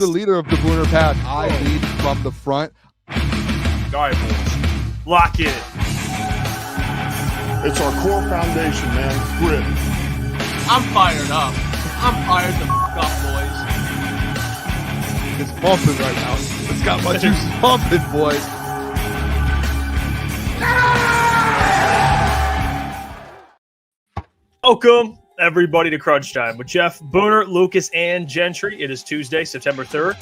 The leader of the Booner Pack. I lead from the front. All right, boys. Lock in. It's our core foundation, man. Grit. I'm fired up. I'm fired the f*** up, boys. It's pumping right now. It's got my juices pumping, boys. Welcome, everybody, to Crunch Time with Jeff, Booner, Lukas, and Gentry. It is Tuesday, September 3rd.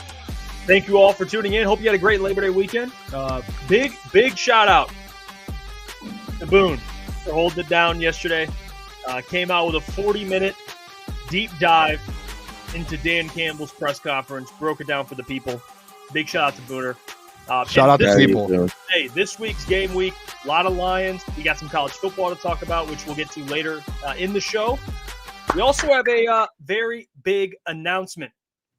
Thank you all for tuning in. Hope you had a great Labor Day weekend. Big shout out to Boone for holding it down yesterday. Came out with a 40-minute deep dive into Dan Campbell's press conference. Broke it down for the people. Big shout out to Booner. Shout out to people. Hey, this week's game week, a lot of Lions. We got some college football to talk about, which we'll get to later in the show. We also have a very big announcement,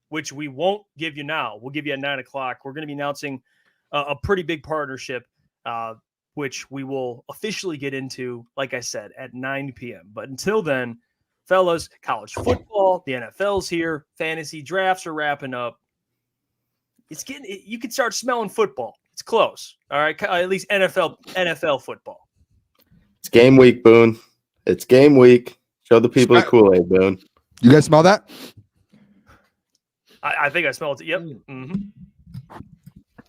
which we won't give you now. We'll give you at 9 o'clock. We're going to be announcing a pretty big partnership, which we will officially get into, like I said, at 9 p.m. But until then, fellas, college football, the NFL's here, fantasy drafts are wrapping up. You can start smelling football. It's close. All right. At least NFL football. It's game week, Boone. It's game week. Show the people the Kool-Aid, Boone. You guys smell that? I think I smelled it. Yep. Mm-hmm.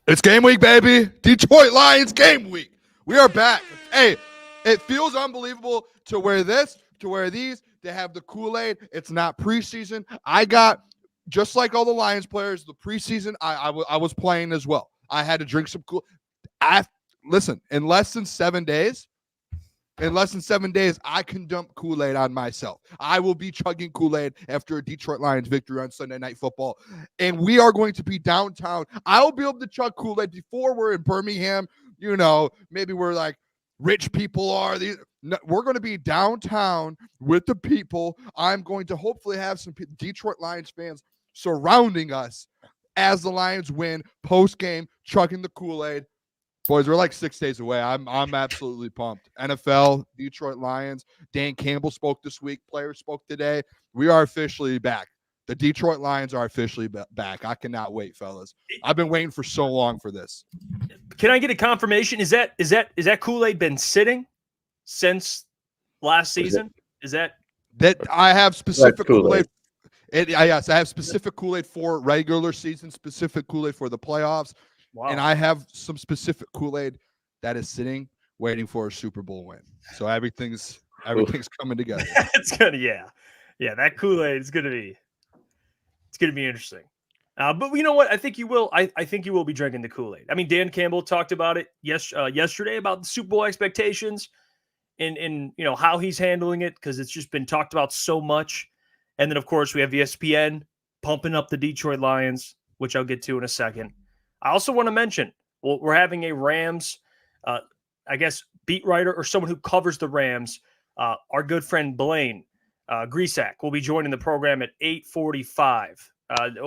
It's game week, baby. Detroit Lions game week. We are back. Hey, it feels unbelievable to wear these, to have the Kool-Aid. It's not preseason. I got, just like all the Lions players, the preseason, I was playing as well. I had to drink some listen, in less than 7 days, I can dump Kool-Aid on myself. I will be chugging Kool-Aid after a Detroit Lions victory on Sunday Night Football. And we are going to be downtown. I'll be able to chug Kool-Aid before we're in Birmingham. You know, maybe we're like rich people are. We're going to be downtown with the people. I'm going to hopefully have some Detroit Lions fans surrounding us as the Lions win post-game, chugging the Kool-Aid. Boys, we're like 6 days away. I'm absolutely pumped. NFL, Detroit Lions. Dan Campbell spoke this week. Players spoke today. We are officially back. The Detroit Lions are officially back. I cannot wait, fellas. I've been waiting for so long for this. Can I get a confirmation? Is that Kool-Aid been sitting since last season? Is that I have specific Kool-Aid? Yes, I have specific Kool-Aid for regular season, specific Kool-Aid for the playoffs. Wow. And I have some specific Kool-Aid that is sitting, waiting for a Super Bowl win. So everything's coming together. It's gonna, yeah. That Kool-Aid is gonna be interesting. But you know what? I think you will. I think you will be drinking the Kool-Aid. I mean, Dan Campbell talked about it yesterday about the Super Bowl expectations and you know how he's handling it because it's just been talked about so much. And then of course we have ESPN pumping up the Detroit Lions, which I'll get to in a second. I also want to mention, we're having a Rams, beat writer or someone who covers the Rams. Our good friend Blaine Grisak will be joining the program at 8:45,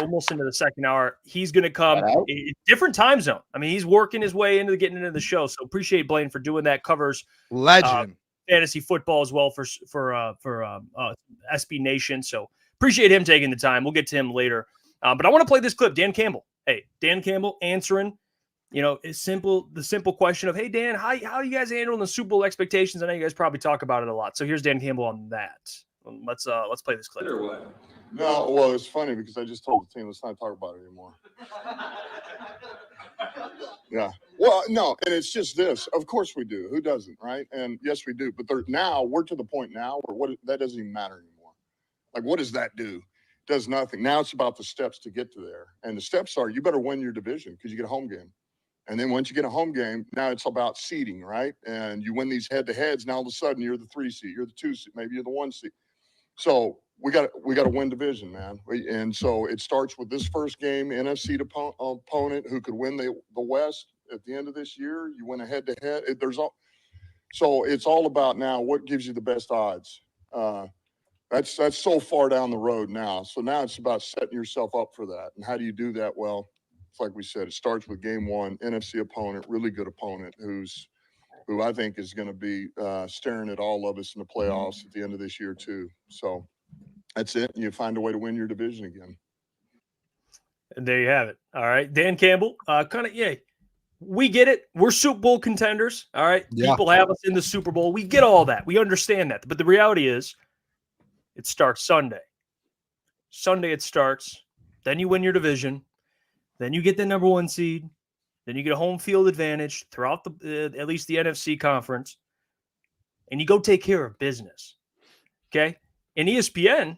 almost into the second hour. He's going to come different time zone. I mean, he's working his way getting into the show. So appreciate Blaine for doing that. Covers legend fantasy football as well for SB Nation. So appreciate him taking the time. We'll get to him later. But I want to play this clip. Dan Campbell. Hey, Dan Campbell answering, the simple question of, hey, Dan, how are you guys handling the Super Bowl expectations? I know you guys probably talk about it a lot. So here's Dan Campbell on that. Let's play this clip. No, well, it's funny because I just told the team, let's not talk about it anymore. Yeah. Well, no, and it's just this. Of course we do. Who doesn't, right? And yes, we do. But we're to the point now where that doesn't even matter anymore. Like, what does that do? Does nothing. Now it's about the steps to get to there. And the steps are you better win your division because you get a home game. And then once you get a home game, now it's about seeding, right? And you win these head-to-heads, now all of a sudden you're the 3 seed, you're the 2 seed, maybe you're the 1 seed. So we got to win division, man. And so it starts with this first game, NFC opponent who could win the West at the end of this year. You win a head-to-head. So it's all about now what gives you the best odds. That's so far down the road now. So now it's about setting yourself up for that. And how do you do that? Well, it's like we said, it starts with game one, NFC opponent, really good opponent who I think is going to be staring at all of us in the playoffs at the end of this year too. So that's it. You find a way to win your division again. And there you have it. All right. Dan Campbell, we get it. We're Super Bowl contenders. All right. Yeah. People have us in the Super Bowl. We get all that. We understand that. But the reality is it starts Sunday. Sunday it starts. Then you win your division. Then you get the number 1 seed. Then you get a home field advantage throughout at least the NFC conference. And you go take care of business. Okay? And ESPN,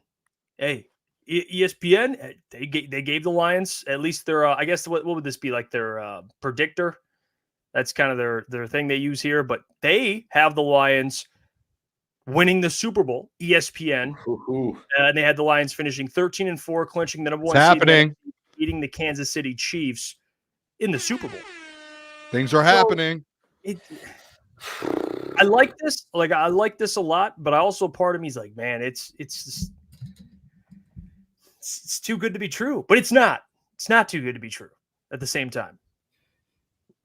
ESPN, they gave the Lions at least their, I guess, what would this be, like their predictor? That's kind of their thing they use here. But they have the Lions winning the Super Bowl, ESPN. And they had the Lions finishing 13-4, clinching the number 1 happening. seed, beating the Kansas City Chiefs in the Super Bowl. Things are happening. I like this. Like, I like this a lot, but I also, part of me is like, man, it's too good to be true. But it's not. It's not too good to be true at the same time.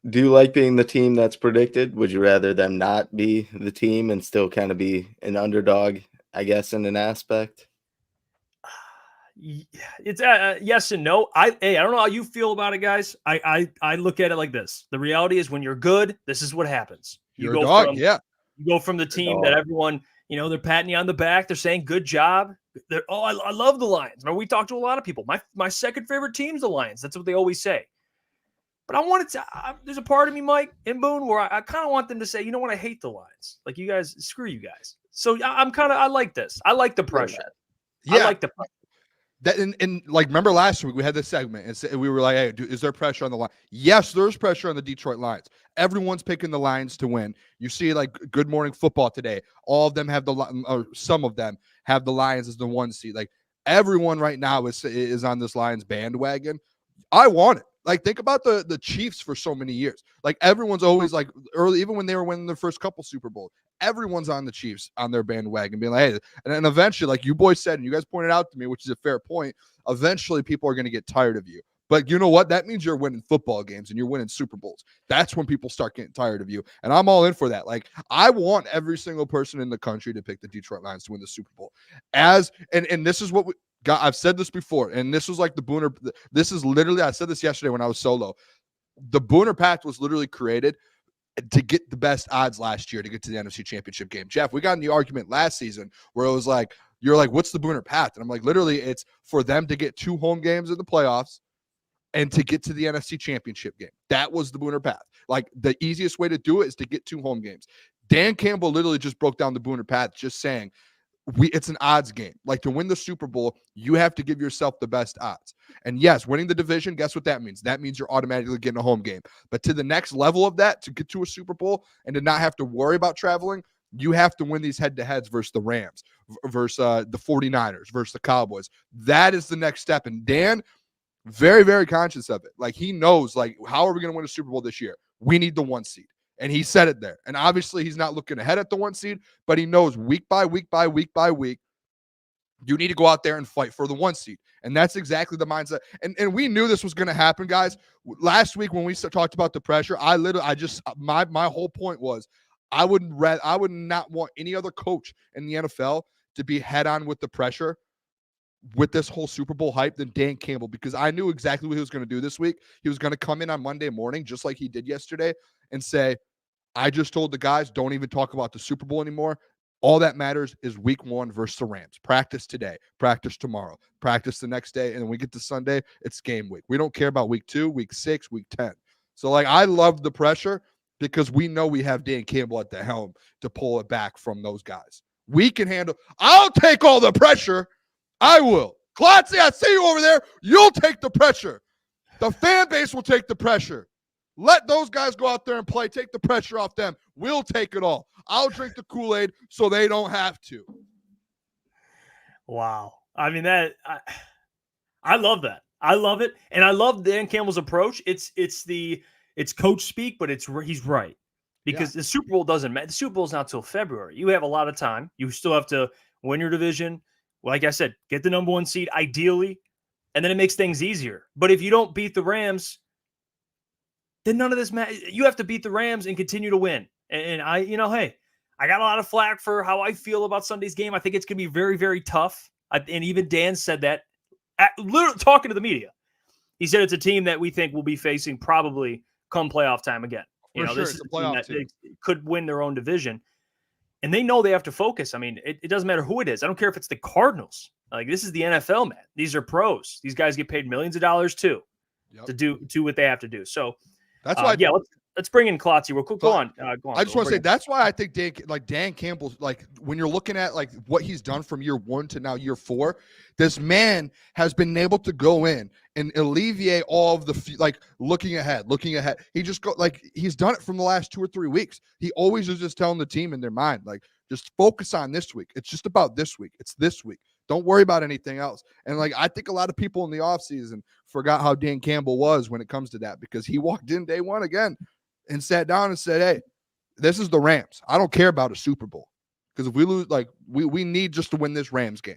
Do you like being the team that's predicted? Would you rather them not be the team and still kind of be an underdog, I guess, in an aspect? It's yes and no. I don't know how you feel about it, guys. I look at it like this. The reality is, when you're good, this is what happens. You go from the team that everyone, they're patting you on the back. They're saying, good job. I love the Lions. We talked to a lot of people. My second favorite team's the Lions. That's what they always say. But I wanted to, there's a part of me, Mike and Boone, where I kind of want them to say, you know what? I hate the Lions. Like, you guys, screw you guys. So I like this. I like the pressure. Yeah. I like the pressure. That and like, remember last week we had this segment and we were like, hey, is there pressure on the line? Yes, there's pressure on the Detroit Lions. Everyone's picking the Lions to win. You see, like, Good Morning Football today, all of them have or some of them have the Lions as the 1 seed. Like, everyone right now is on this Lions bandwagon. I want it. Like, think about the Chiefs for so many years. Like, everyone's always like, early, even when they were winning their first couple Super Bowls, everyone's on the Chiefs on their bandwagon, being like, hey, and eventually, like you boys said, and you guys pointed out to me, which is a fair point, eventually people are going to get tired of you. But you know what? That means you're winning football games and you're winning Super Bowls. That's when people start getting tired of you. And I'm all in for that. Like, I want every single person in the country to pick the Detroit Lions to win the Super Bowl. And this is what I've said this before, and this was like the Booner. This is literally, I said this yesterday when I was solo. The Booner Pact was literally created to get the best odds last year to get to the NFC Championship game. Jeff, we got in the argument last season where it was like, you're like, what's the Booner Pact? And I'm like, literally, it's for them to get 2 home games in the playoffs and to get to the NFC Championship game. That was the Booner Path. Like, the easiest way to do it is to get 2 home games. Dan Campbell literally just broke down the Booner Path, just saying, it's an odds game. Like, to win the Super Bowl, you have to give yourself the best odds. And yes, winning the division, guess what that means? That means you're automatically getting a home game. But to the next level of that, to get to a Super Bowl and to not have to worry about traveling, you have to win these head-to-heads versus the Rams, versus the 49ers, versus the Cowboys. That is the next step. And Dan, very, very conscious of it. Like, he knows, like, how are we going to win a Super Bowl this year? We need the 1 seed. And he said it there. And obviously he's not looking ahead at the 1 seed, but he knows week by week, you need to go out there and fight for the 1 seed. And that's exactly the mindset. And we knew this was going to happen, guys. Last week when we talked about the pressure, my whole point was I would not want any other coach in the NFL to be head on with the pressure with this whole Super Bowl hype than Dan Campbell, because I knew exactly what he was going to do this week. He was going to come in on Monday morning, just like he did yesterday, and say, I just told the guys, don't even talk about the Super Bowl anymore. All that matters is week 1 versus the Rams. Practice today, practice tomorrow, practice the next day. And then we get to Sunday, it's game week. We don't care about week 2, week 6, week 10. So, like, I love the pressure because we know we have Dan Campbell at the helm to pull it back from those guys. We can handle. I'll take all the pressure. I will. Klotz, I see you over there. You'll take the pressure. The fan base will take the pressure. Let those guys go out there and play. Take the pressure off them. We'll take it all. I'll drink the Kool-Aid so they don't have to. Wow. I mean, I love that. I love it. And I love Dan Campbell's approach. It's coach speak, but he's right. Because the Super Bowl doesn't matter. The Super Bowl is not till February. You have a lot of time. You still have to win your division. Like I said, get the number 1 seed, ideally, and then it makes things easier. But if you don't beat the Rams, then none of this matters. You have to beat the Rams and continue to win. And hey, I got a lot of flack for how I feel about Sunday's game. I think it's going to be very, very tough. And even Dan said that, literally talking to the media. He said it's a team that we think will be facing probably come playoff time again. For sure, this it's is a a team playoff that team. they could win their own division. And they know they have to focus. I mean, it doesn't matter who it is. I don't care if it's the Cardinals. Like, this is the NFL, man. These are pros. These guys get paid millions of dollars too to do what they have to do. So that's why. Let's bring in Klotz real quick. Go on. I just want to say that's why I think Dan Campbell, like when you're looking at like what he's done from year 1 to now year 4, this man has been able to go in and alleviate all of the looking ahead. He just he's done it from the last 2 or 3 weeks. He always is just telling the team in their mind, like, just focus on this week. It's just about this week. It's this week. Don't worry about anything else. And like, I think a lot of people in the offseason forgot how Dan Campbell was when it comes to that, because he walked in day 1 again and sat down and said, hey, this is the Rams. I don't care about a Super Bowl, because if we lose, like, we need just to win this Rams game.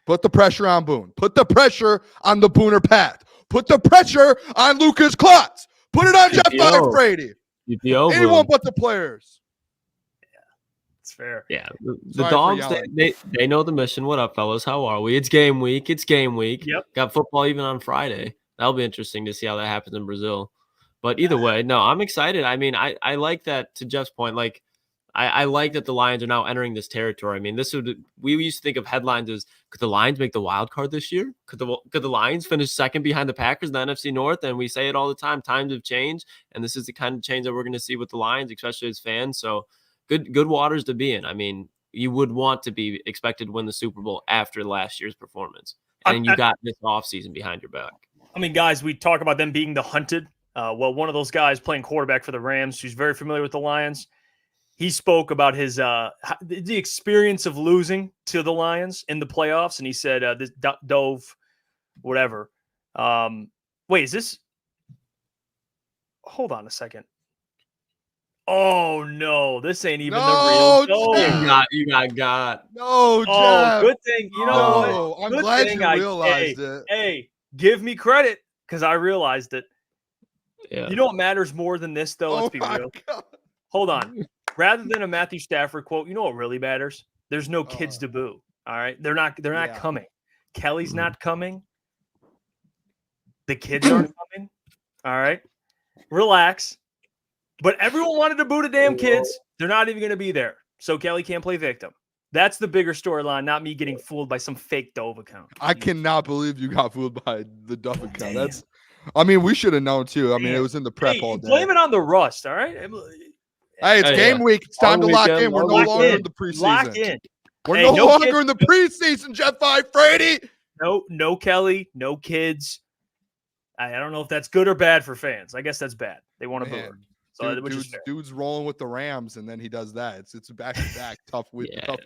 Put the pressure on Boone. Put the pressure on the Booner path. Put the pressure on Lukas Klotz. Put it on Jeff Iafrate. Anyone but the players. It's fair. Yeah, the Dogs, they know the mission. What up, fellas? How are we? It's game week. Yep. Got football even on Friday. That'll be interesting to see how that happens in Brazil. But either way, no, I'm excited. I mean, I like that, to Jeff's point. Like, I like that the Lions are now entering this territory. I mean, we used to think of headlines as, could the Lions make the wild card this year? Could the Lions finish second behind the Packers in the NFC North? And we say it all the time. Times have changed, and this is the kind of change that we're going to see with the Lions, especially as fans. So good waters to be in. I mean, you would want to be expected to win the Super Bowl after last year's performance, and you got this offseason behind your back. I mean, guys, we talk about them being the hunted. Well, one of those guys playing quarterback for the Rams, who's very familiar with the Lions, he spoke about his the experience of losing to the Lions in the playoffs, and he said this Dove, whatever. Wait, is this? Hold on a second. Oh no, this ain't even the real Dove. You got. No, Jeff. Oh, good thing. You know what? I'm Good glad thing you realized it. Hey, give me credit, because I realized it. Yeah. You know what matters more than this, though? Let's be real. God. Hold on. Rather than a Matthew Stafford quote, you know what really matters? There's no kids to boo. All right, they're not coming. Kelly's not coming. The kids aren't coming. All right, relax. But everyone wanted to boo the damn kids. They're not even going to be there. So Kelly can't play victim. That's the bigger storyline, not me getting fooled by some fake Dove account. I cannot believe you got fooled by the Duff account. We should have known too. I mean, it was in the prep all day. Blame it on the rust, all right? Hey, it's game week. It's time to lock in. We're no longer in the preseason. Lock in. We're no longer in the preseason, Jeff Iafrate. No Kelly, no kids. I don't know if that's good or bad for fans. I guess that's bad. They want to boo her. So dude's rolling with the Rams, and then he does that. It's back to back tough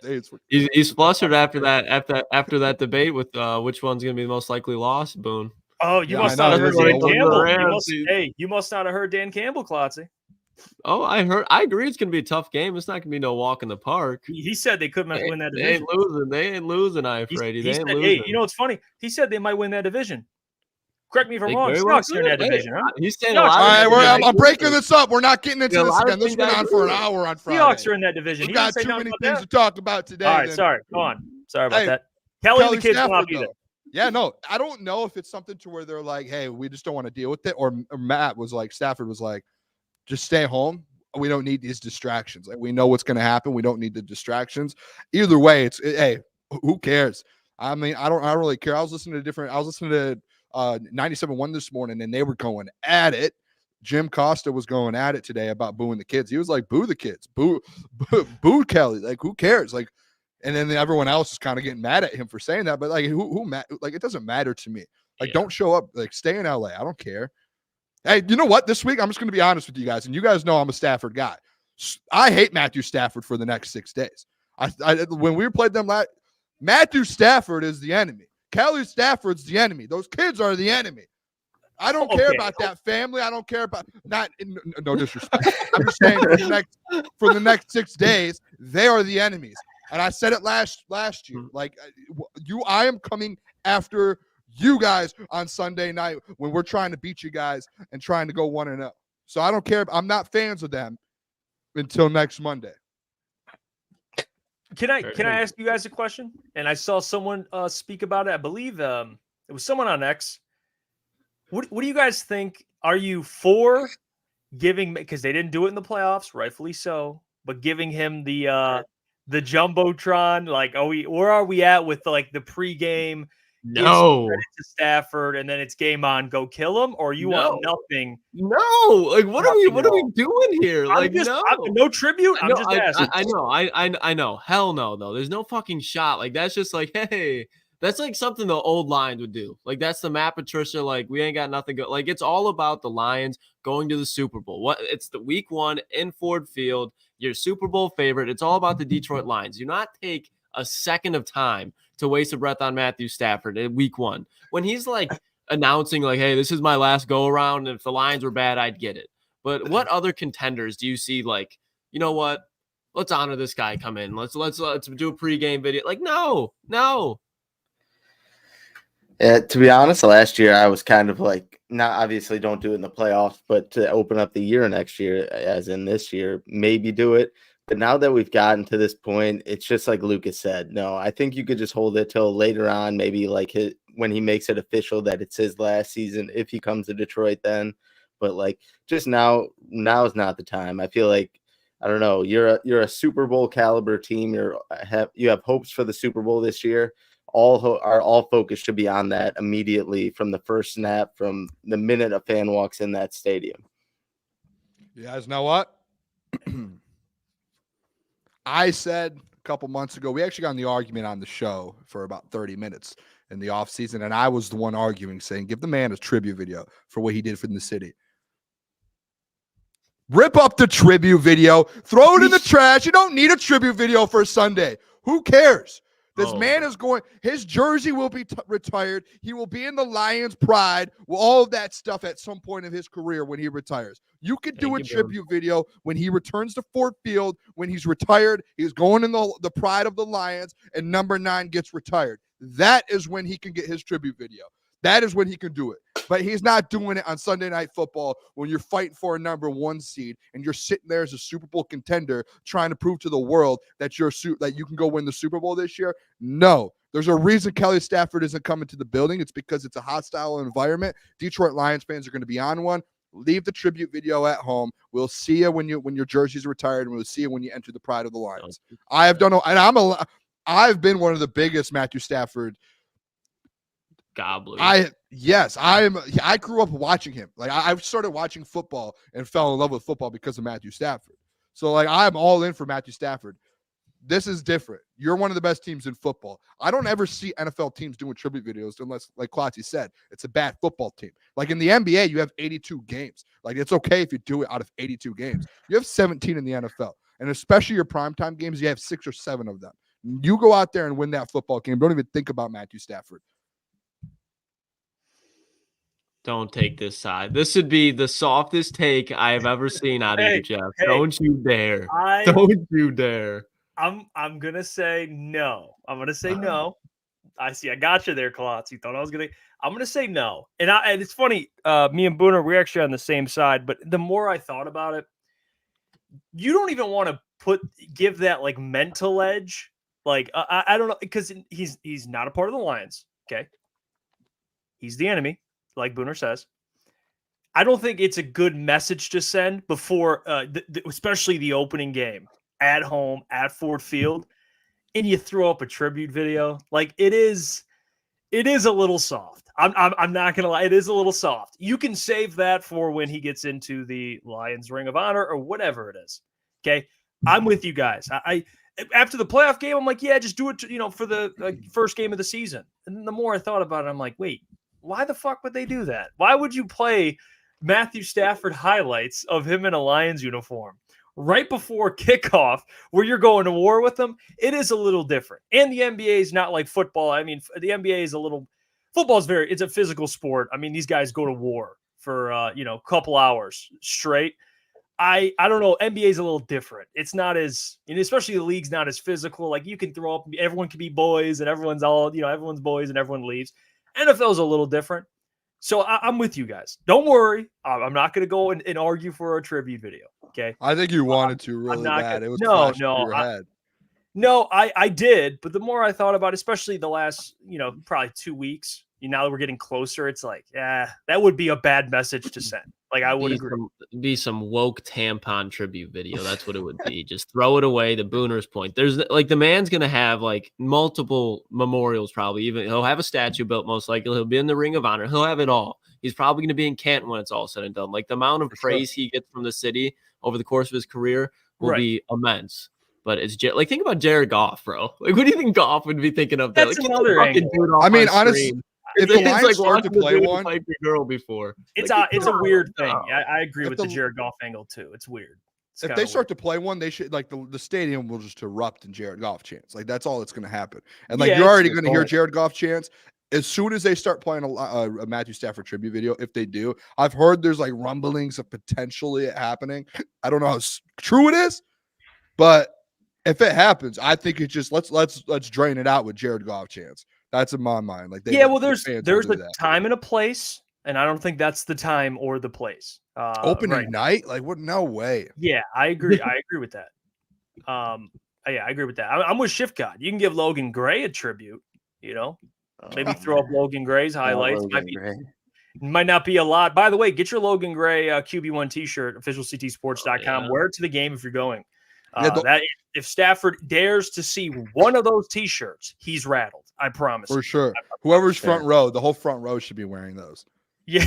days. He's flustered after that debate with which one's going to be the most likely loss. Boone. Oh, you must not have heard Dan Campbell. You must not have heard Dan Campbell, Klotzy. Oh, I agree. It's going to be a tough game. It's not going to be no walk in the park. He said they couldn't win that division. They ain't losing, Iafrate. They ain't losing. Hey, you know what's funny? He said they might win that division. Correct me if I'm wrong. Seahawks are in that division, huh? He's saying all right, I'm breaking this up. We're not getting into this again. This went on for an hour on Friday. Seahawks are in that division. We've got too many things to talk about today. All right, sorry. Go on. Sorry about that. Kelly and the kids will not be there. Yeah, no, I don't know if it's something to where they're like, hey, we just don't want to deal with it. Or Matt was like, Stafford was like, just stay home. We don't need these distractions. Like, we know what's going to happen. We don't need the distractions. Either way, hey, who cares? I mean, I don't really care. I was listening to 97.1 this morning, and they were going at it. Jim Costa was going at it today about booing the kids. He was like, boo the kids, boo boo Kelly. Like, who cares? Like, and then everyone else is kind of getting mad at him for saying that. But like, like, it doesn't matter to me. Like, don't show up. Like, stay in LA. I don't care. Hey, you know what? This week, I'm just going to be honest with you guys, and you guys know I'm a Stafford guy. I hate Matthew Stafford for the next 6 days. When we played them last, Matthew Stafford is the enemy. Kelly Stafford's the enemy. Those kids are the enemy. I don't care about that family. I don't care about no disrespect. I'm just saying for the next 6 days, they are the enemies. And I said it last year. Like, I am coming after you guys on Sunday night when we're trying to beat you guys and trying to go 1-0. So I don't care. I'm not fans of them until next Monday. Can I ask you guys a question? And I saw someone speak about it. I believe it was someone on X What do you guys think? Are you for giving, because they didn't do it in the playoffs, rightfully so, but giving him the jumbotron? Like, where are we at with the pregame? No, Credit to Stafford, and then it's game on, go kill him, or you want nothing? No, like what are we doing here? Like, no tribute. I'm just asking. I know. Hell no, though. There's no fucking shot. Like, that's just like, hey, that's like something the old Lions would do. Like, that's the Matt Patricia. Like, we ain't got nothing. Like, it's all about the Lions going to the Super Bowl. It's the week 1 in Ford Field. Your Super Bowl favorite. It's all about the Detroit Lions. Do not take a second of time to waste a breath on Matthew Stafford in week 1 when he's like announcing like, hey, this is my last go around. And if the Lions were bad, I'd get it. But what other contenders do you see? Like, you know what? Let's honor this guy. Come in. Let's do a pregame video. Like, no. To be honest, last year I was kind of like, not obviously don't do it in the playoffs, but to open up the year next year, as in this year, maybe do it. But now that we've gotten to this point, it's just like Lukas said. No, I think you could just hold it till later on, maybe like when he makes it official that it's his last season, if he comes to Detroit then. But like just now is not the time. I feel like, I don't know, you're a Super Bowl caliber team. You have hopes for the Super Bowl this year. All focus should be on that immediately from the first snap, from the minute a fan walks in that stadium. You guys know what? I said a couple months ago, we actually got in the argument on the show for about 30 minutes in the offseason, and I was the one arguing, saying, give the man a tribute video for what he did for the city. Rip up the tribute video, throw it in the trash. You don't need a tribute video for Sunday. Who cares? This man is going, his jersey will be retired. He will be in the Lions pride, all of that stuff at some point of his career when he retires. You could do a tribute video when he returns to Ford Field, when he's retired. He's going in the pride of the Lions, and number 9 gets retired. That is when he can get his tribute video. That is when he can do it. But he's not doing it on Sunday Night Football when you're fighting for a number 1 seed and you're sitting there as a Super Bowl contender trying to prove to the world that that you can go win the Super Bowl this year. No. There's a reason Kelly Stafford isn't coming to the building. It's because it's a hostile environment. Detroit Lions fans are going to be on one. Leave the tribute video at home. We'll see you when your jersey's retired, and we'll see you when you enter the pride of the Lions. I've been one of the biggest Matthew Stafford gobbler. I grew up watching him. Like I started watching football and fell in love with football because of Matthew Stafford. So like I'm all in for Matthew Stafford. This is different. You're one of the best teams in football. I don't ever see NFL teams doing tribute videos unless, like Klotz said, it's a bad football team. Like in the NBA, you have 82 games. Like it's okay if you do it out of 82 games. You have 17 in the NFL. And especially your primetime games, you have 6 or 7 of them. You go out there and win that football game. Don't even think about Matthew Stafford. Don't take this side. This would be the softest take I have ever seen out of you, Jeff. Don't you dare. Don't you dare. I'm gonna say no. I'm gonna say no. I see. I got you there, Klotz. You thought I was gonna. I'm gonna say no. And it's funny. Me and Booner, we're actually on the same side. But the more I thought about it, you don't even want to give that like mental edge. Like I don't know, because he's not a part of the Lions. Okay, he's the enemy, like Booner says. I don't think it's a good message to send before, especially the opening game at home at Ford Field, and you throw up a tribute video. Like it is a little soft. I'm not gonna lie, it is a little soft. You can save that for when he gets into the Lions Ring of Honor or whatever it is. Okay, I'm with you guys. I after the playoff game, I'm like, yeah, just do it. For the first game of the season. And then the more I thought about it, I'm like, wait, why the fuck would they do that? Why would you play Matthew Stafford highlights of him in a Lions uniform right before kickoff where you're going to war with them? It is a little different. And the NBA is not like football. I mean, the NBA is football's it's a physical sport. I mean, these guys go to war for, a couple hours straight. I don't know. NBA is a little different. It's not as, and especially the league's not as physical. Like you can throw up, everyone can be boys and everyone's everyone's boys and everyone leaves. NFL is a little different. So I'm with you guys. Don't worry. I'm not going to go and argue for a tribute video. Okay. I think you wanted to really bad. It was flashing through your head. No, I did. But the more I thought about it, especially the last, probably 2 weeks, now that we're getting closer, it's like, that would be a bad message to send. Like, I would agree. Be some woke tampon tribute video. That's what it would be. Just throw it away. The Booner's point. There's like the man's gonna have like multiple memorials. Probably even he'll have a statue built. Most likely he'll be in the Ring of Honor. He'll have it all. He's probably gonna be in Canton when it's all said and done. Like the amount of praise he gets from the city over the course of his career will be immense. But it's like think about Jared Goff, bro. Like what do you think Goff would be thinking of that? That's like, another angle. I mean, honestly. If the Lions like start to play one, girl before it's a weird thing. I agree with the Jared Goff angle too. It's weird. If they start to play one, they should like the stadium will just erupt in Jared Goff chants. Like that's all that's going to happen. And like you're already going to hear Jared Goff chants as soon as they start playing a Matthew Stafford tribute video. If they do, I've heard there's like rumblings of potentially it happening. I don't know how true it is, but if it happens, I think it's just let's drain it out with Jared Goff chants. That's in my mind. Like there's a time and a place, and I don't think that's the time or the place. Opening night, like what? No way. Yeah, I agree. I agree with that. I agree with that. I'm with Shift God. You can give Logan Gray a tribute. You know, maybe throw up Logan Gray's highlights. Might not be a lot. By the way, get your Logan Gray QB1 T-shirt, officialctsports.com. Wear it to the game if you're going. If Stafford dares to see one of those T-shirts, he's rattled. I promise. For sure. Whoever's front row, the whole front row should be wearing those. Yeah.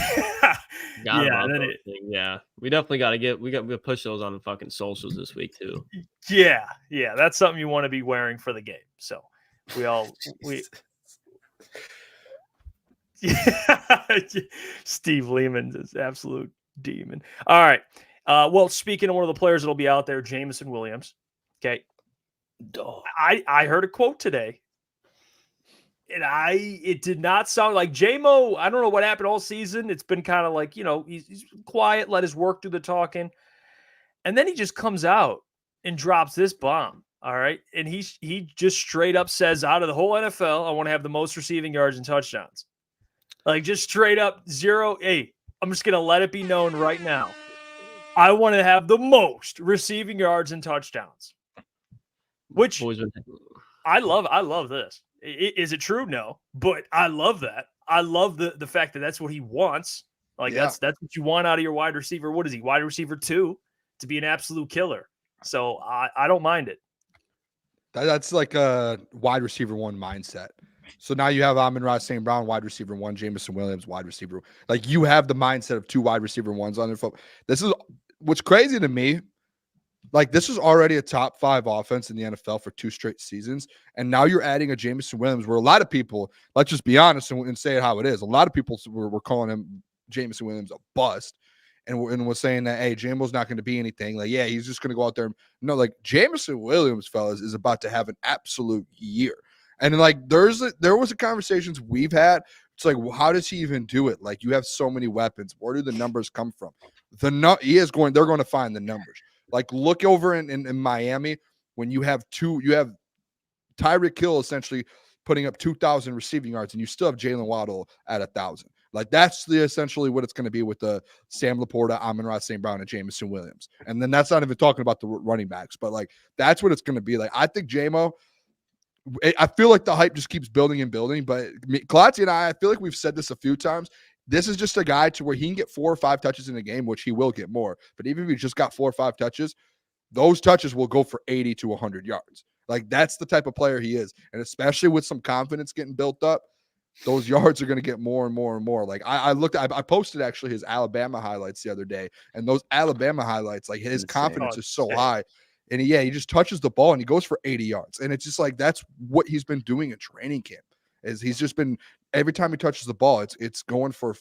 Yeah. We definitely got to push those on the fucking socials this week too. Yeah. That's something you want to be wearing for the game. So Steve Lehman is absolute demon. All right. Well, speaking of one of the players that'll be out there, Jameson Williams. Okay. I heard a quote today. And it did not sound like J-Mo. I don't know what happened all season. It's been kind of like, he's quiet, let his work do the talking. And then he just comes out and drops this bomb. All right. And he just straight up says, out of the whole NFL, I want to have the most receiving yards and touchdowns. Like just straight up 0. Hey, I'm just going to let it be known right now. I want to have the most receiving yards and touchdowns. Which I love this. Is it true? No, but I love that. I love the fact that that's what he wants. Like that's what you want out of your wide receiver. What is he? Wide receiver 2 to be an absolute killer. So I don't mind it. That's like a wide receiver 1 mindset. So now you have Amon-Ra St. Brown, wide receiver 1, Jameson Williams, wide receiver. Like you have the mindset of 2 wide receiver 1s on their foot. This is what's crazy to me. Like this is already a top 5 offense in the NFL for 2 straight seasons. And now you're adding a Jameson Williams where a lot of people, let's just be honest and say it how it is. A lot of people were calling him Jameson Williams a bust and was saying that, hey, Jamo's not going to be anything. Like, yeah, he's just going to go out there. No, like Jameson Williams, fellas, is about to have an absolute year. And like there was a conversations we've had. It's like, well, how does he even do it? Like you have so many weapons. Where do the numbers come from? They're going to find the numbers. Like look over in Miami when you have Tyreek Hill essentially putting up 2,000 receiving yards and you still have Jalen Waddle at 1,000. Like that's essentially what it's going to be with the Sam Laporta, Amon-Ra St. Brown, and Jameson Williams. And then that's not even talking about the running backs, but like that's what it's going to be. Like I think J-Mo, I feel like the hype just keeps building and building. But Klotz and I feel like we've said this a few times. This is just a guy to where he can get 4 or 5 touches in a game, which he will get more. But even if he just got 4 or 5 touches, those touches will go for 80 to 100 yards. Like that's the type of player he is. And especially with some confidence getting built up, those yards are going to get more and more and more. Like I posted actually his Alabama highlights the other day. And those Alabama highlights, like his confidence is so high. And he just touches the ball and he goes for 80 yards. And it's just like that's what he's been doing in training camp. Is he's just been every time he touches the ball, it's going for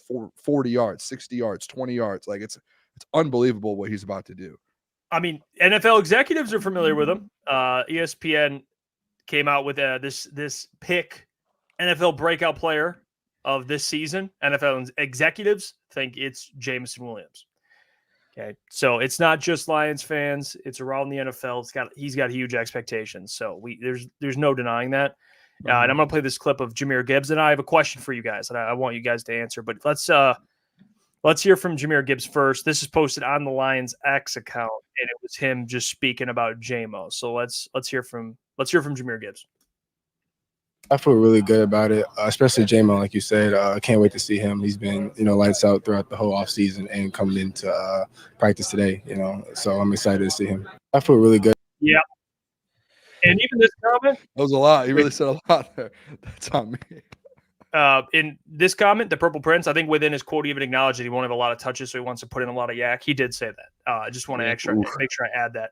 40 yards, 60 yards, 20 yards. Like it's unbelievable what he's about to do. I mean, NFL executives are familiar with him. ESPN came out with this pick NFL breakout player of this season. NFL executives think it's Jameson Williams. Okay, so it's not just Lions fans; it's around the NFL. He's got huge expectations. So there's no denying that. And I'm going to play this clip of Jahmyr Gibbs, and I have a question for you guys, and I want you guys to answer. But let's hear from Jahmyr Gibbs first. This is posted on the Lions X account, and it was him just speaking about J-Mo. So let's hear from Jahmyr Gibbs. I feel really good about it, especially J-Mo, like you said. I can't wait to see him. He's been, lights out throughout the whole offseason and coming into practice today, So I'm excited to see him. I feel really good. Yeah. And even this comment. That was a lot. He really said a lot there. That's on me. In this comment, the Purple Prince, I think within his quote, he even acknowledged that he won't have a lot of touches, so he wants to put in a lot of yak. He did say that. I just want to make sure I add that.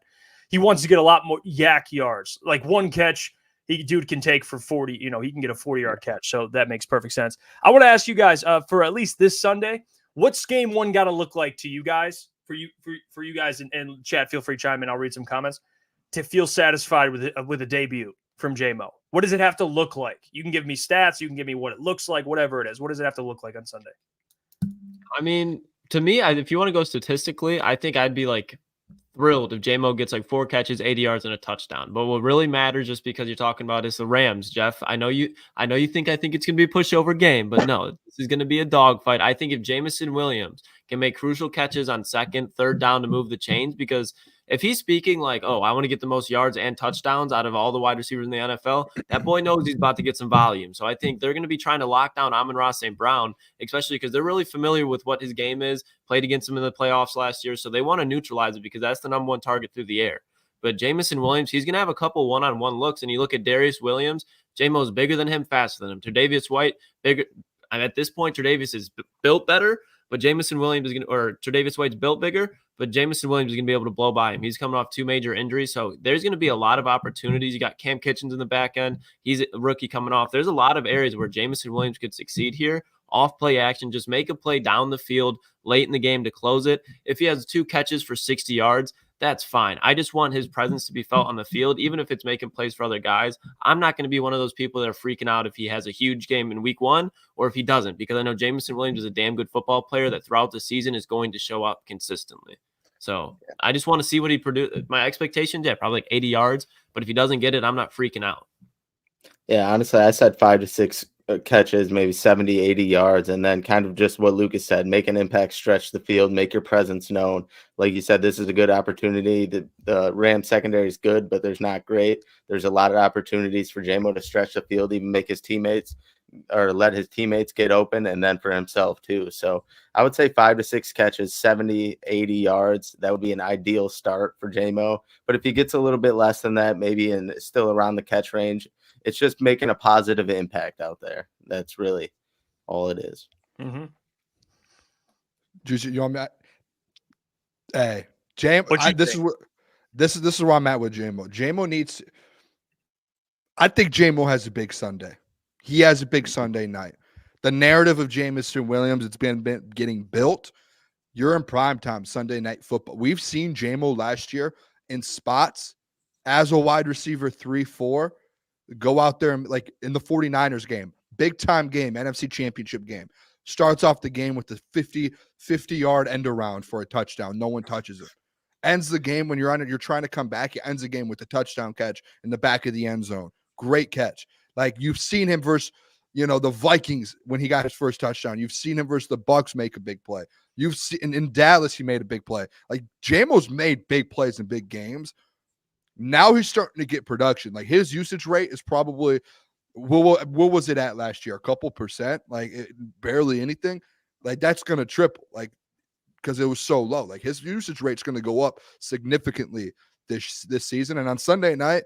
He wants to get a lot more yak yards. Like one catch, dude can take for 40. He can get a 40-yard catch, so that makes perfect sense. I want to ask you guys for at least this Sunday, what's game one got to look like to you guys? For you guys, and chat, feel free to chime in. I'll read some comments to feel satisfied with a debut from J-Mo. What does it have to look like? You can give me stats. You can give me what it looks like, whatever it is. What does it have to look like on Sunday? I mean, to me, if you want to go statistically, I think I'd be like thrilled if J-Mo gets like 4 catches, 80 yards, and a touchdown. But what really matters, just because you're talking about, is the Rams, Jeff. I know you think it's going to be a pushover game, but no, this is going to be a dogfight. I think if Jameson Williams can make crucial catches on second, third down to move the chains, because if he's speaking like, oh, I want to get the most yards and touchdowns out of all the wide receivers in the NFL, that boy knows he's about to get some volume. So I think they're going to be trying to lock down Amon-Ra St. Brown, especially because they're really familiar with what his game is, played against him in the playoffs last year. So they want to neutralize it because that's the number one target through the air. But Jameson Williams, he's going to have a couple one-on-one looks. And you look at Darius Williams, J-Mo's bigger than him, faster than him. Tre'Davious White, bigger. And at this point, Tre'Davious is built better, but Jameson Williams is going to, or Tre'Davious White's built bigger, but Jameson Williams is going to be able to blow by him. He's coming off 2 major injuries, so there's going to be a lot of opportunities. You got Cam Kitchens in the back end. He's a rookie coming off. There's a lot of areas where Jameson Williams could succeed here. Off play action, just make a play down the field late in the game to close it. If he has 2 catches for 60 yards, that's fine. I just want his presence to be felt on the field, even if it's making plays for other guys. I'm not going to be one of those people that are freaking out if he has a huge game in week 1 or if he doesn't, because I know Jameson Williams is a damn good football player that throughout the season is going to show up consistently. So I just want to see what he produces. My expectations, probably like 80 yards, but if he doesn't get it, I'm not freaking out. Yeah, honestly, I said 5 to 6 catches, maybe 70, 80 yards, and then kind of just what Lukas said, make an impact, stretch the field, make your presence known. Like you said, this is a good opportunity. The Rams secondary is good, but there's not great. There's a lot of opportunities for J-Mo to stretch the field, even make his teammates or let his teammates get open, and then for himself too. So I would say 5 to 6 catches, 70, 80 yards. That would be an ideal start for J-Mo. But if he gets a little bit less than that, maybe and still around the catch range, it's just making a positive impact out there. That's really all it is. Mm-hmm. You want me? Hey, this is where I'm at with J-Mo. J-Mo needs. I think J-Mo has a big Sunday. He has a big Sunday night. The narrative of Jameson Williams, it's been getting built. You're in primetime Sunday night football. We've seen J-Mo last year in spots as a wide receiver 3-4. Go out there and like in the 49ers game, big time game, NFC championship game. Starts off the game with the 50-yard end around for a touchdown. No one touches it. Ends the game when you're trying to come back. He ends the game with a touchdown catch in the back of the end zone. Great catch. Like you've seen him versus, the Vikings when he got his first touchdown. You've seen him versus the Bucs make a big play. You've seen in Dallas he made a big play. Like J-Mo's made big plays in big games. Now he's starting to get production. Like his usage rate is probably what was it at last year? A couple percent, like barely anything. Like that's going to triple, like because it was so low. Like his usage rate's going to go up significantly this season. And on Sunday night,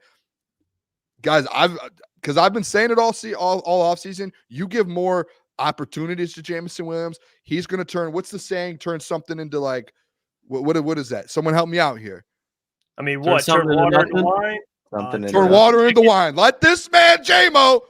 guys, I've been saying it all off season. You give more opportunities to Jameson Williams, he's going to turn. What's the saying? Turn something into like what is that? Someone help me out here. I mean, what? Turn water into wine? Turn water into wine. Let this man, J-Mo,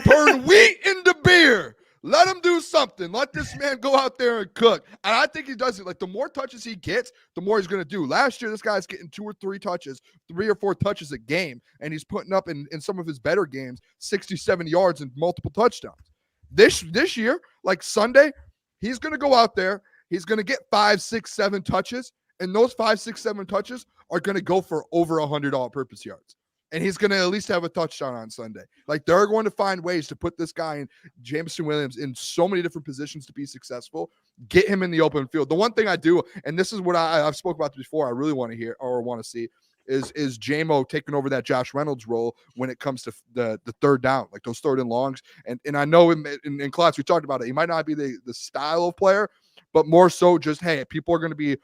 turn wheat into beer. Let him do something. Let this man go out there and cook. And I think he does it. Like, the more touches he gets, the more he's going to do. Last year, this guy's getting 2 or 3 touches, 3 or 4 touches a game, and he's putting up in some of his better games 60, 70 yards and multiple touchdowns. This year, like Sunday, he's going to go out there. He's going to get 5, 6, 7 touches, and those 5, 6, 7 touches are going to go for over 100 all-purpose yards. And he's going to at least have a touchdown on Sunday. Like, they're going to find ways to put this guy in, Jameson Williams, in so many different positions to be successful. Get him in the open field. The one thing I do, and this is what I've spoke about this before, I really want to hear or want to see, is JMO taking over that Josh Reynolds role when it comes to the third down, like those third and longs. And I know in class we talked about it. He might not be the style of player, but more so just, hey, people are going to be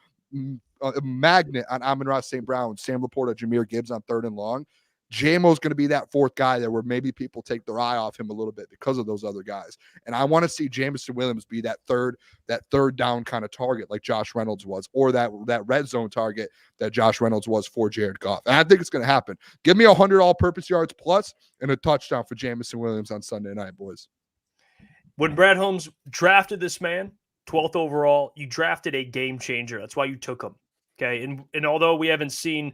a magnet on Amon-Ra St. Brown, Sam Laporta, Jahmyr Gibbs on third and long. JMO's going to be that fourth guy there where maybe people take their eye off him a little bit because of those other guys. And I want to see Jameson Williams be that third down kind of target like Josh Reynolds was, or that red zone target that Josh Reynolds was for Jared Goff. And I think it's going to happen. Give me 100 all-purpose yards plus and a touchdown for Jameson Williams on Sunday night, boys. When Brad Holmes drafted this man, 12th overall, you drafted a game changer. That's why you took him. Okay. And although we haven't seen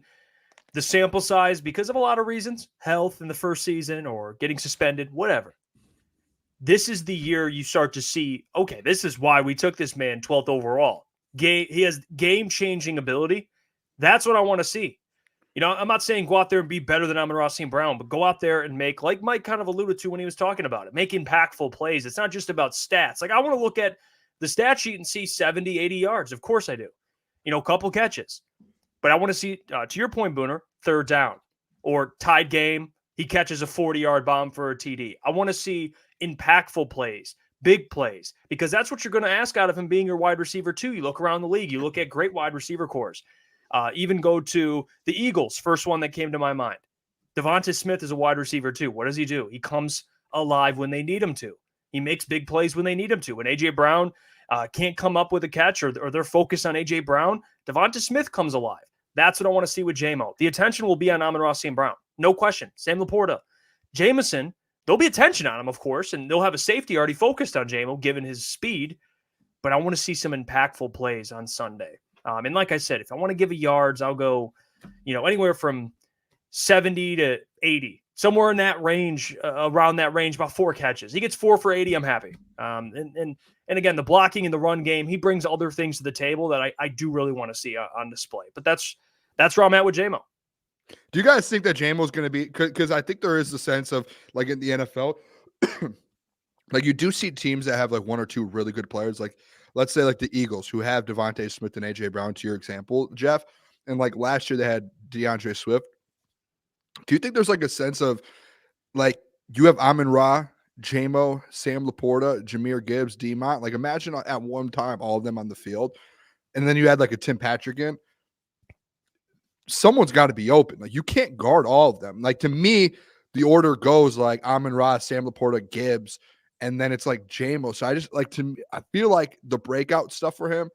the sample size because of a lot of reasons, health in the first season or getting suspended, whatever, this is the year you start to see, okay, this is why we took this man 12th overall. He has game-changing ability. That's what I want to see. You know, I'm not saying go out there and be better than Amon-Ra St. Brown, but go out there and make, like Mike kind of alluded to when he was talking about it, make impactful plays. It's not just about stats. Like, I want to look at the stat sheet and see 70, 80 yards. Of course I do. You know, a couple catches. But I want to see, to your point, Booner, third down or tied game. He catches a 40-yard bomb for a TD. I want to see impactful plays, big plays, because that's what you're going to ask out of him being your wide receiver too. You look around the league, you look at great wide receiver cores. Even go to the Eagles, first one that came to my mind. Devonta Smith is a wide receiver too. What does he do? He comes alive when they need him to. He makes big plays when they need him to. When A.J. Brown can't come up with a catch or they're focused on A.J. Brown, Devonta Smith comes alive. That's what I want to see with JMO. The attention will be on Amon-Ra St. Brown. No question. Sam Laporta. Jameson, there'll be attention on him, of course, and they'll have a safety already focused on JMO given his speed. But I want to see some impactful plays on Sunday. And like I said, if I want to give a yards, I'll go, anywhere from 70 to 80. Somewhere in that range, around that range, about 4 catches. He gets 4 for 80, I'm happy. And again, the blocking in the run game, he brings other things to the table that I do really want to see on display. But that's where I'm at with JMO. Do you guys think that JMO's going to be – because I think there is the sense of, like, in the NFL, like, you do see teams that have, like, 1 or 2 really good players. Like, let's say, like, the Eagles, who have Devontae Smith and A.J. Brown, to your example, Jeff. And, like, last year they had DeAndre Swift. Do you think there's, like, a sense of, like, you have Amon-Ra, JMO, Sam Laporta, Jahmyr Gibbs, D-Mont. Like, imagine at one time all of them on the field. And then you had, like, a Tim Patrick in. Someone's got to be open. Like, you can't guard all of them. Like, to me, the order goes, like, Amon-Ra, Sam Laporta, Gibbs, and then it's, like, JMO. So I feel like the breakout stuff for him,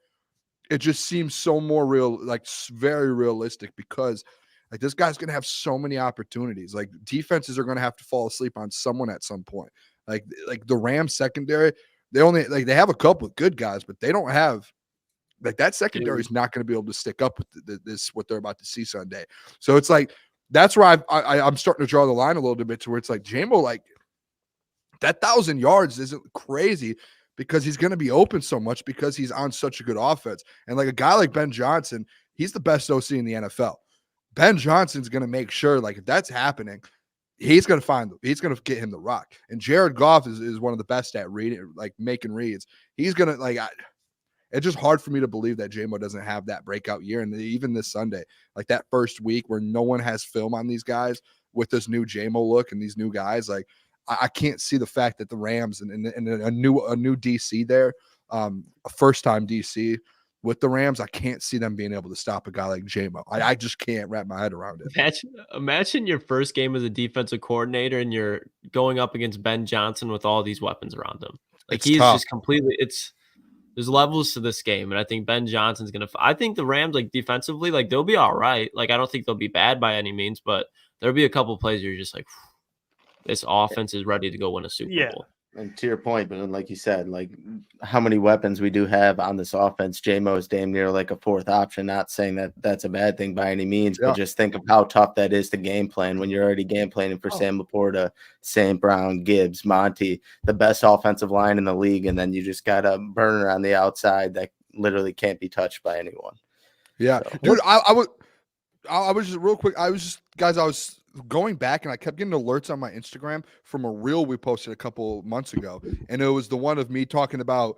it just seems so more real, like, very realistic because – like, this guy's going to have so many opportunities. Like, defenses are going to have to fall asleep on someone at some point. Like the Rams secondary, they have a couple of good guys, but they don't have like that secondary is not going to be able to stick up with this what they're about to see Sunday. So it's like that's where I'm starting to draw the line a little bit to where it's like JMO, like that 1,000 yards isn't crazy because he's going to be open so much because he's on such a good offense. And like a guy like Ben Johnson, he's the best OC in the NFL. Ben Johnson's going to make sure, like, if that's happening, he's going to get him the rock. And Jared Goff is one of the best at reading, like making reads. He's going to, like, it's just hard for me to believe that JMO doesn't have that breakout year. And even this Sunday, like that first week where no one has film on these guys with this new JMO look and these new guys, like, I can't see the fact that the Rams and a new DC there, a first-time DC, with the Rams, I can't see them being able to stop a guy like JMO. I just can't wrap my head around it. Imagine your first game as a defensive coordinator and you're going up against Ben Johnson with all these weapons around him. Like he's tough. Just completely there's levels to this game. And I think Ben Johnson's I think the Rams, like defensively, like they'll be all right. Like I don't think they'll be bad by any means, but there'll be a couple plays where you're just like, this offense is ready to go win a Super Bowl. And to your point, but like you said, like how many weapons we do have on this offense, JMO is damn near like a 4th option. Not saying that that's a bad thing by any means, but just think of how tough that is to game plan when you're already game planning for Sam Laporta, St. Brown, Gibbs, Monty, the best offensive line in the league, and then you just got a burner on the outside that literally can't be touched by anyone. Yeah, so, dude, I was just real quick. I was going back and I kept getting alerts on my Instagram from a reel we posted a couple months ago. And it was the one of me talking about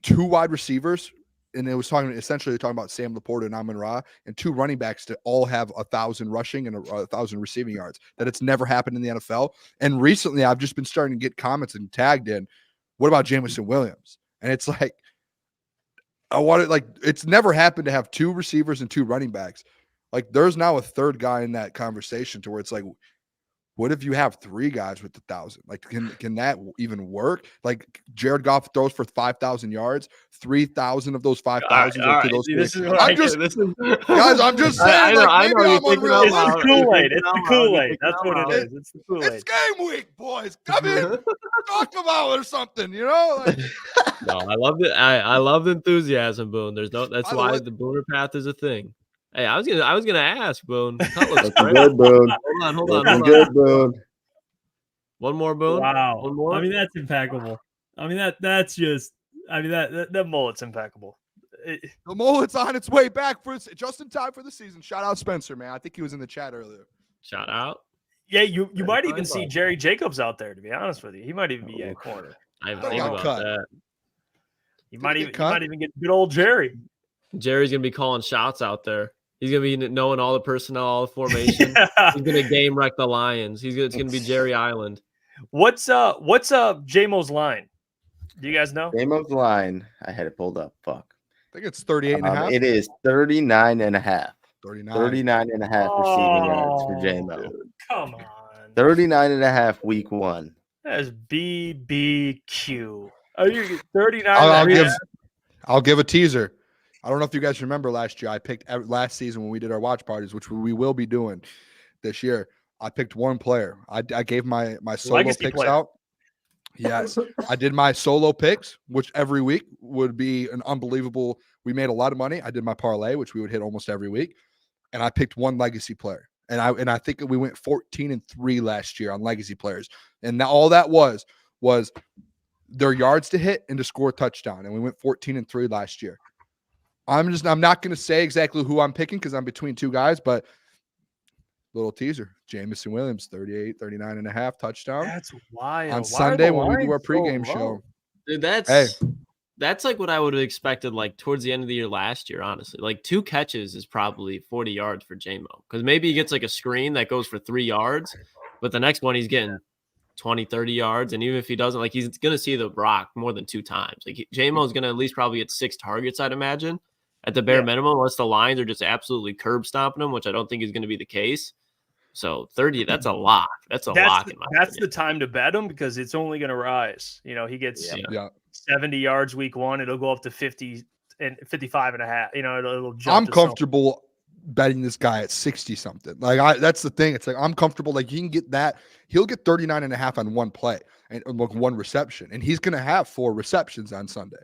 2 wide receivers and it was essentially talking about Sam Laporta and Amon-Ra and 2 running backs to all have 1,000 rushing and 1,000 receiving yards. That it's never happened in the NFL. And recently, I've just been starting to get comments and tagged in. What about Jameson Williams? And it's like, it's never happened to have 2 receivers and 2 running backs. Like, there's now a third guy in that conversation to where it's like, what if you have 3 guys with 1,000? Like, can that even work? Like, Jared Goff throws for 5,000 yards, 3,000 of those 5,000 are to those. Guys, I'm just saying. I know. It's the Kool-Aid. It's the Kool-Aid. That's what it is. It's the Kool-Aid. It's game week, boys. Come in, talk about it or something. You know. Like, no, I love it. I love the enthusiasm, Boone. That's why the Booner path is a thing. Hey, I was gonna ask, Boone. Good, Boone. Hold on. Good, Boone. One more, Boone. Wow. One more. I mean, that's impeccable. I mean, that's just. I mean, that mullet's impeccable. The mullet's on its way back just in time for the season. Shout out Spencer, man. I think he was in the chat earlier. Shout out. Yeah, you might even see Jerry Jacobs out there. To be honest with you, he might even be at corner. I haven't think about that. He might even get good old Jerry. Jerry's gonna be calling shots out there. He's gonna be knowing all the personnel, all the formation. He's gonna game wreck the Lions. It's gonna be Jerry Island. What's JMO's line? Do you guys know? JMO's line. I had it pulled up. Fuck. I think it's 38.5. It is 39.5. 39.5 receiving yards for JMO. Come on. 39.5 week 1. That's BBQ. Are you 39? I'll give a teaser. I don't know if you guys remember last year. I picked last season when we did our watch parties, which we will be doing this year. I picked one player. I gave my solo Legacy picks player. out. Yes, I did my solo picks, which every week would be an unbelievable. We made a lot of money. I did my parlay, which we would hit almost every week, and I picked one legacy player. And I think we went 14-3 last year on legacy players, and all that was their yards to hit and to score a touchdown, and we went 14-3 last year. I'm not going to say exactly who I'm picking because I'm between 2 guys, but little teaser, Jameson Williams, 39.5 touchdown. That's wild. On Sunday when we do our pregame show. Dude, that's like what I would have expected like towards the end of the year last year, honestly. Like 2 catches is probably 40 yards for JMO because maybe he gets like a screen that goes for 3 yards, but the next one he's getting 20, 30 yards. And even if he doesn't, like he's going to see the rock more than 2 times. Like JMO is going to at least probably get 6 targets, I'd imagine, at the bare minimum, unless the Lions are just absolutely curb stomping him, which I don't think is going to be the case. So 30, that's a lot. That's a lot. That's the time to bet him because it's only going to rise. You know, he gets 70 yards week 1. It'll go up to 50 and 55.5. You know, it'll jump. I'm comfortable betting this guy at 60 something. Like that's the thing. It's like I'm comfortable. Like he can get that. He'll get 39.5 on one play and one reception, and he's going to have 4 receptions on Sunday.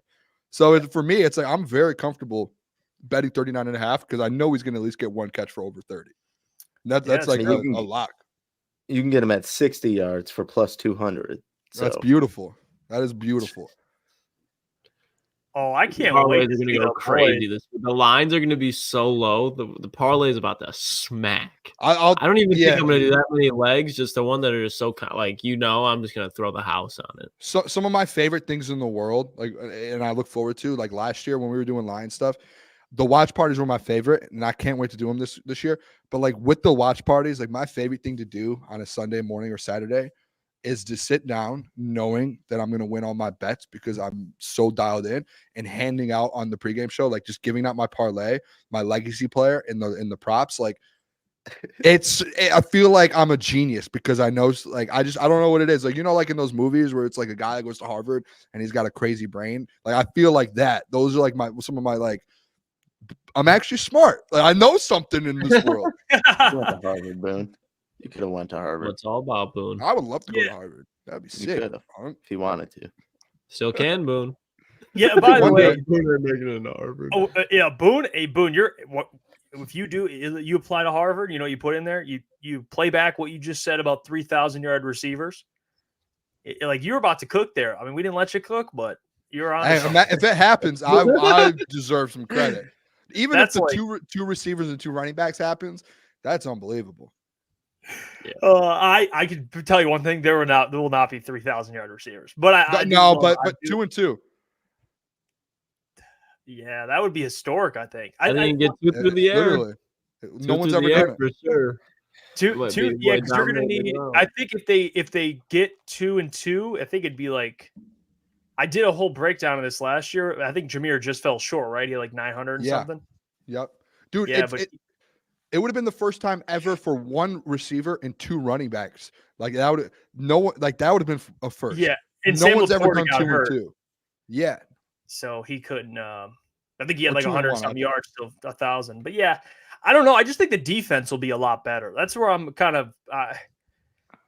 So for me, it's like I'm very comfortable betting 39.5 because I know he's going to at least get 1 catch for over 30. That's like a lock. You can get him at 60 yards for plus 200. So. That's beautiful. That is beautiful. Oh, I can't wait. They're going to go crazy. The lines are going to be so low. The parlay is about to smack. I don't even think I'm going to do that many legs. Just the one that are just so like, I'm just going to throw the house on it. So some of my favorite things in the world, like, and I look forward to, like last year when we were doing line stuff, the watch parties were my favorite, and I can't wait to do them this year. But like with the watch parties, like my favorite thing to do on a Sunday morning or Saturday is to sit down knowing that I'm going to win all my bets because I'm so dialed in, and handing out on the pregame show, like just giving out my parlay, my legacy player in the props. Like I feel like I'm a genius because I know, like, I don't know what it is. Like, like in those movies where it's like a guy that goes to Harvard and he's got a crazy brain. Like I feel like that. Those are like some of my like, I'm actually smart. Like, I know something in this world. You went to Harvard, Boone. You could have went to Harvard. It's all about Boone. I would love to go to Harvard. That'd be sick. If you wanted to. Still can, Boone. Yeah. By the way, Boone making it into Harvard. Oh yeah, Boone. Hey, Boone. If you apply to Harvard, you put in there. You play back what you just said about 3,000-yard receivers. Like you're about to cook there. I mean, we didn't let you cook, but you're on. If it happens, I deserve some credit. Even if the two receivers and 2 running backs happens, that's unbelievable. Yeah. I can tell you one thing: there will not be 3,000-yard receivers. But but 2 and 2. Yeah, that would be historic, I think. I think get two through the air. Literally. No one's ever done it. For sure. Two, yeah, because you're gonna need. I think if they get 2 and 2, I think it'd be like. I did a whole breakdown of this last year. I think Jameer just fell short, right? He had like 900 and something. Yep, dude. Yeah, it would have been the first time ever for one receiver and 2 running backs. Like that would have been a first. Yeah, and no one's ever done 2 and 2. Yeah. So he couldn't. I think he had like 100 some yards, still 1,000. But yeah, I don't know. I just think the defense will be a lot better. That's where I'm kind of.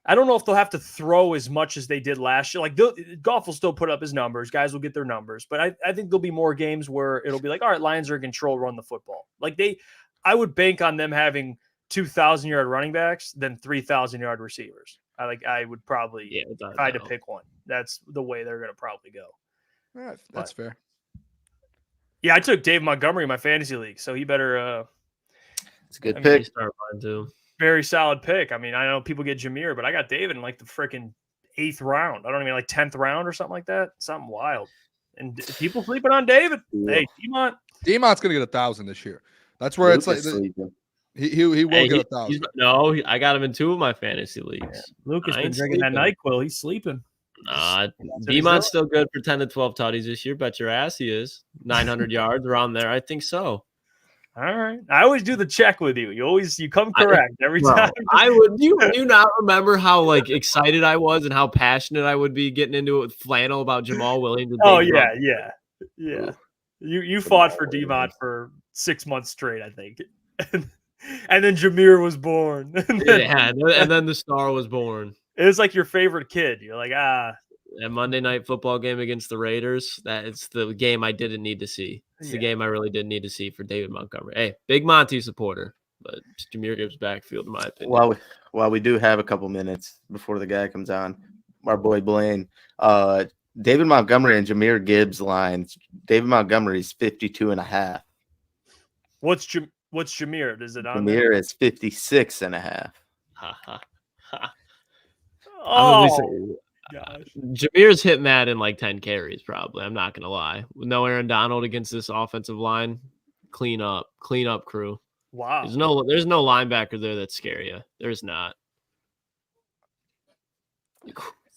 I don't know if they'll have to throw as much as they did last year. Like Goff will still put up his numbers. Guys will get their numbers. But I think there'll be more games where it'll be like, all right, Lions are in control, run the football. Like I would bank on them having 2,000-yard running backs than 3,000-yard receivers. I would probably try to pick one. That's the way they're going to probably go. Yeah, that's fair. Yeah, I took Dave Montgomery in my fantasy league, so he better. It's a good pick. Start mine too. Very solid pick. I mean, I know people get Jameer, but I got David in like the freaking 8th round. I don't even like 10th round or something like that. Something wild. And people sleeping on David. Yeah. Hey, Demont's gonna get 1,000 this year. That's where Lukas it's like he will get 1,000. No, I got him in 2 of my fantasy leagues. Yeah. Lucas been drinking that NyQuil. He's sleeping. Demont's still good for 10 to 12 tutties this year. Bet your ass he is. 900 yards around there. I think so. All right. I always do the check with you. You come correct every time. I would. You not remember how like excited I was and how passionate I would be getting into it with flannel about Jamal Williams? Oh yeah. You fought for Demont for 6 months straight, I think, and then Jameer was born. And then the star was born. It was like your favorite kid. You're like That Monday night football game against the Raiders. It's the game I didn't need to see. It's the game I really didn't need to see for David Montgomery. Hey, big Monty supporter, but Jameer Gibbs backfield, in my opinion. While we do have a couple minutes before the guy comes on, our boy Blaine, David Montgomery and Jameer Gibbs lines. David Montgomery's 52.5. What's Jameer? Is it on Jameer is 56.5. Oh. Gosh. Jameer's hitting that in like 10 carries, probably. I'm not gonna lie. With no Aaron Donald against this offensive line, clean up crew. Wow. There's no linebacker there that scare you. There's not.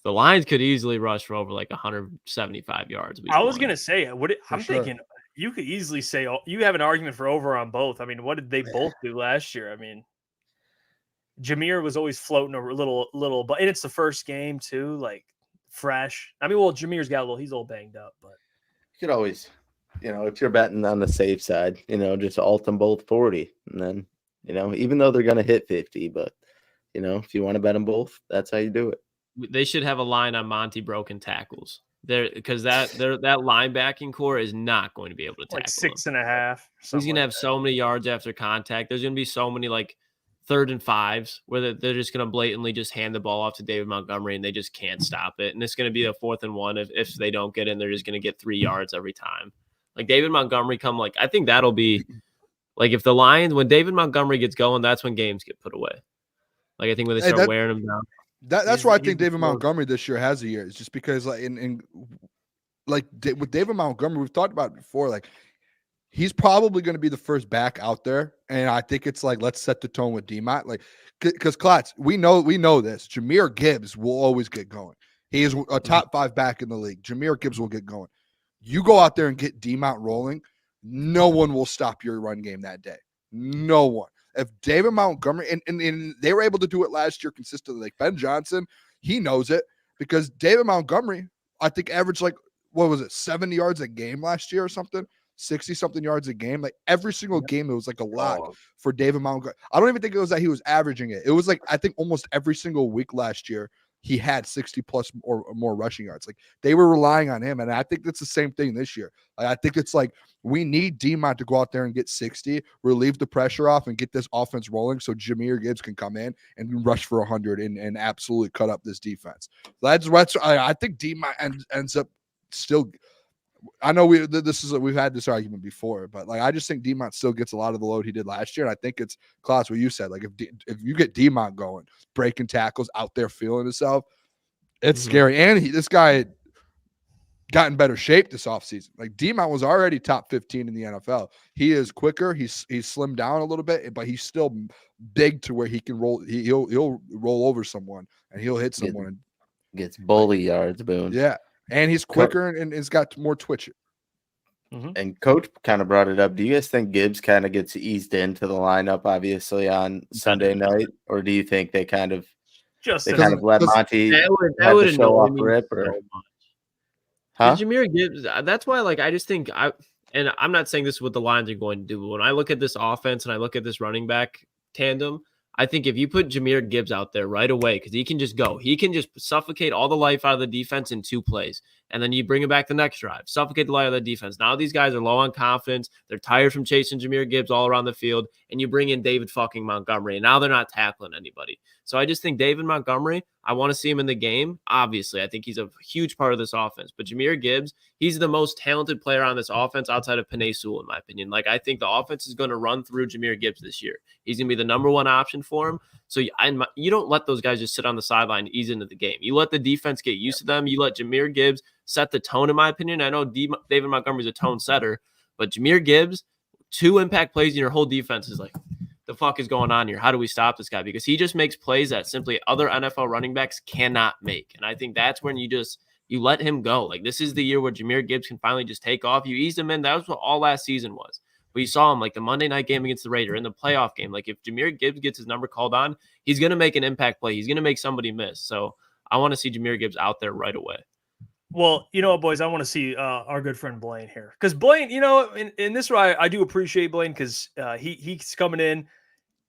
The Lions could easily rush for over like 175 yards. I was gonna say, thinking you could easily say you have an argument for over on both. I mean, what did they both do last year? I mean, Jameer was always floating a little, but it's the first game too, like fresh. I mean, well, Jameer's got he's a little banged up, but you could always, if you're betting on the safe side, just alt them both 40, and then, even though they're gonna hit 50, but if you want to bet them both, that's how you do it. They should have a line on Monty broken tackles there because that linebacking core is not going to be able to tackle like 6.5. He's gonna have so many yards after contact. There's gonna be so many like 3rd and 5s where they're just going to blatantly just hand the ball off to David Montgomery and they just can't stop it. And it's going to be a 4th and 1. If they don't get in, they're just going to get 3 yards every time. Like David Montgomery I think that'll be like if the Lions, when David Montgomery gets going, that's when games get put away. Like I think when they start wearing him down. That's why I think David Montgomery this year has a year. It's just because like with David Montgomery, we've talked about it before, like he's probably going to be the first back out there. And I think it's like, let's set the tone with Demont. Like, because Klotz, we know this. Jameer Gibbs will always get going. He is a top 5 back in the league. Jameer Gibbs will get going. You go out there and get Demont rolling, no one will stop your run game that day. No one. If David Montgomery, and they were able to do it last year consistently, like Ben Johnson, he knows it because David Montgomery, I think, averaged like, 70 yards a game last year or something? 60-something yards a game. Like every single game, it was like a lot for David Montgomery. I don't even think it was that he was averaging it. It was like, I think almost every single week last year, he had 60+ or more rushing yards. Like they were relying on him. And I think that's the same thing this year. Like, I think it's like we need Demont to go out there and get 60, relieve the pressure off and get this offense rolling so Jameer Gibbs can come in and rush for 100 and absolutely cut up this defense. I think Demont ends up still – I know we've had this argument before, but like I just think Demont still gets a lot of the load he did last year, and I think it's Klotz what you said. Like if you get Demont going, breaking tackles, out there feeling himself, it's scary. And this guy, got in better shape this offseason. Like D-Mount was already top 15 in the NFL. He is quicker. He's slimmed down a little bit, but he's still big to where he can roll. He'll roll over someone and he'll hit someone. And gets bully yards, Boone. Yeah, and he's quicker and he's got more twitch. And Coach kind of brought it up. Do you guys think Gibbs kind of gets eased into the lineup, obviously, on Sunday night, or do you think they kind of let Monty have the show off rip? Or Jameer Gibbs, that's why, like, I just think and I'm not saying this is what the Lions are going to do, but when I look at this offense and I look at this running back tandem, I think if you put Jameer Gibbs out there right away, because he can just go, he can just suffocate all the life out of the defense in 2 plays. And then you bring him back the next drive, suffocate the life of the defense. Now these guys are low on confidence. They're tired from chasing Jameer Gibbs all around the field. And you bring in David fucking Montgomery. And now they're not tackling anybody. So I just think David Montgomery, I want to see him in the game. Obviously, I think he's a huge part of this offense. But Jameer Gibbs, he's the most talented player on this offense outside of Penei Sewell, in my opinion. Like, I think the offense is going to run through Jameer Gibbs this year. He's going to be the number 1 option for him. So you don't let those guys just sit on the sideline and ease into the game. You let the defense get used to them. You let Jameer Gibbs set the tone, in my opinion. I know David Montgomery's a tone setter, but Jameer Gibbs, 2 impact plays in your whole defense is like, the fuck is going on here? How do we stop this guy? Because he just makes plays that simply other NFL running backs cannot make. And I think that's when you let him go. Like, this is the year where Jameer Gibbs can finally just take off. You eased him in. That was what all last season was. But you saw him like the Monday night game against the Raiders, in the playoff game. Like, if Jameer Gibbs gets his number called on, he's going to make an impact play. He's going to make somebody miss. So I want to see Jameer Gibbs out there right away. Well, you know what, boys? I want to see our good friend Blaine here. Because Blaine, you know, in this way, I do appreciate Blaine because he's coming in.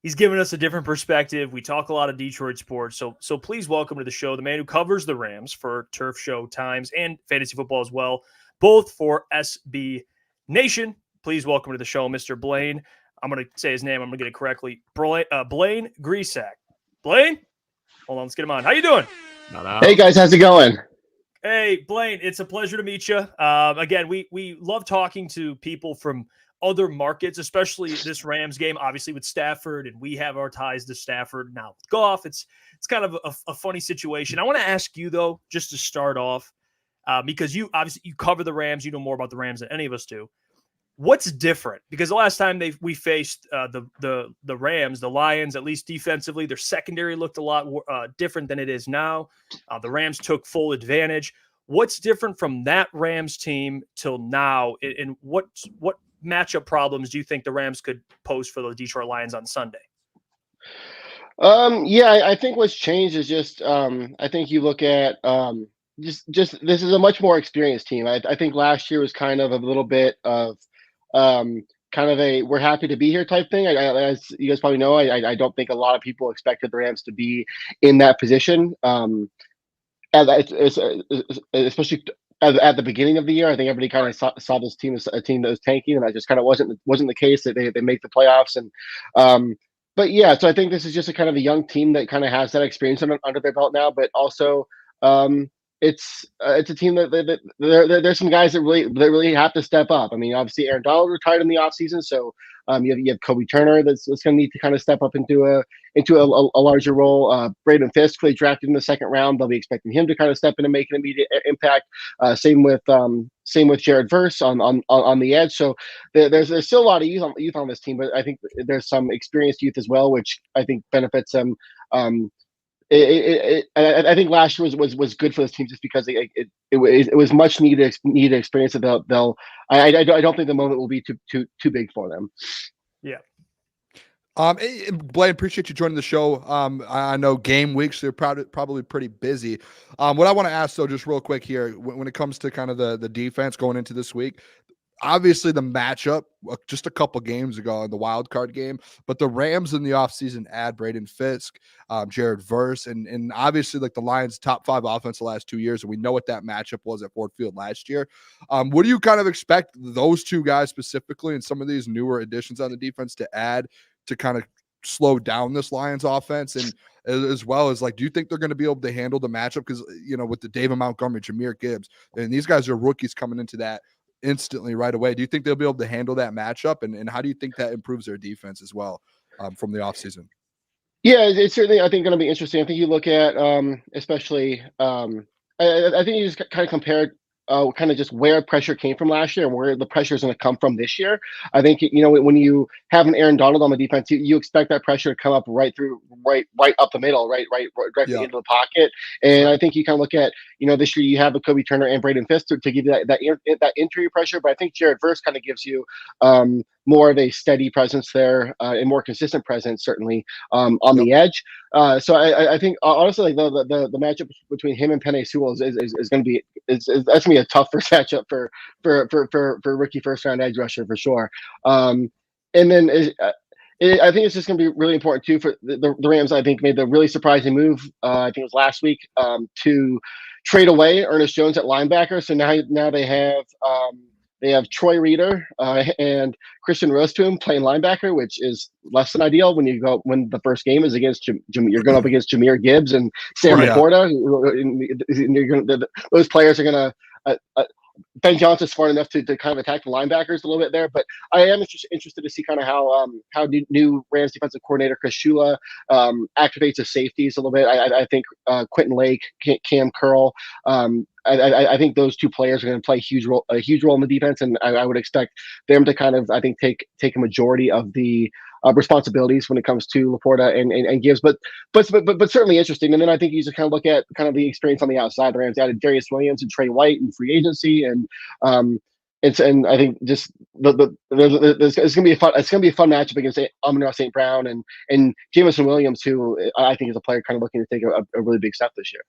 He's giving us a different perspective. We talk a lot of Detroit sports. So please welcome to the show the man who covers the Rams for Turf Show Times and fantasy football as well, both for SB Nation. Please welcome to the show, Mr. Blaine. I'm going to say his name. I'm going to get it correctly. Blaine Grisak. Blaine? Hold on. Let's get him on. How you doing? Hey, guys. How's it going? Hey, Blaine. It's a pleasure to meet you. Again, we love talking to people from other markets, especially this Rams game, obviously with Stafford, and we have our ties to Stafford now with Goff. It's kind of a funny situation. I want to ask you, though, just to start off, because you cover the Rams. You know more about the Rams than any of us do. What's different? Because the last time we faced the Rams, the Lions, at least defensively, their secondary looked a lot different than it is now. The Rams took full advantage. What's different from that Rams team till now, and what matchup problems do you think the Rams could pose for the Detroit Lions on Sunday? I think what's changed is just I think you look at just this is a much more experienced team. I think last year was kind of a little bit of kind of a we're happy to be here type thing. As you guys probably know, I don't think a lot of people expected the Rams to be in that position, especially at the beginning of the year. I think everybody kind of saw this team as a team that was tanking, and that just kind of wasn't the case. That they make the playoffs, and but yeah, so I think this is just a kind of a young team that kind of has that experience under their belt now, but also it's a team that there's some guys that really have to step up. I mean, obviously Aaron Donald retired in the offseason, so you have Kobe Turner that's going to need to kind of step up into a larger role. Braden Fisk, they drafted in the 2nd round. They'll be expecting him to kind of step in and make an immediate impact. Same with Jared Verse on the edge. So there's still a lot of youth on this team, but I think there's some experienced youth as well, which I think benefits them. I think last year was good for this team just because it was much needed experience that I don't think the moment will be too big for them. Yeah. Blaine, appreciate you joining the show. I know game weeks, they're probably pretty busy. What I want to ask though, just real quick here, when it comes to kind of the defense going into this week, obviously the matchup just a couple games ago in the wild card game, but the Rams in the offseason add Braden Fisk, Jared Verse, and obviously like the Lions top 5 offense the last 2 years. And we know what that matchup was at Ford Field last year. What do you kind of expect those 2 guys specifically and some of these newer additions on the defense to add to kind of slow down this Lions offense? And as well as like, do you think they're going to be able to handle the matchup? Because, you know, with the David Montgomery, Jameer Gibbs, and these guys are rookies coming into that instantly right away. Do you think they'll be able to handle that matchup? And how do you think that improves their defense as well from the offseason? Yeah, it's certainly, I think, going to be interesting. I think you look at, especially, I think you just kind of compared kind of just where pressure came from last year and where the pressure is going to come from this year. I think, when you have an Aaron Donald on the defense, you expect that pressure to come up right up the middle, directly into the pocket. And I think you kind of look at, this year you have a Kobe Turner and Braden Fisk to give you that interior pressure. But I think Jared Verse kind of gives you more of a steady presence there and more consistent presence, certainly on the edge. So I think honestly, like the matchup between him and Penei Sewell is going to be that's going to be a tough first matchup for rookie first round edge rusher for sure. And then I think it's just going to be really important too for the Rams. I think made the really surprising move. I think it was last week to trade away Ernest Jones at linebacker. So now they have Troy Reeder and Christian Rosetum playing linebacker, which is less than ideal when the first game is against you're going up against Jahmyr Gibbs and Sam Laporta. Those players are going to. Ben Johnson's smart enough to kind of attack the linebackers a little bit there, but I am interested to see kind of how new Rams defensive coordinator Chris Shula activates the safeties a little bit. I think Quentin Lake, Cam Curl, I think those two players are going to play a huge role in the defense, and I would expect them to kind of take a majority of the responsibilities when it comes to Laporta and Gibbs, but certainly interesting. And then I think you just kind of look at kind of the experience on the outside. The Rams added Darius Williams and Trey White in free agency, and I think just it's gonna be a fun matchup against Amon-Ra St. Brown and Jameson Williams, who I think is a player kind of looking to take a really big step this year.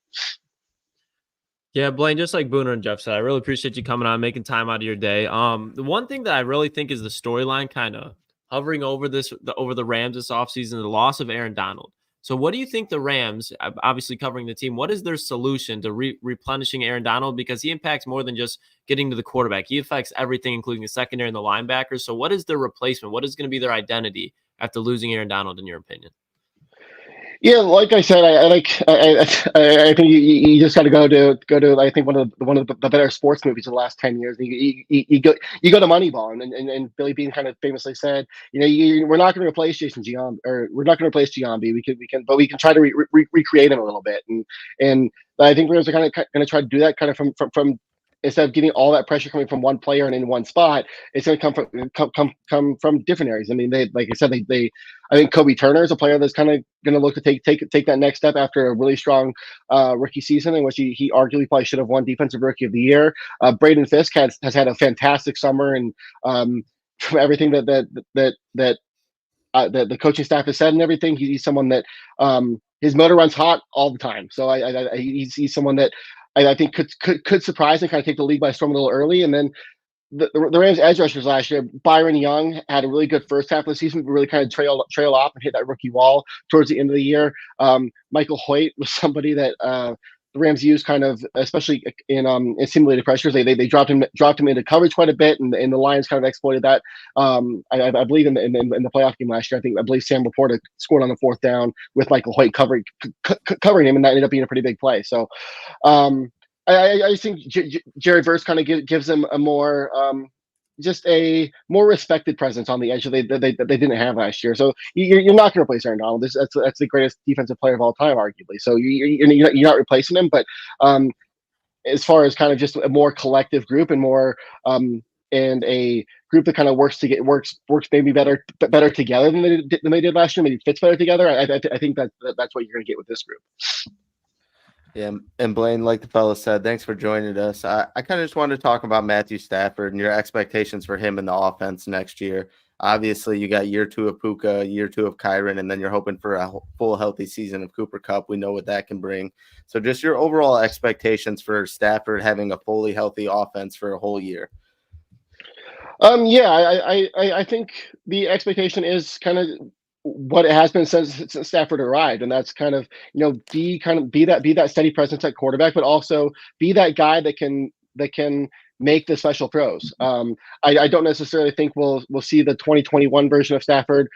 Yeah, Blaine, just like Booner and Jeff said, I really appreciate you coming on, making time out of your day. The one thing that I really think is the storyline kind of hovering over the Rams this offseason, the loss of Aaron Donald. So what do you think the Rams, obviously covering the team, what is their solution to replenishing Aaron Donald? Because he impacts more than just getting to the quarterback. He affects everything, including the secondary and the linebackers. So what is their replacement? What is going to be their identity after losing Aaron Donald, in your opinion? Yeah, like I said, I think you just got to go to I think one of the better sports movies of the last 10 years. You go to Moneyball, and Billy Beane kind of famously said, we're not going to replace Jason Giambi, or we're not going to replace Giambi. But we can try to recreate him a little bit, and I think we're going to try to do that kind of from instead of getting all that pressure coming from one player and in one spot, it's going to come from different areas. I mean, like I said, I think Kobe Turner is a player that's kind of going to look to take that next step after a really strong rookie season in which he arguably probably should have won Defensive Rookie of the Year. Braden Fisk has had a fantastic summer, and from everything that the coaching staff has said and everything, he's someone that his motor runs hot all the time. So he's someone that I think could surprise and kind of take the league by storm a little early. And then the Rams edge rushers last year, Byron Young had a really good first half of the season, but really kind of trail off and hit that rookie wall towards the end of the year. Michael Hoyt was somebody that the Rams used kind of, especially in simulated pressures. They dropped him into coverage quite a bit, and the Lions kind of exploited that. I believe in the playoff game last year, I believe Sam Laporta scored on the fourth down with Michael Hoyt covering him, and that ended up being a pretty big play. So I just think Jared Verse kind of gives them a more just a more respected presence on the edge that they didn't have last year. So you're not going to replace Aaron Donald. That's the greatest defensive player of all time, arguably. So you're not replacing him. But as far as kind of just a more collective group and more and a group that kind of works maybe better together than they did last year, maybe fits better together. I think that's what you're going to get with this group. Yeah, and Blaine, like the fellow said, thanks for joining us. I kind of just wanted to talk about Matthew Stafford and your expectations for him in the offense next year. Obviously, you got year 2 of Puka, year 2 of Kyron, and then you're hoping for a full healthy season of Cooper Kupp. We know what that can bring. So just your overall expectations for Stafford having a fully healthy offense for a whole year. I think the expectation is kind of what it has been since Stafford arrived, and that's kind of be that steady presence at quarterback, but also be that guy that can make the special throws. I don't necessarily think we'll see the 2021 version of Stafford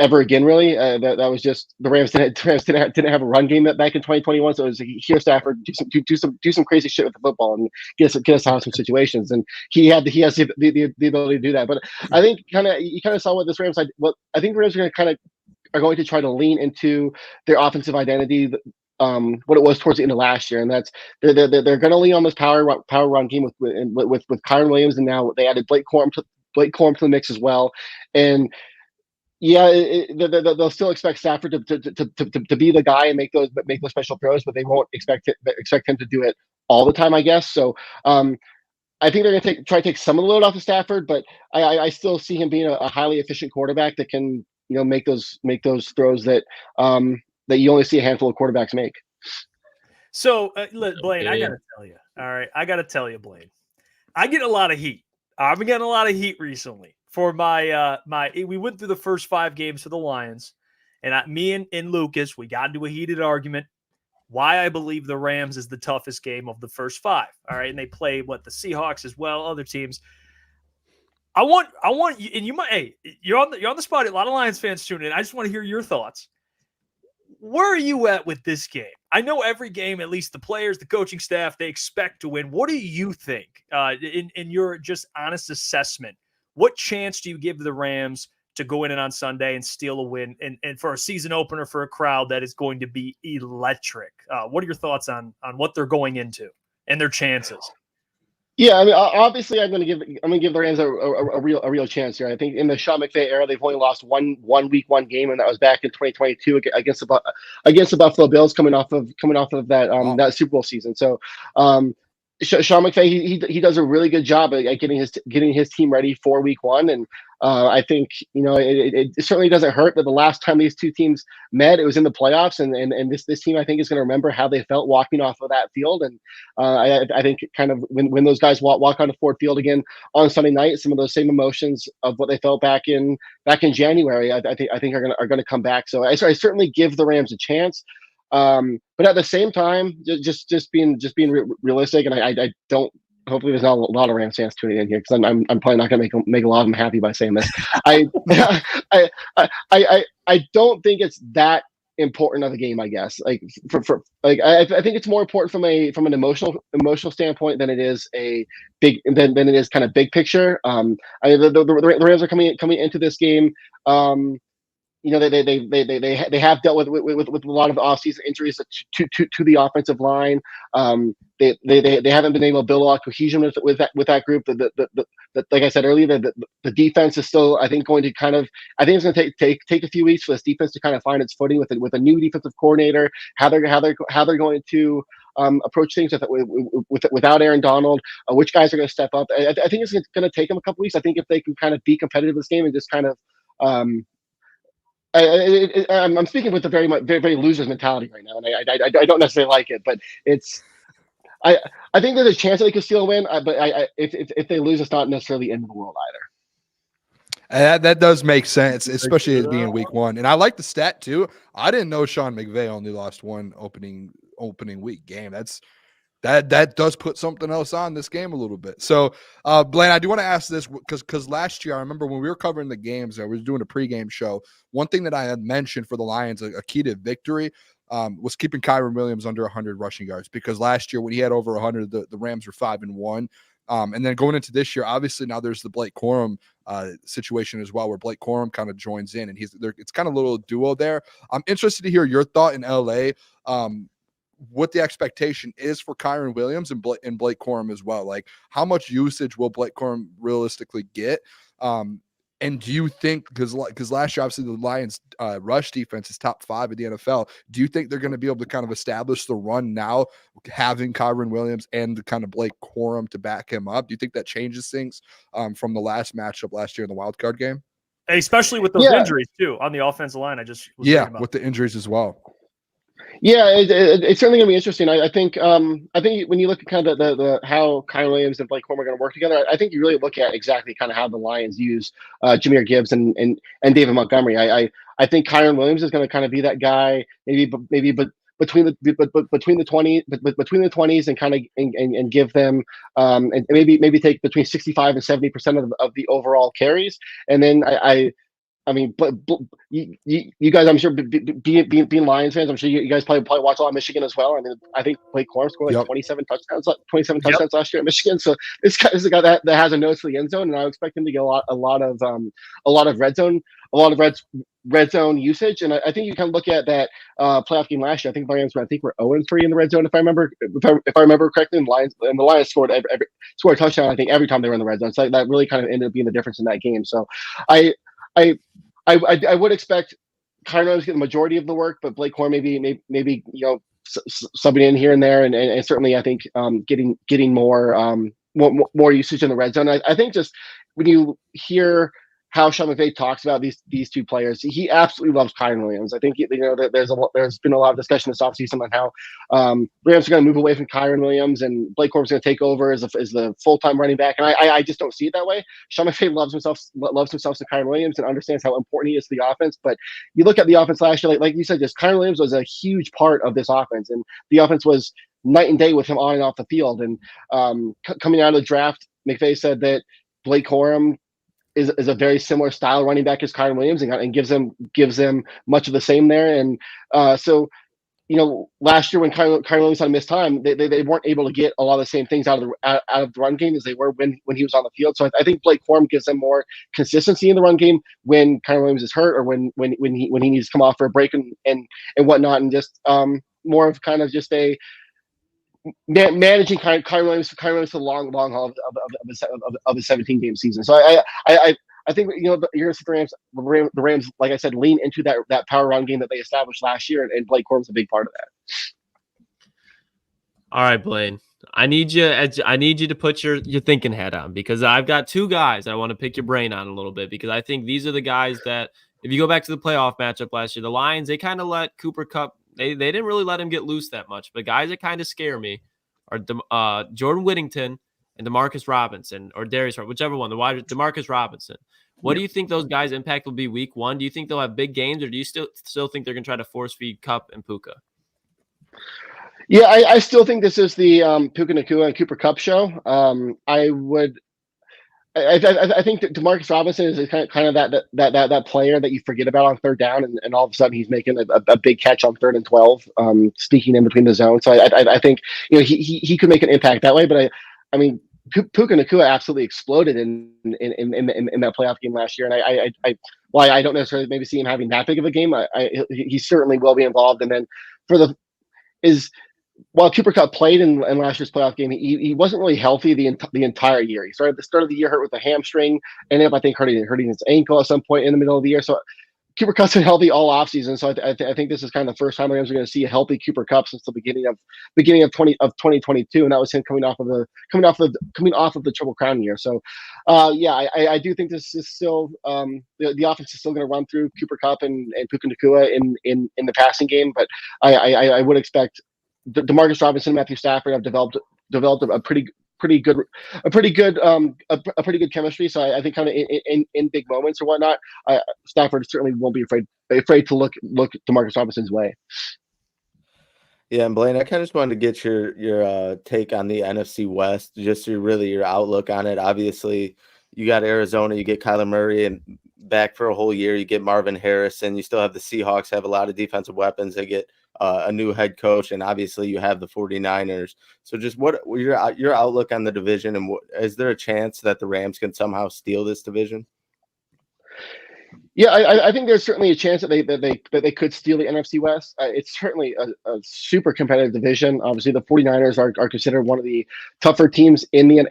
ever again. Really, that was just the Rams didn't have a run game back in 2021, so it was like, here Stafford do some crazy shit with the football and get us out of some situations, and he has the ability to do that. But I think you kind of saw what this Rams. I think Rams are going to try to lean into their offensive identity what it was towards the end of last year, and that's they're going to lean on this power run game with Kyron Williams, and now they added Blake Corum to the mix as well, and yeah, they'll still expect Stafford to be the guy and make those special throws, but they won't expect him to do it all the time, I guess. So I think they're going to try to take some of the load off of Stafford, but I still see him being a highly efficient quarterback that can make those throws that that you only see a handful of quarterbacks make. So Blaine, I got to tell you, all right, Blaine, I get a lot of heat. I've been getting a lot of heat recently for my we went through the first 5 games for the Lions, and me and Lucas, we got into a heated argument why I believe the Rams is the toughest game of the first 5. All right, and they play the Seahawks as well, other teams. I want you, and you might. Hey, you're on the spot. A lot of Lions fans tune in. I just want to hear your thoughts. Where are you at with this game? I know every game, at least the players, the coaching staff, they expect to win. What do you think, in your just honest assessment? What chance do you give the Rams to go in on Sunday and steal a win and for a season opener for a crowd that is going to be electric? What are your thoughts on what they're going into and their chances? Yeah, I mean, obviously, I'm going to give the Rams a real chance here. I think in the Sean McVay era, they've only lost one week 1 game, and that was back in 2022 against the Buffalo Bills, coming off of that that Super Bowl season. So, Sean McVay, he does a really good job at getting his team ready for week 1, and I think it certainly doesn't hurt that the last time these two teams met, it was in the playoffs, and this team I think is going to remember how they felt walking off of that field, and I think kind of when those guys walk onto Ford Field again on Sunday night, some of those same emotions of what they felt back in January, I think are going to come back. So I certainly give the Rams a chance. But at the same time, just being realistic, and I don't. Hopefully, there's not a lot of Rams fans tuning in here because I'm probably not going to make a lot of them happy by saying this. I don't think it's that important of a game. I guess I think it's more important from an emotional standpoint than it is than it is kind of big picture. The Rams are coming into this game. They have dealt with a lot of offseason injuries to the offensive line. They haven't been able to build a lot of cohesion with that group. Like I said earlier, the defense is still, I think, going to kind of. I think it's going to take a few weeks for this defense to kind of find its footing with a new defensive coordinator. How they're going to approach things without Aaron Donald. Which guys are going to step up? I think it's going to take them a couple weeks. I think if they can kind of be competitive in this game and just kind of. I'm speaking with a very, very losers mentality right now, and I don't necessarily like it, but it's. I think there's a chance that they could steal a win, but if they lose, it's not necessarily the end of the world either. That does make sense, especially as being week 1. And I like the stat too. I didn't know Sean McVay only lost 1 opening week game. That does put something else on this game a little bit. So, Blaine, I do want to ask this because last year, I remember when we were covering the games, I was doing a pregame show. One thing that I had mentioned for the Lions, a key to victory, was keeping Kyron Williams under 100 rushing yards, because last year when he had over 100, the Rams were 5-1. And then going into this year, obviously now there's the Blake Corum situation as well, where Blake Corum kind of joins in, and it's kind of a little duo there. I'm interested to hear your thought in LA. What the expectation is for Kyron Williams and Blake Corum as well. Like, how much usage will Blake Corum realistically get? And do you think, because last year, obviously, the Lions' rush defense is top 5 in the NFL, do you think they're going to be able to kind of establish the run now, having Kyron Williams and the kind of Blake Corum to back him up? Do you think that changes things from the last matchup last year in the wild card game? Especially with those injuries, too, on the offensive line. With the injuries as well. Yeah, it's certainly going to be interesting. I think when you look at kind of the how Kyron Williams and Blake Corum are going to work together, I think you really look at exactly kind of how the Lions use Jahmyr Gibbs and David Montgomery. I think Kyron Williams is going to kind of be that guy, but between the 20s and kind of and give them and maybe take between 65 and 70% of the overall carries, and then I mean, but you guys, I'm sure, being Lions fans, I'm sure you guys probably watch a lot of Michigan as well. I mean, I think Blake Corum scored like 27 touchdowns last year at Michigan. So this is a guy that has a nose for the end zone, and I expect him to get a lot of red zone usage. And I think you can look at that playoff game last year. I think the Lions were 0-3 in the red zone, if I remember correctly. And the Lions scored a touchdown, I think, every time they were in the red zone. So that really kind of ended up being the difference in that game. So I would expect Kyren Williams to get the majority of the work, but Blake Corum maybe subbing in here and there, and certainly I think getting more usage in the red zone. I think just when you hear how Sean McVay talks about these two players, he absolutely loves Kyren Williams. I think that there's been a lot of discussion this offseason on how Rams are going to move away from Kyren Williams and Blake Corum's going to take over as the full-time running back, and I just don't see it that way. Sean McVay loves himself to Kyren Williams and understands how important he is to the offense. But you look at the offense last year, like you said, just Kyren Williams was a huge part of this offense, and the offense was night and day with him on and off the field. And coming out of the draft, McVay said that Blake Corum is a very similar style running back as Kyren Williams, and gives them much of the same there. And so last year when Kyren Williams had missed time, they weren't able to get a lot of the same things out of the run game as they were when he was on the field. So I think Blake Corum gives them more consistency in the run game when Kyren Williams is hurt, or when he needs to come off for a break and whatnot, and just more of kind of just a managing Kyren Williams to the long haul of a 17-game season. So I think you're going to see the Rams, like I said, lean into that power run game that they established last year, and Blake Corum's a big part of that. All right, Blaine, I need you to put your thinking hat on, because I've got two guys I want to pick your brain on a little bit, because I think these are the guys that, if you go back to the playoff matchup last year, the Lions, they kind of let Cooper Kupp. They didn't really let him get loose that much. But guys that kind of scare me are Jordan Whittington and Demarcus Robinson, or Darius, whichever one, Demarcus Robinson. What do you think those guys' impact will be week one? Do you think they'll have big games, or do you still think they're going to try to force feed Kupp and Puka? Yeah, I still think this is the Puka Nacua and Cooper Kupp show. I think that Demarcus Robinson is kind of that player that you forget about on third down, and all of a sudden he's making a big catch on 3rd and 12, sneaking in between the zones. So I think he could make an impact that way. But I mean, Puka Nacua absolutely exploded in that playoff game last year, and I don't necessarily maybe see him having that big of a game. He certainly will be involved. And then while Cooper Kupp played in last year's playoff game, he wasn't really healthy the entire year. He started the start of the year hurt with a hamstring, ended up, I think, hurting his ankle at some point in the middle of the year. So Cooper Kupp's been healthy all offseason. So I think this is kind of the first time we're going to see a healthy Cooper Kupp since the beginning of 2022, and that was him coming off of the Triple Crown year. So I do think this is still the offense is still going to run through Cooper Kupp and Puka Nacua in the passing game, but I would expect Demarcus Robinson and Matthew Stafford have developed a pretty good chemistry. So I think kind of in big moments or whatnot, Stafford certainly won't be afraid to look Demarcus Robinson's way. Yeah, and Blaine, I kind of just wanted to get your take on the NFC West, just your outlook on it. Obviously, you got Arizona, you get Kyler Murray and back for a whole year, you get Marvin Harrison, you still have the Seahawks, have a lot of defensive weapons. They get a new head coach, and obviously you have the 49ers. So just what your outlook on the division, and is there a chance that the Rams can somehow steal this division? Yeah, I think there's certainly a chance that they could steal the NFC West. It's certainly a super competitive division. Obviously, the 49ers are considered one of the tougher teams in the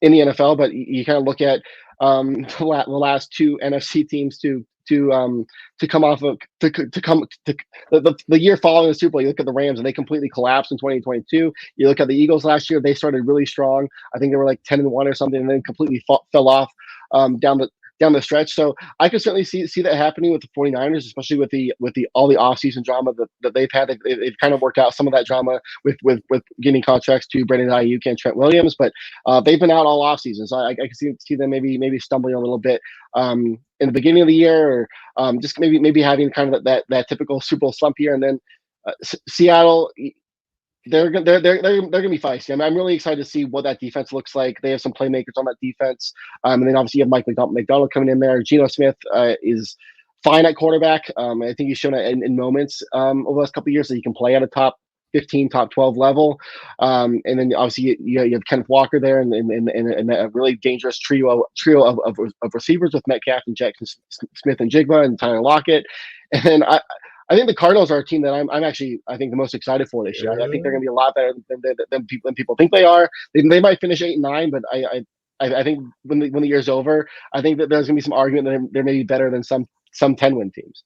NFL, but you kind of look at the last two NFC teams to come off of the year following the Super Bowl. You look at the Rams, and they completely collapsed in 2022. You look at the Eagles last year; they started really strong. I think they were like 10-1 or something, and then completely fell off down the stretch. So I could certainly see that happening with the 49ers, especially with all the offseason drama that they've had. They've kind of worked out some of that drama with getting contracts to Brandon Ayuk and Trent Williams, but they've been out all offseason. So I can see them maybe stumbling a little bit in the beginning of the year, or just maybe having kind of that typical Super Bowl slump here. And then Seattle, they're gonna be feisty. I mean, I'm really excited to see what that defense looks like. They have some playmakers on that defense, and then obviously you have Mike McDonald coming in there. Geno Smith is fine at quarterback. I think he's shown in moments over the last couple of years that he can play at a top 15, top 12 level. And then obviously you have Kenneth Walker there, and a really dangerous trio of receivers with Metcalf and Jackson Smith and Jigba and Tyler Lockett. And I think the Cardinals are a team that I'm actually, I think, the most excited for this year. I think they're going to be a lot better than people think they are. They might finish 8-9, but I think when the year's over, I think that there's going to be some argument that they're maybe better than some 10-win teams.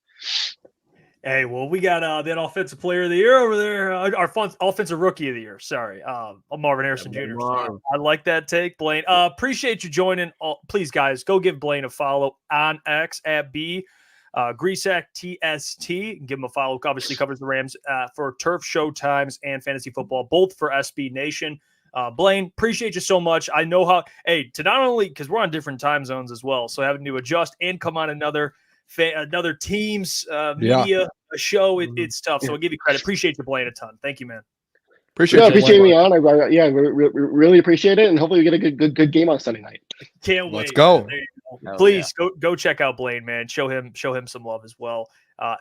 Hey, well, we got that offensive player of the year over there, our offensive rookie of the year. Sorry, Marvin Harrison Jr. So I like that take, Blaine. Appreciate you joining. Please, guys, go give Blaine a follow on X at B. Grisak TST. Give him a follow. Obviously covers the Rams for Turf Showtimes and fantasy football, both for SB Nation. Blaine, appreciate you so much. I know to not only because we're on different time zones as well, so having to adjust and come on another team's media show, it's tough. So I'll give you credit. Appreciate you, Blaine, a ton. Thank you, man. Appreciate me on. Really appreciate it, and hopefully we get a good game on Sunday night. Can't wait. Let's go. Please go check out Blaine, man. Show him some love as well.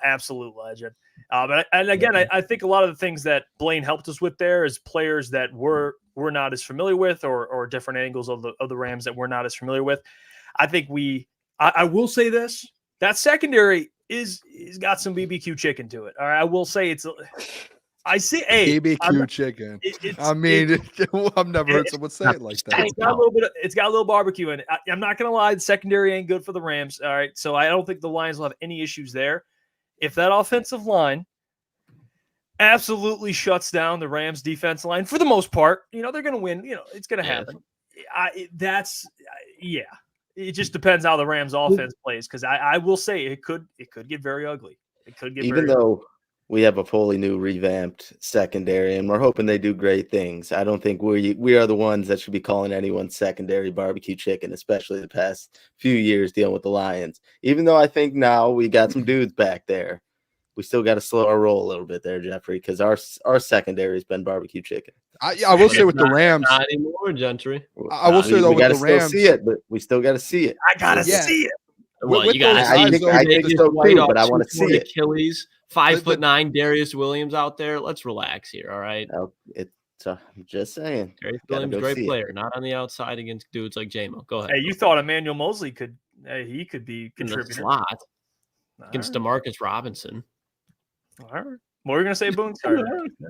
Absolute legend. I think a lot of the things that Blaine helped us with there is players that we're not as familiar with, or different angles of the Rams that we're not as familiar with. I think I will say this: that secondary is got some BBQ chicken to it. All right, I will say I see BBQ chicken. I've never heard someone say it like that. It's got a little barbecue in it. I'm not gonna lie, the secondary ain't good for the Rams. All right, so I don't think the Lions will have any issues there. If that offensive line absolutely shuts down the Rams defense line for the most part, they're gonna win. It's gonna happen. It just depends how the Rams offense plays, because I will say it could get very ugly. It could get even though we have a fully new revamped secondary, and we're hoping they do great things. I don't think we are the ones that should be calling anyone's secondary barbecue chicken, especially the past few years dealing with the Lions. Even though I think now we got some dudes back there, we still got to slow our roll a little bit there, Jeffrey, because our secondary has been barbecue chicken. I will say with the Rams, not anymore, Gentry. I will say though with the Rams, see it, but we still got to see it. I gotta see it. Well, with you got. I think so too, but I want to see it. Achilles, 5'9" Darius Williams out there. Let's relax here, all right? I'm just saying. Darius Williams, great player, not on the outside against dudes like Jamo. Go ahead. Hey, you thought Emmanuel Mosley could be contributing in the slot against DeMarcus Robinson. All right. What were you gonna say, Boone? Sorry.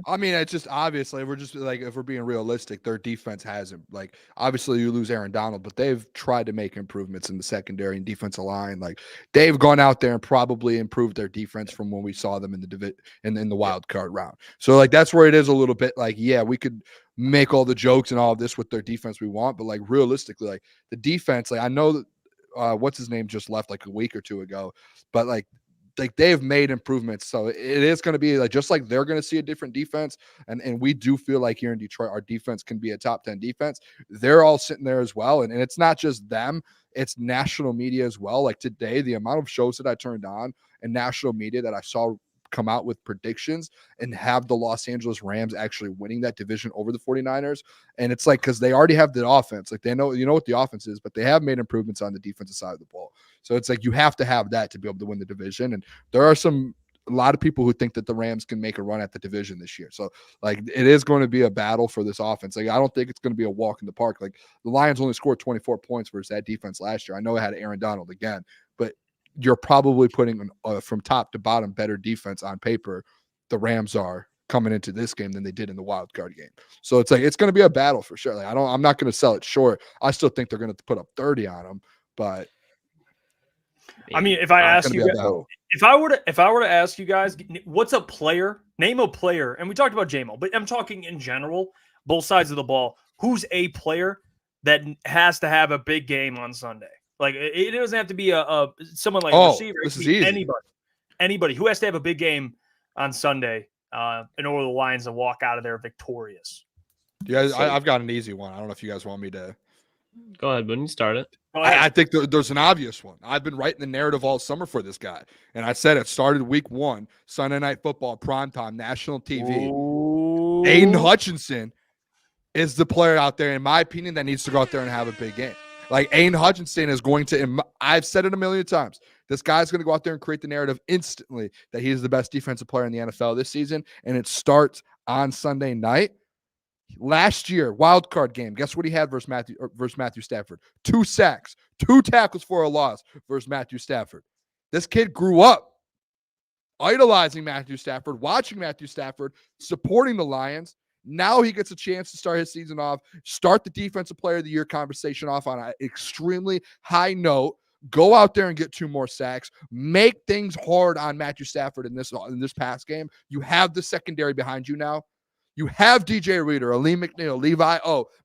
I mean, it's just obviously we're just like, if we're being realistic, their defense hasn't, like, obviously you lose Aaron Donald, but they've tried to make improvements in the secondary and defensive line. Like, they've gone out there and probably improved their defense from when we saw them in the wild card round. So like that's where it is a little bit like, yeah, we could make all the jokes and all of this with their defense we want, but like realistically, like the defense, like I know that what's his name just left like a week or two ago, but like they've made improvements. So it is going to be like, just like they're going to see a different defense. And we do feel like here in Detroit, our defense can be a top 10 defense. They're all sitting there as well. And it's not just them, it's national media as well. Like today, the amount of shows that I turned on and national media that I saw come out with predictions and have the Los Angeles Rams actually winning that division over the 49ers. And it's like, because they already have the offense, like they know, what the offense is, but they have made improvements on the defensive side of the ball. So it's like, you have to have that to be able to win the division. And there are a lot of people who think that the Rams can make a run at the division this year. So like, it is going to be a battle for this offense. Like, I don't think it's going to be a walk in the park. Like the Lions only scored 24 points versus that defense last year. I know it had Aaron Donald again, but you're probably putting from top to bottom better defense on paper. The Rams are coming into this game than they did in the wild card game. So it's like, it's going to be a battle for sure. Like I'm not going to sell it short. I still think they're going to put up 30 on them, but I mean, if I ask you, if I were to ask you guys, what's a player, name a player, and we talked about Jamo, but I'm talking in general, both sides of the ball, who's a player that has to have a big game on Sunday? Like, it doesn't have to be someone like a receiver. This is easy. Anybody who has to have a big game on Sunday in order for the Lions to walk out of there victorious. You guys, I've got an easy one. I don't know if you guys want me to. Go ahead, Boone. Start it. I think there's an obvious one. I've been writing the narrative all summer for this guy. And I said it started week 1, Sunday Night Football, primetime, national TV. Ooh, Aiden Hutchinson is the player out there, in my opinion, that needs to go out there and have a big game. Like, Aiden Hutchinson is going to, I've said it a million times, this guy's going to go out there and create the narrative instantly that he is the best defensive player in the NFL this season, and it starts on Sunday night. Last year, wild card game, guess what he had versus Matthew Stafford? 2 sacks, 2 tackles for a loss versus Matthew Stafford. This kid grew up idolizing Matthew Stafford, watching Matthew Stafford, supporting the Lions. Now he gets a chance to start his season off, start the Defensive Player of the Year conversation off on an extremely high note, go out there and get 2 more sacks, make things hard on Matthew Stafford in this pass game. You have the secondary behind you now. You have DJ Reader, Aleem McNeil, Levi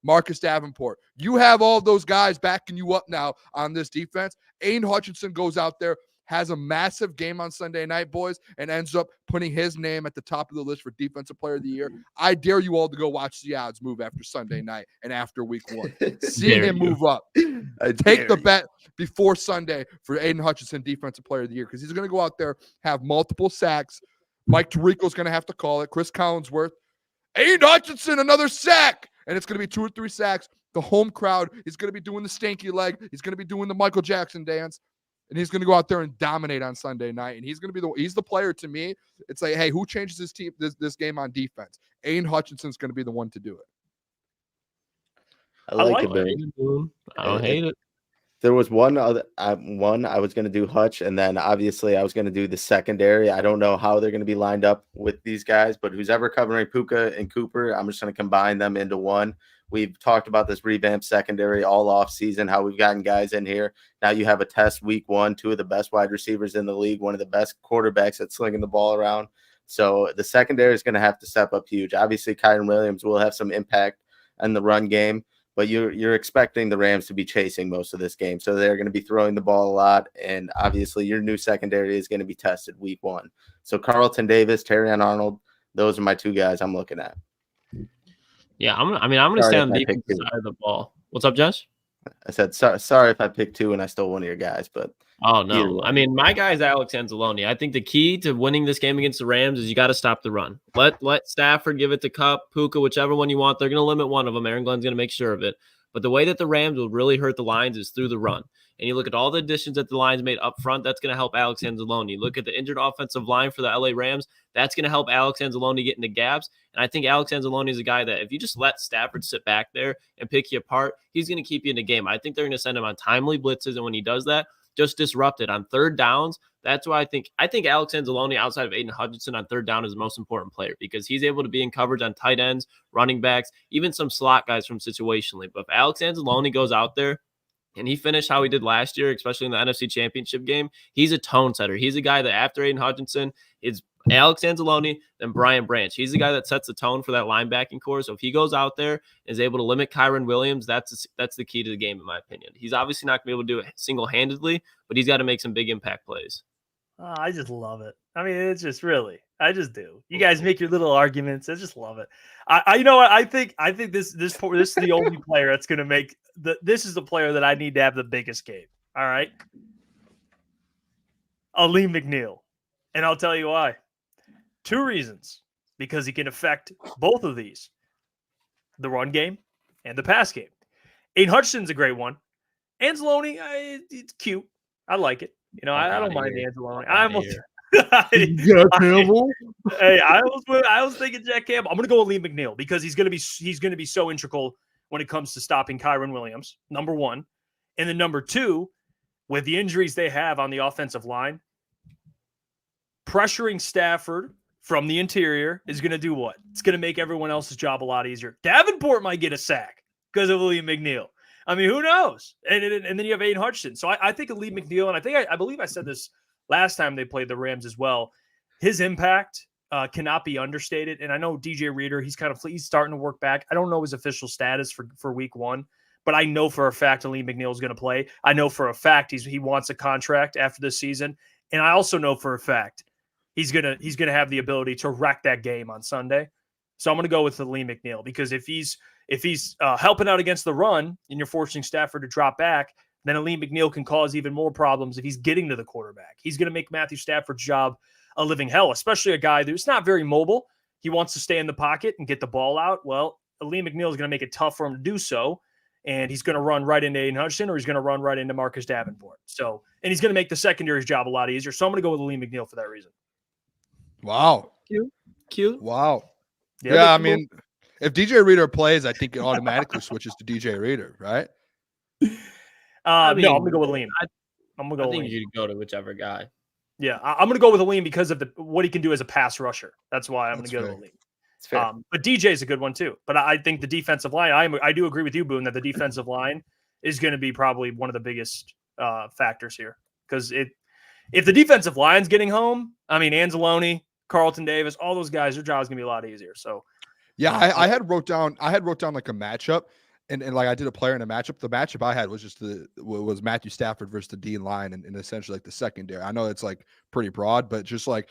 Marcus Davenport. You have all of those guys backing you up now on this defense. Aiden Hutchinson goes out there, has a massive game on Sunday night, boys, and ends up putting his name at the top of the list for Defensive Player of the Year. I dare you all to go watch the odds move after Sunday night and after week 1. See him move up. Take the bet before Sunday for Aiden Hutchinson, Defensive Player of the Year, because he's going to go out there, have multiple sacks. Mike Tirico's going to have to call it. Chris Collinsworth. Aiden Hutchinson, another sack. And it's going to be 2 or 3 sacks. The home crowd is going to be doing the stanky leg. He's going to be doing the Michael Jackson dance. And he's going to go out there and dominate on Sunday night. And he's going to be he's the player to me. It's like, hey, who changes his team this game on defense? Aiden Hutchinson's going to be the one to do it. I like it. I don't hate it. There was one I was going to do Hutch, and then obviously I was going to do the secondary. I don't know how they're going to be lined up with these guys, but who's ever covering Puka and Cooper, I'm just going to combine them into one. We've talked about this revamped secondary all off season, how we've gotten guys in here. Now you have a test week 1, 2 of the best wide receivers in the league, one of the best quarterbacks at slinging the ball around. So the secondary is going to have to step up huge. Obviously, Kyren Williams will have some impact in the run game, but you're expecting the Rams to be chasing most of this game. So they're going to be throwing the ball a lot. And obviously your new secondary is going to be tested week 1. So Carlton Davis, Terrion Arnold, those are my 2 guys I'm looking at. Yeah, I'm going to stay on the defensive side of the ball. What's up, Josh? I said, sorry if I picked 2 and I stole one of your guys, but. Oh, no. I mean, my guy is Alex Anzalone. I think the key to winning this game against the Rams is you got to stop the run. Let Stafford give it to Kupp, Puka, whichever one you want. They're going to limit one of them. Aaron Glenn's going to make sure of it. But the way that the Rams will really hurt the Lions is through the run. And you look at all the additions that the Lions made up front, that's going to help Alex Anzalone. You look at the injured offensive line for the LA Rams, that's going to help Alex Anzalone get into gaps. And I think Alex Anzalone is a guy that if you just let Stafford sit back there and pick you apart, he's going to keep you in the game. I think they're going to send him on timely blitzes, and when he does that, just disrupt it on third downs. That's why I think Alex Anzalone, outside of Aiden Hutchinson on third down, is the most important player because he's able to be in coverage on tight ends, running backs, even some slot guys from situationally. But if Alex Anzalone goes out there and he finished how he did last year, especially in the NFC Championship game, he's a tone setter. He's a guy that after Aiden Hutchinson, it's Alex Anzalone, then Brian Branch. He's the guy that sets the tone for that linebacking core. So if he goes out there and is able to limit Kyren Williams, that's the key to the game, in my opinion. He's obviously not going to be able to do it single-handedly, but he's got to make some big impact plays. Oh, I just love it. I mean, it's just really, I just do. You guys make your little arguments. I just love it. You know what? I think this is the only player that's going to make this is the player that I need to have the biggest game. All right. Aleem McNeil. And I'll tell you why. 2 reasons. Because he can affect both of these. The run game and the pass game. Aiden Hutchinson's a great one. Anzalone, it's cute. I like it. You know, I don't mind Anzalone. I almost Campbell. Hey, I was thinking Jack Campbell. I'm gonna go with Aleem McNeil because he's gonna be so integral when it comes to stopping Kyren Williams, number 1. And then number 2, with the injuries they have on the offensive line, pressuring Stafford from the interior is going to do what? It's going to make everyone else's job a lot easier. Davenport might get a sack because of Aleem McNeil. I mean, who knows? And then you have Aiden Hutchinson. So I think Aleem McNeil, and I believe I said this last time they played the Rams as well, his impact cannot be understated. And I know DJ Reader, he's starting to work back. I don't know his official status for week 1, but I know for a fact Aleem McNeil is going to play. I know for a fact he wants a contract after this season. And I also know for a fact he's gonna have the ability to wreck that game on Sunday. So I'm gonna go with Aleem McNeil because if he's helping out against the run and you're forcing Stafford to drop back, then Aleem McNeil can cause even more problems if he's getting to the quarterback. He's gonna make Matthew Stafford's job a living hell, especially a guy who's not very mobile, he wants to stay in the pocket and get the ball out. Well, Aleem McNeil is going to make it tough for him to do so. And he's going to run right into Aiden Hutchinson, or he's going to run right into Marcus Davenport. So, and he's going to make the secondary's job a lot easier. So I'm going to go with Aleem McNeil for that reason. Wow. Cute. Wow. Yeah, I mean, if DJ Reader plays, I think it automatically switches to DJ Reader, right? No, I'm going to go with Aleem. I'm going to go I think Aleem. you go to whichever guy. Yeah, I'm going to go with Aleem because of what he can do as a pass rusher. That's why I'm going to go with Aleem. But DJ is a good one too. But I think the defensive line, I do agree with you, Boone, that the defensive line is going to be probably one of the biggest factors here. Because if the defensive line's getting home, I mean, Anzalone, Carlton Davis, all those guys, their job's going to be a lot easier. So, yeah, I had wrote down like a matchup, and like I did a player in a matchup. The matchup I had was just was Matthew Stafford versus the D line, and essentially like the secondary. I know it's like pretty broad, but just like,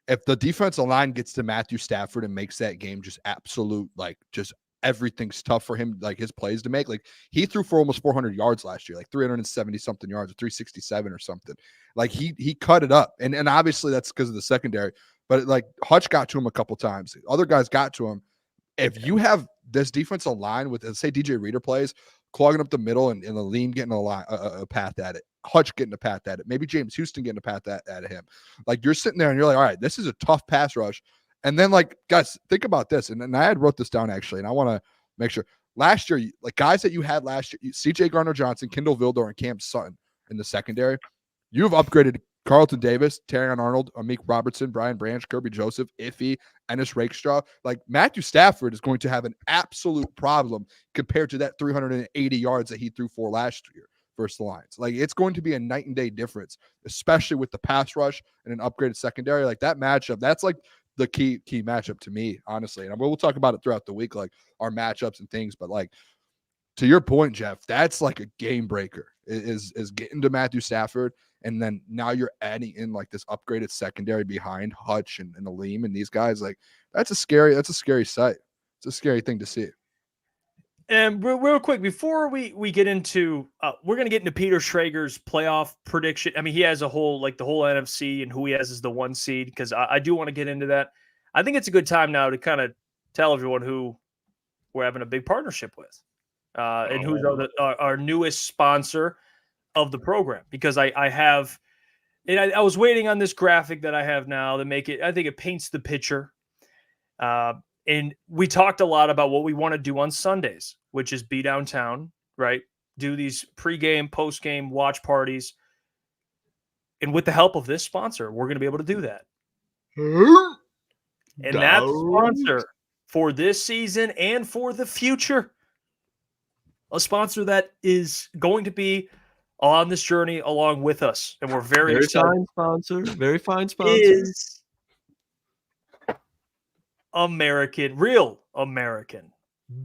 if the defensive line gets to Matthew Stafford and makes that game just absolute, like just everything's tough for him, like his plays to make. Like he threw for almost 400 yards last year, like 370 something yards or 367 or something. Like he cut it up. And obviously that's because of the secondary, but like Hutch got to him a couple times. Other guys got to him. If you have this defensive line with, say, DJ Reader plays, clogging up the middle and Aleem getting a path at it, Hutch getting a path at it, maybe James Houston getting a path at him. Like you're sitting there and you're like, all right, this is a tough pass rush. And then like, guys, think about this. And I had wrote this down actually, and I want to make sure. Last year, like guys that you had last year, CJ Gardner-Johnson, Kendall Vildor, and Cam Sutton in the secondary, you've upgraded Carlton Davis, Terrion Arnold, Amik Robertson, Brian Branch, Kirby Joseph, Iffy, Ennis Rakestraw. Like Matthew Stafford is going to have an absolute problem compared to that 380 yards that he threw for last year versus the Lions. Like it's going to be a night and day difference, especially with the pass rush and an upgraded secondary. Like that matchup, that's like the key matchup to me, honestly. And we'll talk about it throughout the week, like our matchups and things. But like to your point, Jeff, that's like a game breaker is getting to Matthew Stafford. And then now you're adding in like this upgraded secondary behind Hutch and Aleem and these guys. Like that's a scary sight. It's a scary thing to see. And real quick, before we get into, we're going to get into Peter Schrager's playoff prediction. I mean, he has the whole NFC and who he has as the 1 seed, because I do want to get into that. I think it's a good time now to kind of tell everyone who we're having a big partnership with and who's our newest sponsor of the program, because I have, and I was waiting on this graphic that I have now to make it, I think it paints the picture. And we talked a lot about what we want to do on Sundays, which is be downtown, right? Do these pregame, postgame watch parties. And with the help of this sponsor, we're going to be able to do that. And that sponsor for this season and for the future, a sponsor that is going to be on this journey along with us. And we're very excited. Very fine sponsor. Is real American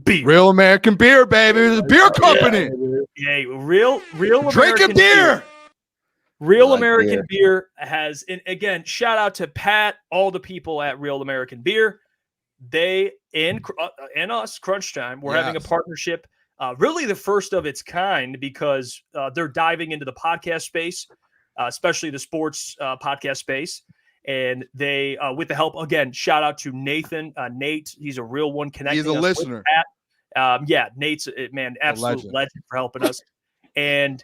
beer. Real American beer, baby. It's a beer company. Yeah, real drinking American beer. Real American beer has, and again, shout out to Pat, all the people at Real American Beer. They and us, Crunch Time, we're having a partnership, really the first of its kind, because they're diving into the podcast space, especially the sports podcast space. And they, with the help, again, shout out to Nathan, Nate. He's a real one connecting. He's a listener. Nate's absolute legend for helping us. And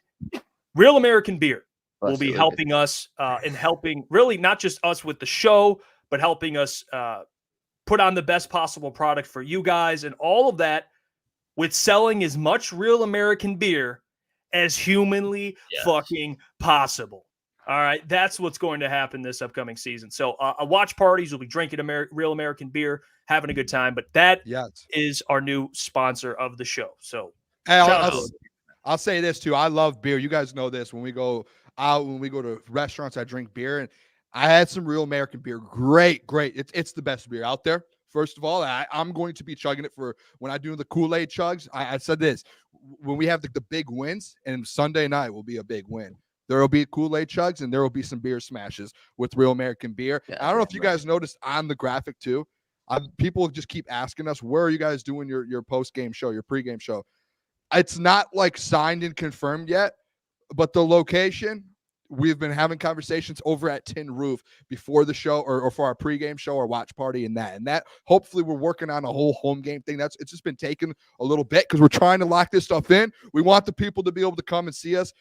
Real American Beer will be helping us and helping really not just us with the show, but helping us put on the best possible product for you guys, and all of that with selling as much Real American beer as humanly fucking possible. All right, that's what's going to happen this upcoming season. So watch parties, we'll be drinking Real American beer, having a good time. But that is our new sponsor of the show. So I'll say this too. I love beer. You guys know this. When we go out, when we go to restaurants, I drink beer. And I had some Real American beer. Great. It's the best beer out there. First of all, I'm going to be chugging it for when I do the Kool-Aid chugs. I said this. When we have the big wins, and Sunday night will be a big win. There will be Kool-Aid chugs, and there will be some beer smashes with Real American beer. Yeah, I don't know if you guys noticed on the graphic too. People just keep asking us, where are you guys doing your post-game show, your pre-game show? It's not like signed and confirmed yet, but the location, we've been having conversations over at Tin Roof before the show or for our pregame show or watch party and that hopefully we're working on a whole home game thing. It's just been taking a little bit because we're trying to lock this stuff in. We want the people to be able to come and see us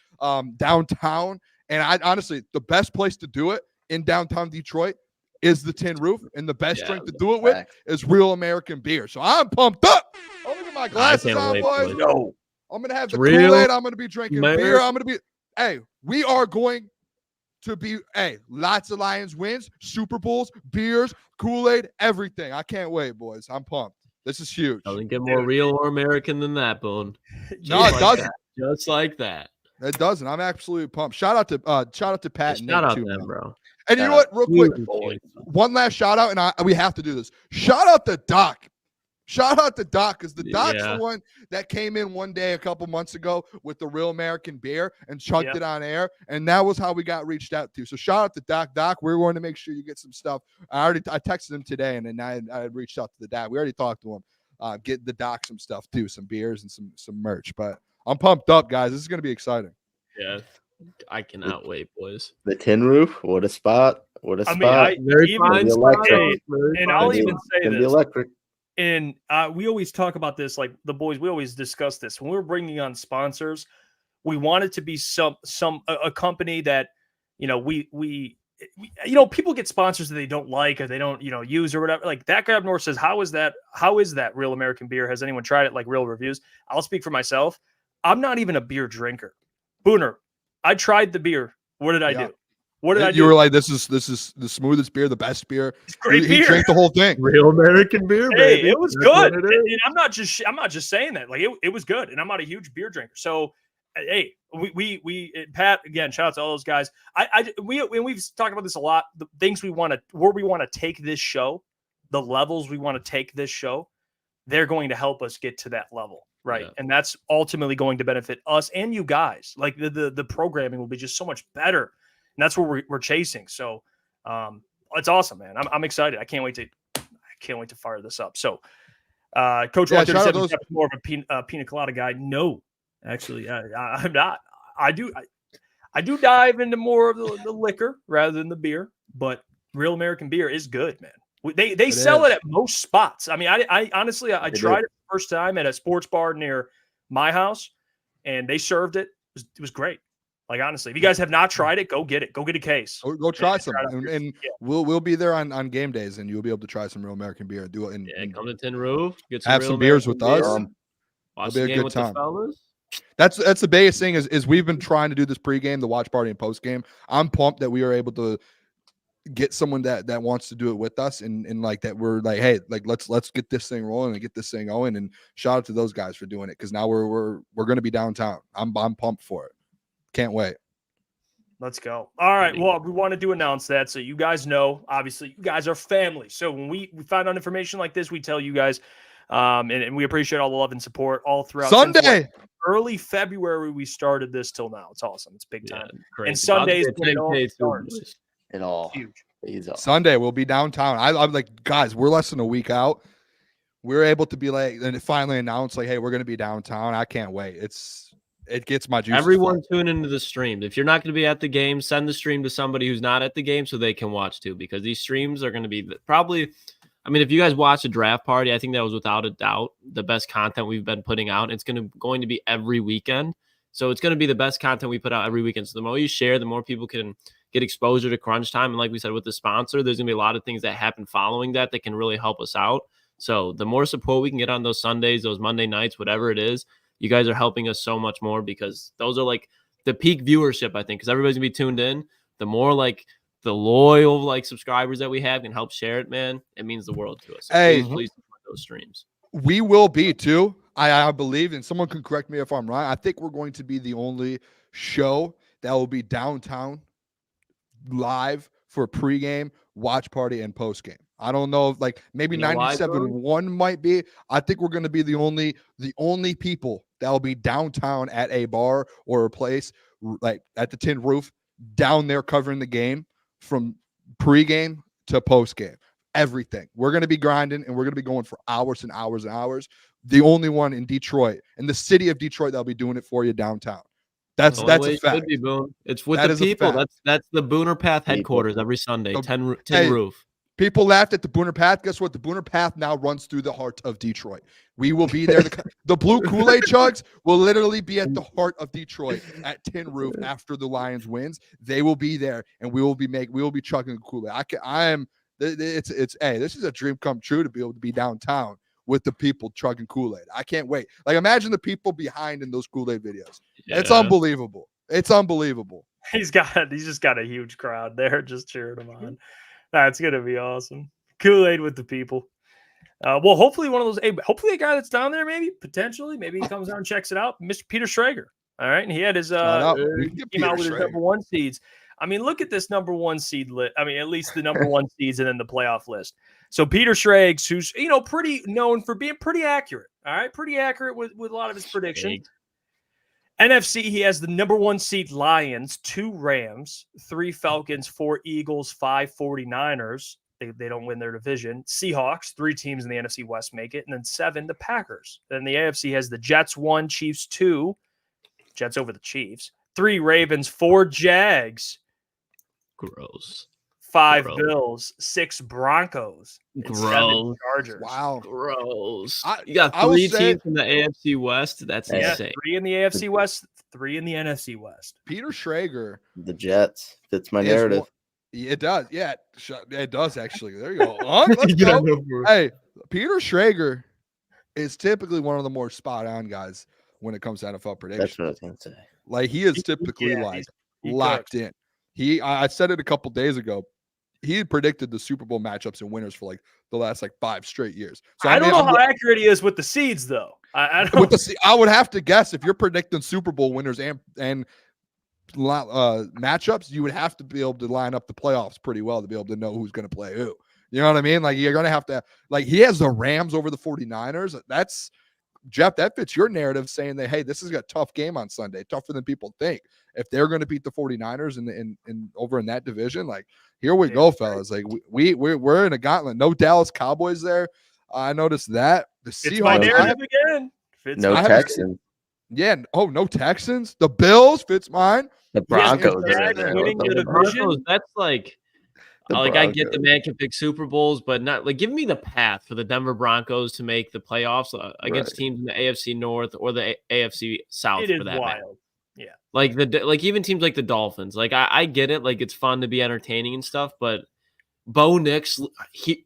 downtown. And honestly, the best place to do it in downtown Detroit is the Tin Roof, and the best drink to do it with is Real American beer. So I'm pumped up. Oh, look at my glasses on, boys. Yo. I'm going to have the Kool-Aid. I'm going to be drinking beer. I'm going to be – hey, we are going to be – lots of Lions wins, Super Bowls, beers, Kool-Aid, everything. I can't wait, boys. I'm pumped. This is huge. Doesn't get more real or American than that, Boone. No, it doesn't. Just like that. It doesn't. I'm absolutely pumped. Shout out to Pat and Shout Nate out too, them, bro. And you know what? Real quick, one last shout out, and we have to do this. Shout out to Doc. Shout out to Doc, because the Doc's the one that came in one day a couple months ago with the Real American beer and chugged it on air, and that was how we got reached out to. So shout out to Doc. Doc, we're going to make sure you get some stuff. I texted him today, and then I reached out to the Doc. We already talked to him. Get the Doc some stuff too, some beers and some merch. But I'm pumped up, guys. This is going to be exciting. Yeah, I cannot wait, boys. The Tin Roof, what a spot! What a spot! Very fine spot. And I'll even say this. Electric. And we always talk about this, like the boys. We always discuss this when we're bringing on sponsors. We want it to be a company that we people get sponsors that they don't like or they don't use or whatever. Like that guy up north says, how is that Real American beer? Has anyone tried it? Like real reviews. I'll speak for myself. I'm not even a beer drinker. Booner, I tried the beer. What did I do? What did I do? You were like, this is the smoothest beer, the best beer. It's great beer. He drank the whole thing. Real American beer, baby. It was good. And I'm not just saying that. Like it was good. And I'm not a huge beer drinker. So hey, we Pat, again, shout out to all those guys. We've talked about this a lot. The things where we want to take this show, the levels we want to take this show, they're going to help us get to that level. Right. Yeah. And that's ultimately going to benefit us and you guys. Like the programming will be just so much better. And that's what we're chasing. So it's awesome, man. I'm excited. I can't wait to fire this up. So Coach Walker said he's more of a pina colada guy. No, actually, I'm not. I do dive into more of the liquor rather than the beer, but Real American beer is good, man. They sell it at most spots. I mean, I honestly, I tried it the first time at a sports bar near my house, and they served it. It was great. Like, honestly, if you guys have not tried it, go get it. Go get a case. Go try some. And we'll be there on game days, and you'll be able to try some Real American beer. Do it. And come to Tin Roof. Get some have some beers with us. It'll be a good time. That's the biggest thing is we've been trying to do this pregame, the watch party, and postgame. I'm pumped that we are able to get someone that wants to do it with us and like that we're like, hey, like let's get this thing rolling and get this thing going. And shout out to those guys for doing it, because now we're going to be downtown. I'm pumped for it. Can't wait. Let's go. All right. Well, we wanted to announce that so you guys know. Obviously, you guys are family. So when we find out information like this, we tell you guys. And we appreciate all the love and support all throughout Sunday. Early February, we started this till now. It's awesome. It's big time. And Sundays when it all starts. It all huge. Sunday we'll be downtown. I'm like, guys, we're less than a week out. We're able to be like, and it finally announced like, hey, we're going to be downtown. I can't wait. It gets my juices. Everyone tune into the stream. If you're not going to be at the game, send the stream to somebody who's not at the game so they can watch too, because these streams are going to be probably, I mean, if you guys watch a draft party, I think that was without a doubt the best content we've been putting out. It's going to be every weekend. So it's going to be the best content we put out every weekend. So the more you share, the more people can get exposure to crunch time. And like we said, with the sponsor, there's going to be a lot of things that happen following that can really help us out. So the more support we can get on those Sundays, those Monday nights, whatever it is, you guys are helping us so much more, because those are like the peak viewership, I think, because everybody's gonna be tuned in. The more like the loyal like subscribers that we have can help share it, man. It means the world to us. So please support those streams. We will be too. I believe, and someone can correct me if I'm wrong. I think we're going to be the only show that will be downtown live for pregame, watch party, and postgame. I don't know if like maybe 97.1 might be. I think we're going to be the only people that will be downtown at a bar or a place like at the Tin Roof down there covering the game from pregame to postgame. Everything. We're going to be grinding, and we're going to be going for hours and hours and hours. The only one in Detroit, in the city of Detroit, that'll be doing it for you downtown. That's The only a way it fact. should be, Boone. It's with That the is a people. fact. That's the Booner Path People. headquarters every Sunday. So, 10 hey, roof. People laughed at the Booner Path. Guess what? The Booner Path now runs through the heart of Detroit. We will be there. The blue Kool-Aid chugs will literally be at the heart of Detroit at Tin Roof after the Lions wins. They will be there, and we will be chugging Kool-Aid. This is a dream come true to be able to be downtown with the people chugging Kool-Aid. I can't wait. Like, imagine the people behind in those Kool-Aid videos. Yeah. It's unbelievable. It's unbelievable. He's just got a huge crowd there just cheering him on. That's gonna be awesome. Kool-Aid with the people. Well, hopefully one of those. Hopefully a guy that's down there, maybe he comes down and checks it out. Mr. Peter Schrager. All right, and he had his came out with his number 1 seeds. I mean, look at this number 1 seed list. I mean, at least the number 1 seeds and then the playoff list. So Peter Schrager, who's pretty known for being pretty accurate. All right, pretty accurate with a lot of his predictions. NFC, he has the number 1 seed Lions, 2 Rams, 3 Falcons, 4 Eagles, 5 49ers. They don't win their division. Seahawks, 3 teams in the NFC West make it, and then 7 the Packers. Then the AFC has the Jets 1, Chiefs 2. Jets over the Chiefs. 3 Ravens, 4 Jags. Gross. 5 Bills, 6 Broncos, and 7 Gross. Chargers. Wow. Gross. You got 3 teams in the AFC West. That's insane. 3 in the AFC West, 3 in the NFC West. Peter Schrager. The Jets. Fits my narrative. It does. Yeah, it does actually. There you go. Let's go. Hey, Peter Schrager is typically one of the more spot on guys when it comes to NFL predictions. That's what I was going to say. Like, he is typically locked in. I said it a couple days ago. He predicted the Super Bowl matchups and winners for like the last 5 straight years. So I don't know how accurate he is with the seeds, though. I would have to guess if you're predicting Super Bowl winners and matchups, you would have to be able to line up the playoffs pretty well to be able to know who's going to play who. You know what I mean? Like, you're going to have to, he has the Rams over the 49ers. That's, Jeff, that fits your narrative saying that, hey, this is a tough game on Sunday, tougher than people think. If they're going to beat the 49ers in over in that division, here we go, fellas. Like, we're in a gauntlet. No Dallas Cowboys there. I noticed that. The Seahawks. It's my narrative again. No Texans. Yeah. Oh, no Texans. The Bills fits mine. The Broncos. The Broncos, that's I get the man can pick Super Bowls, but not give me the path for the Denver Broncos to make the playoffs against teams in the AFC North or the AFC South. It is for that wild. matter. Yeah. Even teams like the Dolphins. I get it. It's fun to be entertaining and stuff, but Bo Nix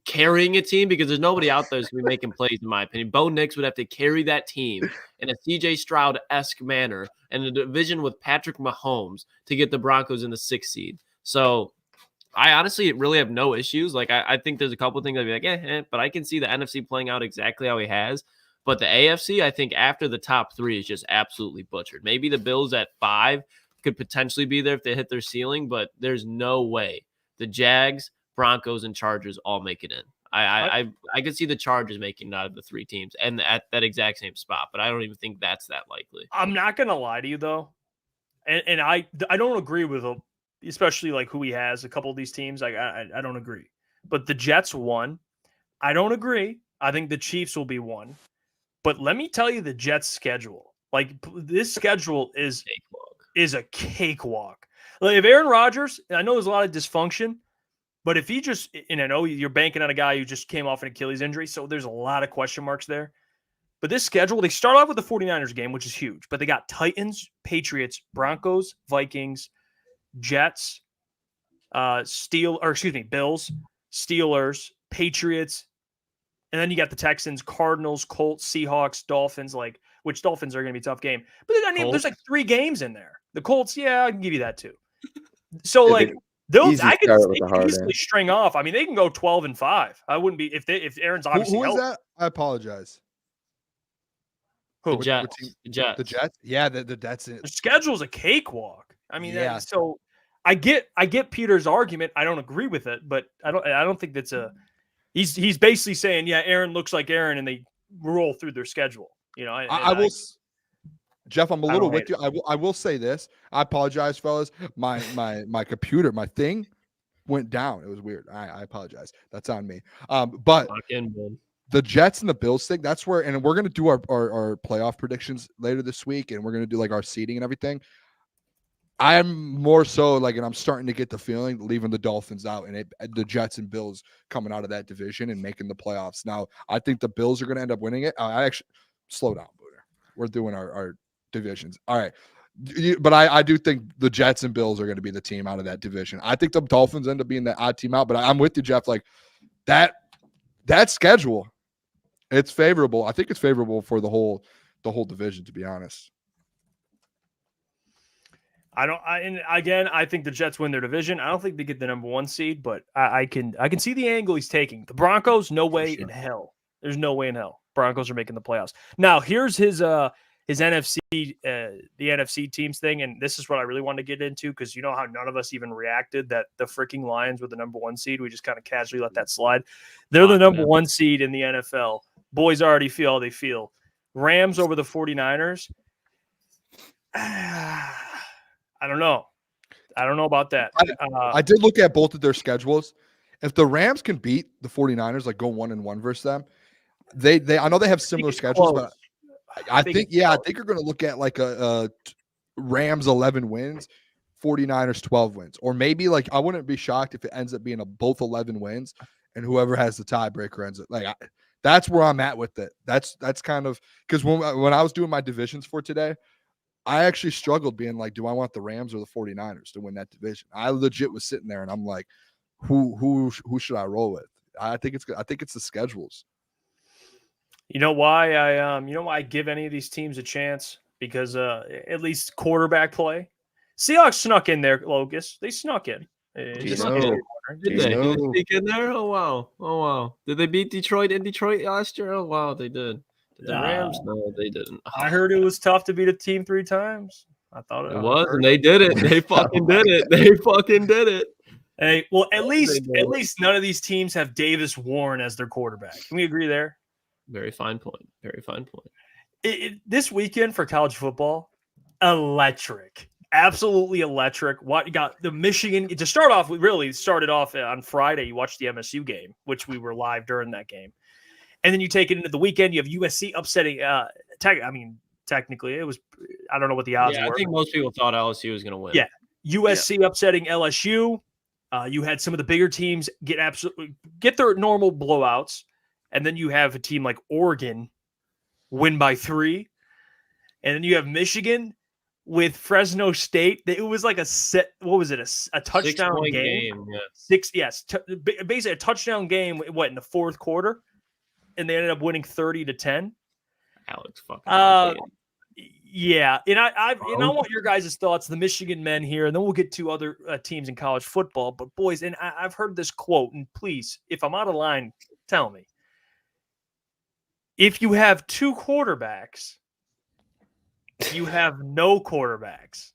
carrying a team, because there's nobody out there who's going to be making plays, in my opinion. Bo Nix would have to carry that team in a CJ Stroud-esque manner and a division with Patrick Mahomes to get the Broncos in the 6th seed. So I honestly really have no issues. I think there's a couple of things I'd be like, but I can see the NFC playing out exactly how he has. But the AFC, I think after the top 3 is just absolutely butchered. Maybe the Bills at 5 could potentially be there if they hit their ceiling, but there's no way the Jags, Broncos, and Chargers all make it in. I could see the Chargers making it out of the 3 teams and at that exact same spot, but I don't even think that's that likely. I'm not gonna lie to you though, and I don't agree with him, especially who he has. A couple of these teams, I don't agree. But the Jets won. I don't agree. I think the Chiefs will be 1. But let me tell you the Jets' schedule. This schedule is a cakewalk. If Aaron Rodgers, I know there's a lot of dysfunction, but if he just, and I know you're banking on a guy who just came off an Achilles injury, so there's a lot of question marks there. But this schedule, they start off with the 49ers game, which is huge, but they got Titans, Patriots, Broncos, Vikings, Jets, Bills, Steelers, Patriots, and then you got the Texans, Cardinals, Colts, Seahawks, Dolphins, which Dolphins are going to be a tough game. But there's 3 games in there. The Colts, yeah, I can give you that too. So those I could easily string off. I mean, they can go 12-5. I wouldn't be if Aaron's obviously who is that? I apologize. Who? The Jets. The Jets. Yeah, the Jets. The schedule's a cakewalk. I mean, so I get Peter's argument. I don't agree with it, but I don't think that's a. He's basically saying, yeah, Aaron looks like Aaron, and they roll through their schedule. I will. Jeff, I'm a little with you. I will say this. I apologize, fellas. My computer, my thing went down. It was weird. I apologize. That's on me. But the Jets and the Bills thing, that's where, and we're going to do our playoff predictions later this week, and we're going to do our seeding and everything. I'm more so like, and I'm starting to get the feeling leaving the Dolphins out and the Jets and Bills coming out of that division and making the playoffs. Now, I think the Bills are going to end up winning it. I actually slow down, Booner. We're doing our divisions. All right. But I do think the Jets and Bills are going to be the team out of that division. I think the Dolphins end up being the odd team out, but I'm with you, Jeff. Like that schedule, it's favorable. I think it's favorable for the whole division, to be honest. I think the Jets win their division. I don't think they get the number 1 seed, but I can see the angle he's taking. The Broncos, no way in hell. There's no way in hell. Broncos are making the playoffs. Now, here's his NFC, the NFC teams thing, and this is what I really wanted to get into because you know how none of us even reacted that the freaking Lions were the number 1 seed. We just kind of casually let that slide. They're the number 1 seed in the NFL. Boys already feel how they feel. Rams over the 49ers. I don't know about that. I did look at both of their schedules. If the Rams can beat the 49ers, like go 1-1 versus them, they I know they have similar schedules, but I think you're going to look at like a Rams 11 wins, 49ers 12 wins, or maybe like I wouldn't be shocked if it ends up being both 11 wins and whoever has the tiebreaker ends it. That's where I'm at with it. That's kind of because when I was doing my divisions for today, I actually struggled being like, do I want the Rams or the 49ers to win that division? I legit was sitting there and I'm like, who should I roll with? I think it's the schedules. You know why I give any of these teams a chance? Because at least quarterback play. Seahawks snuck in there, Locust. They snuck in. Did they sneak in there? Oh wow. Did they beat Detroit in Detroit last year? Oh wow, they did. The Rams? No, they didn't. I heard it was tough to beat a team 3 times. I thought it was, and they did it. They fucking did it. They fucking did it. Hey, well, at least none of these teams have Davis Warren as their quarterback. Can we agree there? Very fine point. Very fine point. This weekend for college football, electric. Absolutely electric. What you got the Michigan to start off? We really started off on Friday. You watched the MSU game, which we were live during that game. And then you take it into the weekend. You have USC upsetting. Technically, it was. I don't know what the odds were. I think most people thought LSU was going to win. Yeah, USC upsetting LSU. You had some of the bigger teams get their normal blowouts, and then you have a team like Oregon win by 3, and then you have Michigan with Fresno State. It was like a set. What was it? A touchdown game? Yeah. Basically a touchdown game. What in the 4th quarter? And they ended up winning 30-10. Alex fucking. Yeah, and I want your guys' thoughts, the Michigan men here, and then we'll get to other teams in college football. But boys, and I've heard this quote, and please, if I'm out of line, tell me. If you have 2 quarterbacks, you have no quarterbacks.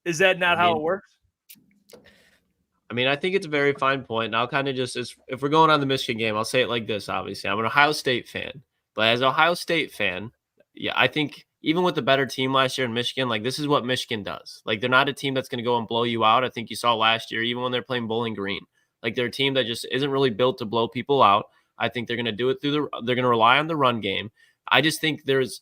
Is that not how it works? I mean, I think it's a very fine point. And I'll kind of if we're going on the Michigan game, I'll say it like this, obviously. I'm an Ohio State fan. But as an Ohio State fan, yeah, I think even with the better team last year in Michigan, like this is what Michigan does. Like they're not a team that's going to go and blow you out. I think you saw last year, even when they're playing Bowling Green. Like they're a team that just isn't really built to blow people out. I think they're going to do it they're going to rely on the run game. I just think there's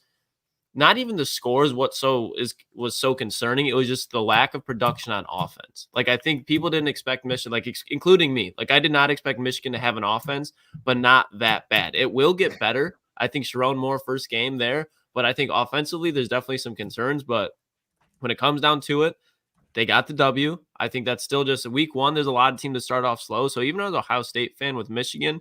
not even the scores was so concerning. It was just the lack of production on offense. Like I think people didn't expect Michigan, like including me. Like I did not expect Michigan to have an offense, but not that bad. It will get better. I think Sharon Moore first game there, but I think offensively there's definitely some concerns. But when it comes down to it, they got the W. I think that's still just week 1. There's a lot of teams that start off slow. So even as an Ohio State fan with Michigan,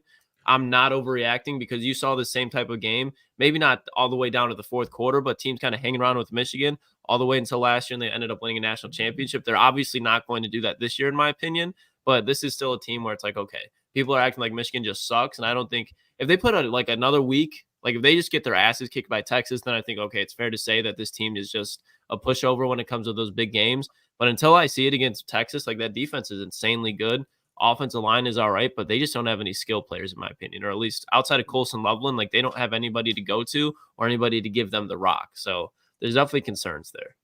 I'm not overreacting because you saw the same type of game, maybe not all the way down to the 4th quarter, but teams kind of hanging around with Michigan all the way until last year, and they ended up winning a national championship. They're obviously not going to do that this year, in my opinion, but this is still a team where it's like, okay, people are acting like Michigan just sucks, and I don't think if they put another week, like if they just get their asses kicked by Texas, then I think, okay, it's fair to say that this team is just a pushover when it comes to those big games. But until I see it against Texas, like that defense is insanely good. Offensive line is all right, but they just don't have any skill players, in my opinion, or at least outside of Colson Loveland, like they don't have anybody to go to or anybody to give them the rock. So there's definitely concerns there.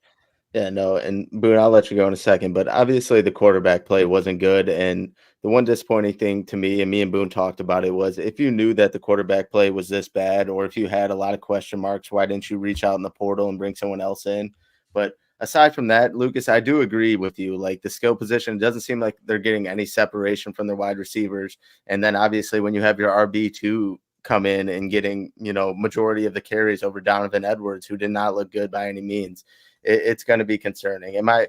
Yeah, no, and Boone, I'll let you go in a second, but obviously the quarterback play wasn't good. And the one disappointing thing to me, and me and Boone talked about it, was if you knew that the quarterback play was this bad, or if you had a lot of question marks, why didn't you reach out in the portal and bring someone else in? But aside from that, Lucas, I do agree with you. Like the skill position, it doesn't seem like they're getting any separation from their wide receivers. And then obviously when you have your RB2 come in and getting, majority of the carries over Donovan Edwards, who did not look good by any means, it's going to be concerning. Am I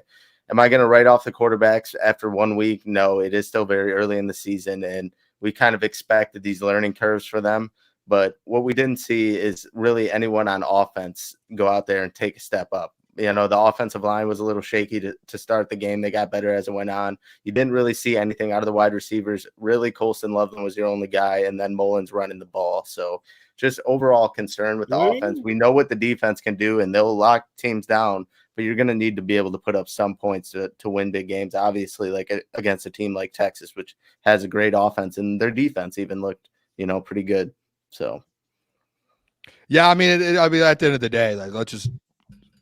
going to write off the quarterbacks after 1 week? No, it is still very early in the season, and we kind of expected these learning curves for them. But what we didn't see is really anyone on offense go out there and take a step up. The offensive line was a little shaky to start the game. They got better as it went on. You didn't really see anything out of the wide receivers. Really, Colston Loveland was your only guy, and then Mullins running the ball. So just overall concern with the offense. We know what the defense can do, and they'll lock teams down, but you're going to need to be able to put up some points to win big games, obviously, like against a team like Texas, which has a great offense, and their defense even looked, pretty good. So, yeah, I mean, at the end of the day, like, let's just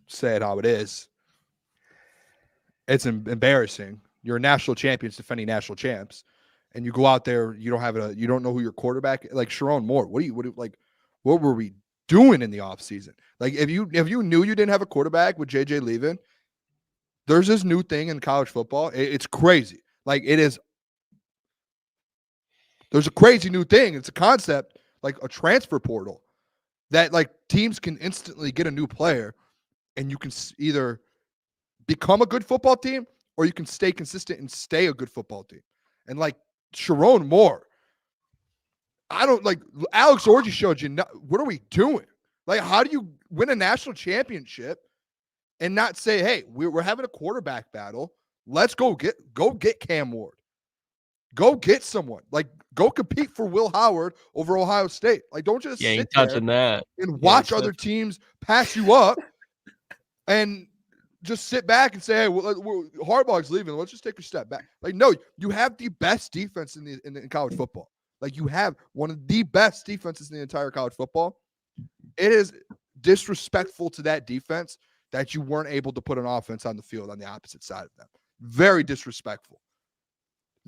say it how it is. It's embarrassing. You're a national champions defending national champs, and you go out there, you don't know who your quarterback, like Sharon Moore. What were we doing in the offseason? Like, if you knew you didn't have a quarterback with JJ leaving, there's this new thing in college football. It's crazy. Like, it is. There's a crazy new thing. It's a concept, like a transfer portal, that like teams can instantly get a new player, and you can either become a good football team or you can stay consistent and stay a good football team. And like Sharon Moore, I don't like Alex Orji showed you. What are we doing? Like, how do you win a national championship and not say, hey, we're having a quarterback battle. Let's go get Cam Ward. Go get someone. Like, go compete for Will Howard over Ohio State. Like, don't just sit touching there that and watch other teams pass you up and just sit back and say, hey, Harbaugh's leaving. Let's just take a step back. Like, no, you have the best defense in college football. Like, you have one of the best defenses in the entire college football. It is disrespectful to that defense that you weren't able to put an offense on the field on the opposite side of them. Very disrespectful.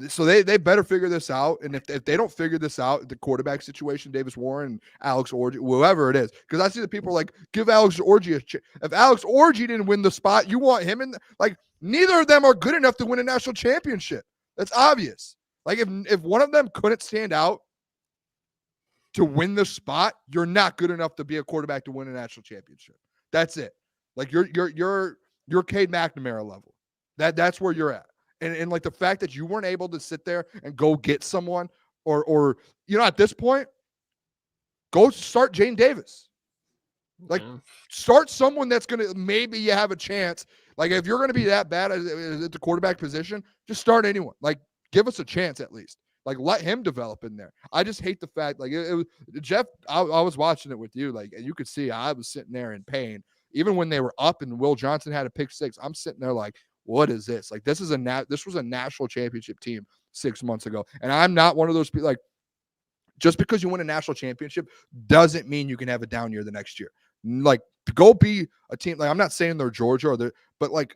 So they better figure this out. And if they don't figure this out, the quarterback situation, Davis Warren, Alex Orji, whoever it is, because I see the people like, give Alex Orji a chance. If Alex Orji didn't win the spot, you want him in. Like, neither of them are good enough to win a national championship. That's obvious. Like, if one of them couldn't stand out to win the spot, you're not good enough to be a quarterback to win a national championship. That's it. Like, you're Cade McNamara level. That's where you're at. And like the fact that you weren't able to sit there and go get someone or at this point, go start Jane Davis. Like, start someone that's going to, maybe you have a chance. Like, if you're going to be that bad at the quarterback position, just start anyone. Like, give us a chance at least. Like, let him develop in there. I just hate the fact, like, it was Jeff, I was watching it with you, like, and you could see I was sitting there in pain. Even when they were up and Will Johnson had a pick six, I'm sitting there like, what is this? Like, this was a national championship team 6 months ago. And I'm not one of those people, like, just because you win a national championship doesn't mean you can have a down year the next year. Like, go be a team. Like, I'm not saying they're Georgia but like,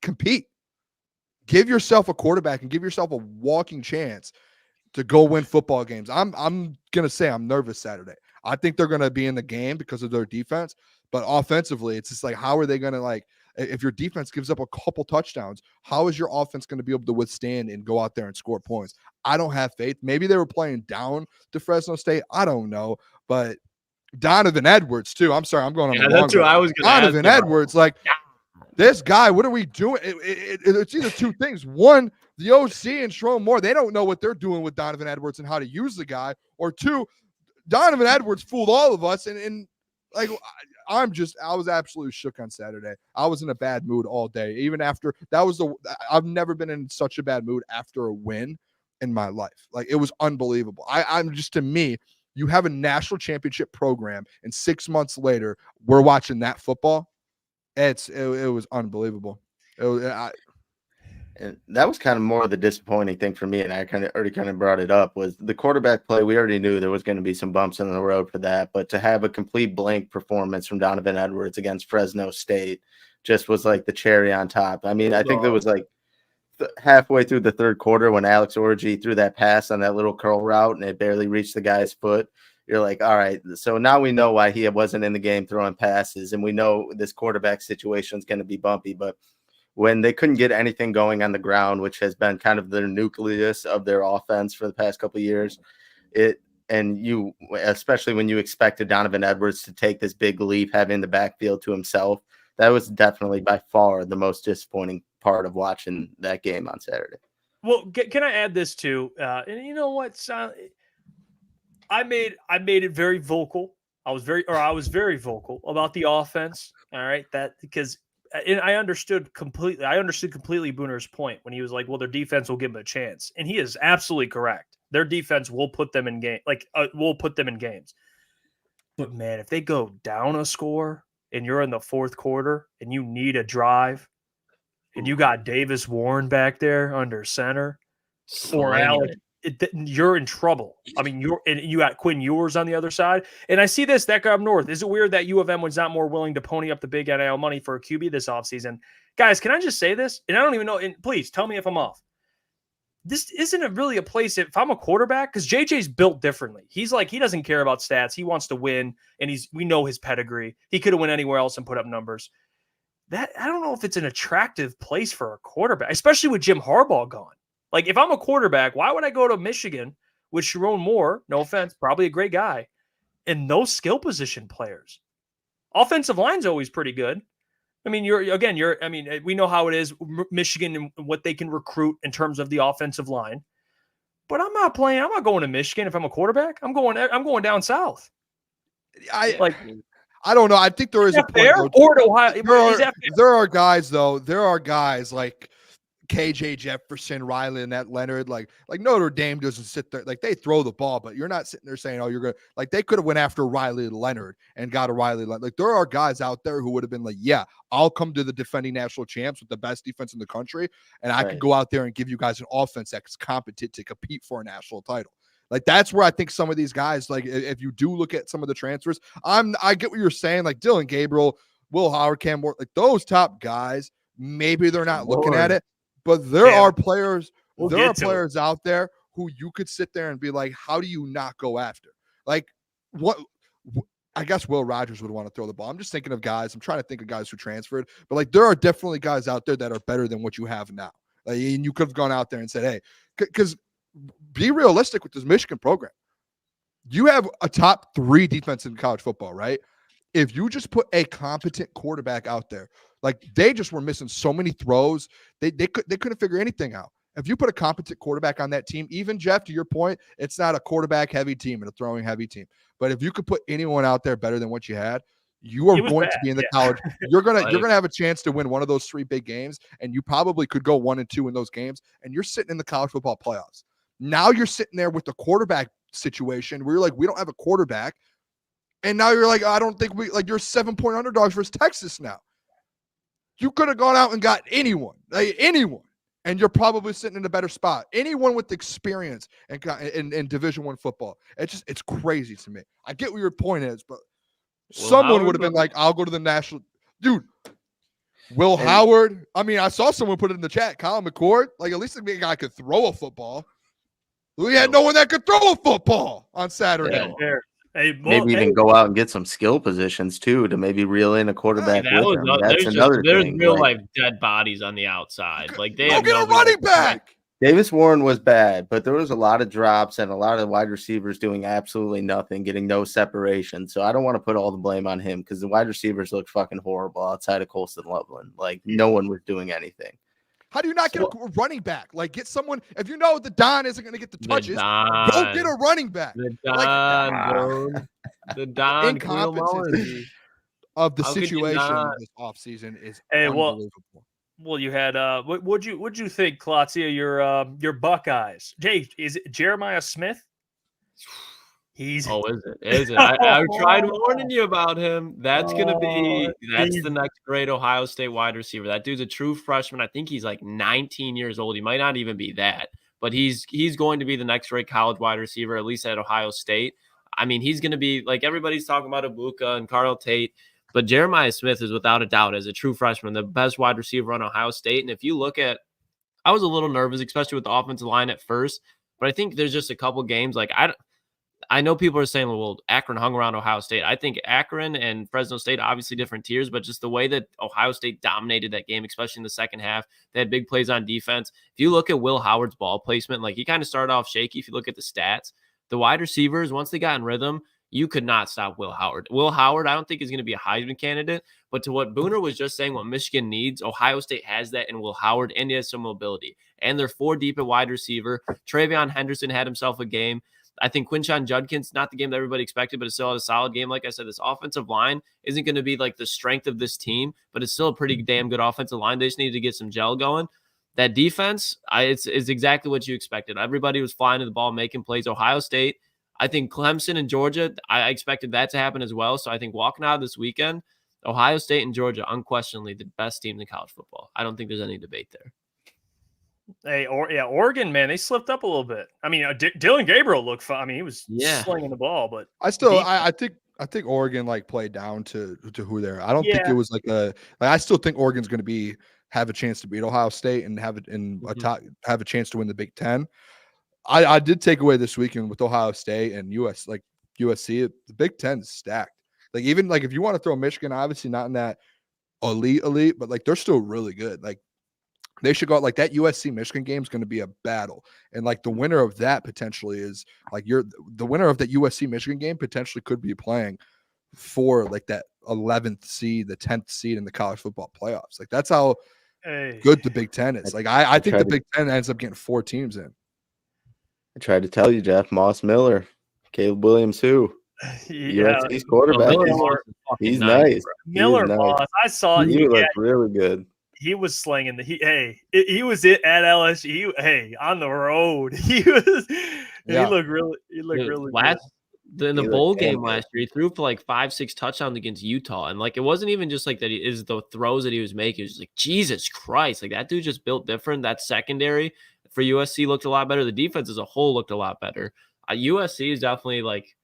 compete. Give yourself a quarterback and give yourself a walking chance to go win football games. I'm going to say I'm nervous Saturday. I think they're going to be in the game because of their defense, but offensively, it's just like, how are they going to, like, if your defense gives up a couple touchdowns, how is your offense going to be able to withstand and go out there and score points? I don't have faith. Maybe they were playing down to Fresno State. I don't know. But Donovan Edwards, too. I'm sorry. I'm going on the that's who I was going to ask. Donovan Edwards, like, this guy, what are we doing? It's either two things. One, the OC and Sharon Moore, they don't know what they're doing with Donovan Edwards and how to use the guy. Or two, Donovan Edwards fooled all of us. And like, I was absolutely shook on Saturday. I was in a bad mood all day. Even after I've never been in such a bad mood after a win in my life. Like, it was unbelievable. I'm just, to me, you have a national championship program, and 6 months later, we're watching that football. It was unbelievable. And that was kind of more of the disappointing thing for me, and I already brought it up, was the quarterback play. We already knew there was going to be some bumps in the road for that, but to have a complete blank performance from Donovan Edwards against Fresno State just was like the cherry on top. I mean, I think there was like halfway through the third quarter when Alex Orji threw that pass on that little curl route and it barely reached the guy's foot. you're like, all right, so now we know why he wasn't in the game throwing passes, and we know this quarterback situation is going to be bumpy. But when they couldn't get anything going on the ground, which has been kind of the nucleus of their offense for the past couple of years, especially when you expected Donovan Edwards to take this big leap, having the backfield to himself, that was definitely by far the most disappointing part of watching that game on Saturday. Well, can I add this too? And you know what? I made it very vocal. I was very vocal about the offense. All right, because I understood completely Booner's point when he was like, "Well, their defense will give them a chance," and he is absolutely correct. Their defense will put them in games. But man, if they go down a score and you're in the fourth quarter and you need a drive, and you got Davis Warren back there under center, or Alec, you're in trouble. I mean, you got Quinn Ewers on the other side. And I see that guy up north. Is it weird that U of M was not more willing to pony up the big NIL money for a QB this offseason? Guys, can I just say this? And I don't even know, and please tell me if I'm off. This isn't really a place, if I'm a quarterback, because JJ's built differently. He's like, he doesn't care about stats. He wants to win, and we know his pedigree. He could have went anywhere else and put up numbers. I don't know if it's an attractive place for a quarterback, especially with Jim Harbaugh gone. Like, if I'm a quarterback, why would I go to Michigan with Sharon Moore? No offense, probably a great guy, and those skill position players. Offensive line's always pretty good. I mean, we know how it is, Michigan, and what they can recruit in terms of the offensive line. But I'm not going to Michigan if I'm a quarterback. I'm going down south. I don't know. I think there is a point. Or to Ohio. There are guys, though. There are guys like KJ Jefferson, Riley, and that Leonard. Like Notre Dame doesn't sit there. Like, they throw the ball, but you're not sitting there saying, "Oh, you're going to." Like, they could have went after Riley Leonard and got a Riley Leonard. Like, there are guys out there who would have been like, "Yeah, I'll come to the defending national champs with the best defense in the country, and I could go out there and give you guys an offense that's competent to compete for a national title." Like, that's where I think some of these guys, like, if you do look at some of the transfers, I get what you're saying. Like Dylan Gabriel, Will Howard, Cam Moore, like those top guys, maybe they're not looking at it, but there are players. There are players out there who you could sit there and be like, how do you not go after? Like, what? I guess Will Rogers would want to throw the ball. I'm just thinking of guys. I'm trying to think of guys who transferred, but like, there are definitely guys out there that are better than what you have now. Like, and you could have gone out there and said, hey, because be realistic with this Michigan program. You have a top 3 defense in college football, right? If you just put a competent quarterback out there, like, they just were missing so many throws. They couldn't figure anything out. If you put a competent quarterback on that team, even Jeff, to your point, it's not a quarterback heavy team and a throwing heavy team. But if you could put anyone out there better than what you had, you are going to be in the college. You're gonna have a chance to win one of those 3 big games, and you probably could go 1-2 in those games, and you're sitting in the college football playoffs. Now you're sitting there with the quarterback situation where you're like, we don't have a quarterback. And now you're like, I don't think you're 7-point underdogs versus Texas now. You could have gone out and got anyone, and you're probably sitting in a better spot. Anyone with experience in Division I football. It's crazy to me. I get what your point is, but someone would have been like, I'll go to the national. Dude, Will Howard. I mean, I saw someone put it in the chat. Colin McCord. Like, at least the guy could throw a football. We had no one that could throw a football on Saturday. Yeah. Maybe even go out and get some skill positions too to maybe reel in a quarterback. There's real life dead bodies on the outside. Like, they get a running back. Davis Warren was bad, but there was a lot of drops and a lot of wide receivers doing absolutely nothing, getting no separation. So I don't want to put all the blame on him because the wide receivers looked fucking horrible outside of Colston Loveland. Like, no one was doing anything. How do you not get a running back? Like, get someone, if you know the Don isn't going to get the touches, go get a running back. The Don incompetence of the situation this offseason is unbelievable. Well, you had what'd you think, Klotz, your Buckeyes? Jay, is it Jeremiah Smith? Is it? I tried warning you about him. That's the next great Ohio State wide receiver. That dude's a true freshman. I think he's like 19 years old. He might not even be that, but he's going to be the next great college wide receiver, at least at Ohio State. I mean, he's going to be like, everybody's talking about Ibuka and Carl Tate, but Jeremiah Smith is without a doubt, as a true freshman, the best wide receiver on Ohio State. And if you look at, I was a little nervous, especially with the offensive line at first, but I think there's just a couple games like I know people are saying, well, Akron hung around Ohio State. I think Akron and Fresno State, obviously different tiers, but just the way that Ohio State dominated that game, especially in the second half, they had big plays on defense. If you look at Will Howard's ball placement, like he kind of started off shaky. If you look at the stats, the wide receivers, once they got in rhythm, you could not stop Will Howard. Will Howard, I don't think is going to be a Heisman candidate, but to what Booner was just saying, what Michigan needs, Ohio State has that in Will Howard, and he has some mobility. And they're 4 deep at wide receiver. Travion Henderson had himself a game. I think Quinshon Judkins, not the game that everybody expected, but it's still had a solid game. Like I said, this offensive line isn't going to be like the strength of this team, but it's still a pretty damn good offensive line. They just need to get some gel going. That defense, it's exactly what you expected. Everybody was flying to the ball, making plays. Ohio State, I think Clemson and Georgia, I expected that to happen as well. So I think walking out this weekend, Ohio State and Georgia, unquestionably the best teams in college football. I don't think there's any debate there. Hey, Oregon, man, they slipped up a little bit. I mean, Dylan Gabriel looked fun. I mean, he was slinging the ball, but I think Oregon like played down to who they're. I don't think it was I still think Oregon's going to have a chance to beat Ohio State and have a chance to win the Big Ten. I did take away this weekend with Ohio State and USC. The Big Ten is stacked. Like even like if you want to throw Michigan, obviously not in that elite, but like they're still really good. Like they should go out like that. USC Michigan game is going to be a battle, and like the winner of that potentially is like the winner of that USC Michigan game potentially could be playing for like that 11th seed, the 10th seed in the college football playoffs. Like that's how good the Big Ten is. Like I think the Big Ten ends up getting 4 teams in. I tried to tell you, Jeff. Moss Miller, Caleb Williams, who USC's quarterback. He's nice. Miller, Moss. I saw he looked really good. He was slinging he was at LSU. On the road. He looked really good. In the bowl game last year, he threw for like 5-6 touchdowns against Utah. And like, it wasn't even just like that. Is the throws that he was making. It was just like, Jesus Christ. Like that dude just built different. That secondary for USC looked a lot better. The defense as a whole looked a lot better. USC is definitely like,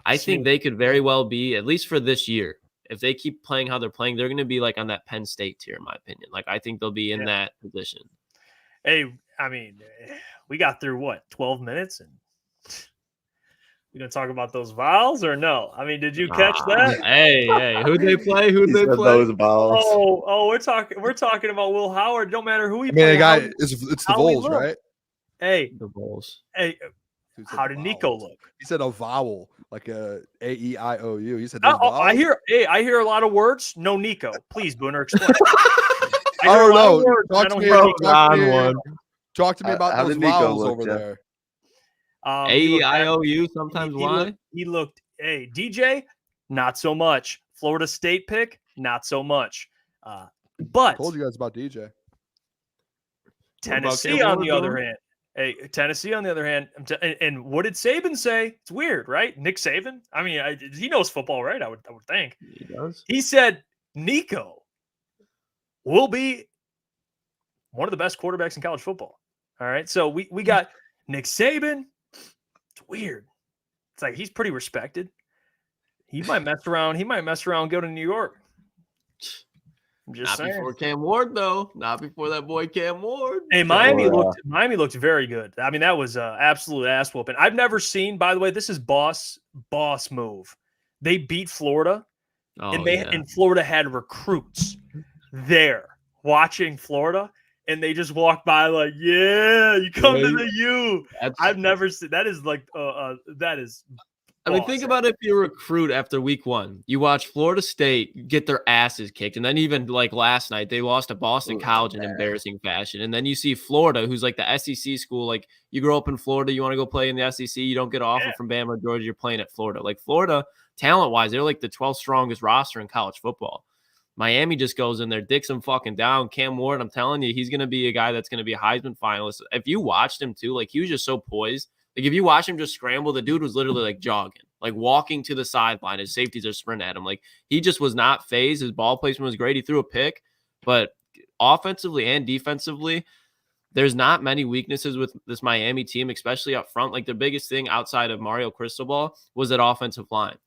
I think they could very well be, at least for this year, if they keep playing how they're playing, they're going to be like on that Penn State tier, in my opinion. Like, I think they'll be in that position. Hey, I mean, we got through 12 minutes and you gonna talk about those vowels or no? I mean, did you catch that? Hey, who'd they play? Those vowels. Oh, we're talking about Will Howard. Don't matter who he plays. It's the Vols, right? Hey, the Vols. Hey, how did Nico look? He said a vowel, like a A-E-I-O-U. He said I hear a lot of words. No, Nico. Please, Booner, explain. I don't know. Talk to me about those vowels over there. A-E-I-O-U, sometimes why? He looked, DJ, not so much. Florida State pick, not so much. But I told you guys about DJ. Tennessee, on the other hand. And what did Saban say? It's weird, right? Nick Saban? I mean, he knows football, right? I would think. He does. He said Nico will be one of the best quarterbacks in college football. All right. So we got Nick Saban. It's weird. It's like he's pretty respected. He might mess around. Go to New York. I'm just saying. Before Cam Ward, though. Not before that boy Cam Ward. Hey, Miami looked very good. I mean, that was absolute ass whooping. I've never seen. By the way, this is boss move. They beat Florida, and Florida had recruits there watching Florida. And they just walk by like, you come to the U. I've never seen that. Is like, that is. I mean, think about if you recruit after week 1. You watch Florida State get their asses kicked. And then even like last night, they lost to Boston College in embarrassing fashion. And then you see Florida, who's like the SEC school. Like you grow up in Florida, you want to go play in the SEC. You don't get an offer from Bama or Georgia. You're playing at Florida. Like Florida, talent-wise, they're like the 12th strongest roster in college football. Miami just goes in there, dicks him fucking down. Cam Ward, I'm telling you, he's going to be a guy that's going to be a Heisman finalist. If you watched him too, like he was just so poised. Like if you watch him just scramble, the dude was literally like jogging, like walking to the sideline. His safeties are sprinting at him. Like he just was not phased. His ball placement was great. He threw a pick, but offensively and defensively, there's not many weaknesses with this Miami team, especially up front. Like the biggest thing outside of Mario Cristobal was that offensive line.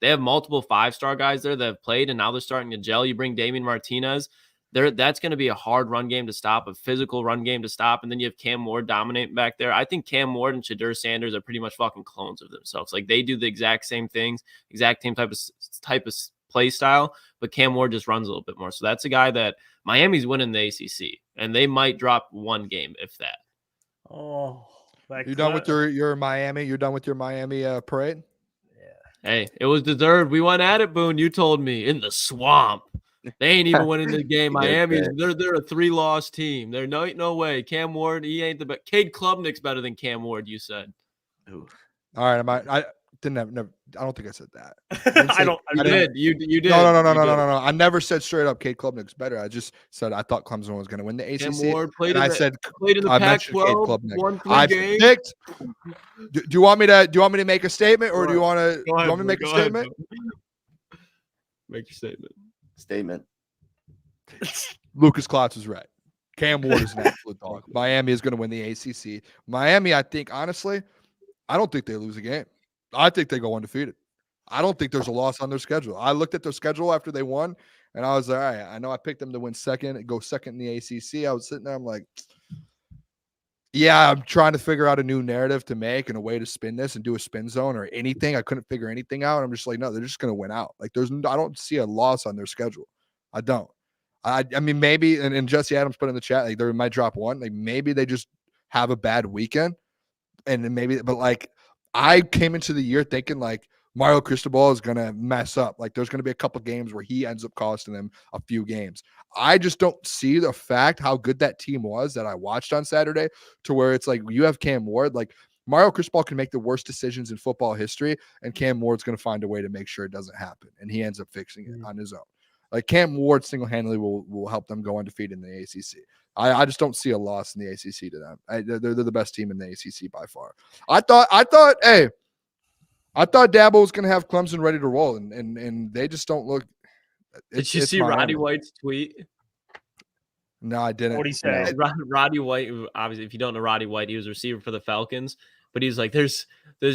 They have multiple 5-star guys there that have played, and now they're starting to gel. You bring Damian Martinez. That's going to be a hard run game to stop, a physical run game to stop. And then you have Cam Ward dominating back there. I think Cam Ward and Shadur Sanders are pretty much fucking clones of themselves. Like they do the exact same things, exact same type of play style, but Cam Ward just runs a little bit more. So that's a guy that Miami's winning the ACC, and they might drop one game, if that. Oh, you done with your Miami? You're done with your Miami parade? Yeah. Hey, it was deserved. We went at it, Boone. You told me in the swamp. They ain't even winning the game. Miami, they're a 3-loss team. They're no way. Cam Ward, he ain't the best. Cade Klubnik's better than Cam Ward. You said. Ooh. All right, I didn't have. Never, I don't think I said that. You did. You did. No. I never said straight up Cade Klubnik's better. I just said I thought Clemson was going to win the ACC. Cam Ward played in the Pac-12. Won 3 games. Picked. Do you want me to make a statement, or do you want me to make a statement? Make your statement. Lukas Klotz is right. Cam Ward is an absolute dog. Miami is going to win the ACC. Miami, I think, honestly, I don't think they lose a game. I think they go undefeated. I don't think there's a loss on their schedule. I looked at their schedule after they won, and I was like, all right, I know I picked them to win second and go second in the ACC. I was sitting there, I'm like, yeah, I'm trying to figure out a new narrative to make and a way to spin this and do a spin zone or anything. I couldn't figure anything out. I'm just like, no, they're just going to win out. Like, I don't see a loss on their schedule. I don't. I mean, maybe, and Jesse Adams put in the chat, like, they might drop one. Like, maybe they just have a bad weekend. And then maybe, but like, I came into the year thinking like Mario Cristobal is going to mess up. Like, there's going to be a couple games where he ends up costing them a few games. I just don't see the fact how good that team was that I watched on Saturday to where it's like you have Cam Ward. Like, Mario Cristobal can make the worst decisions in football history, and Cam Ward's going to find a way to make sure it doesn't happen, and he ends up fixing it on his own. Like, Cam Ward single-handedly will help them go undefeated in the ACC. I just don't see a loss in the ACC to them. They're the best team in the ACC by far. I thought Dabo was going to have Clemson ready to roll, and they just don't look. Did you see Roddy White's tweet? No, I didn't. What he said? Roddy White, obviously, if you don't know Roddy White, he was a receiver for the Falcons. But he's like, there's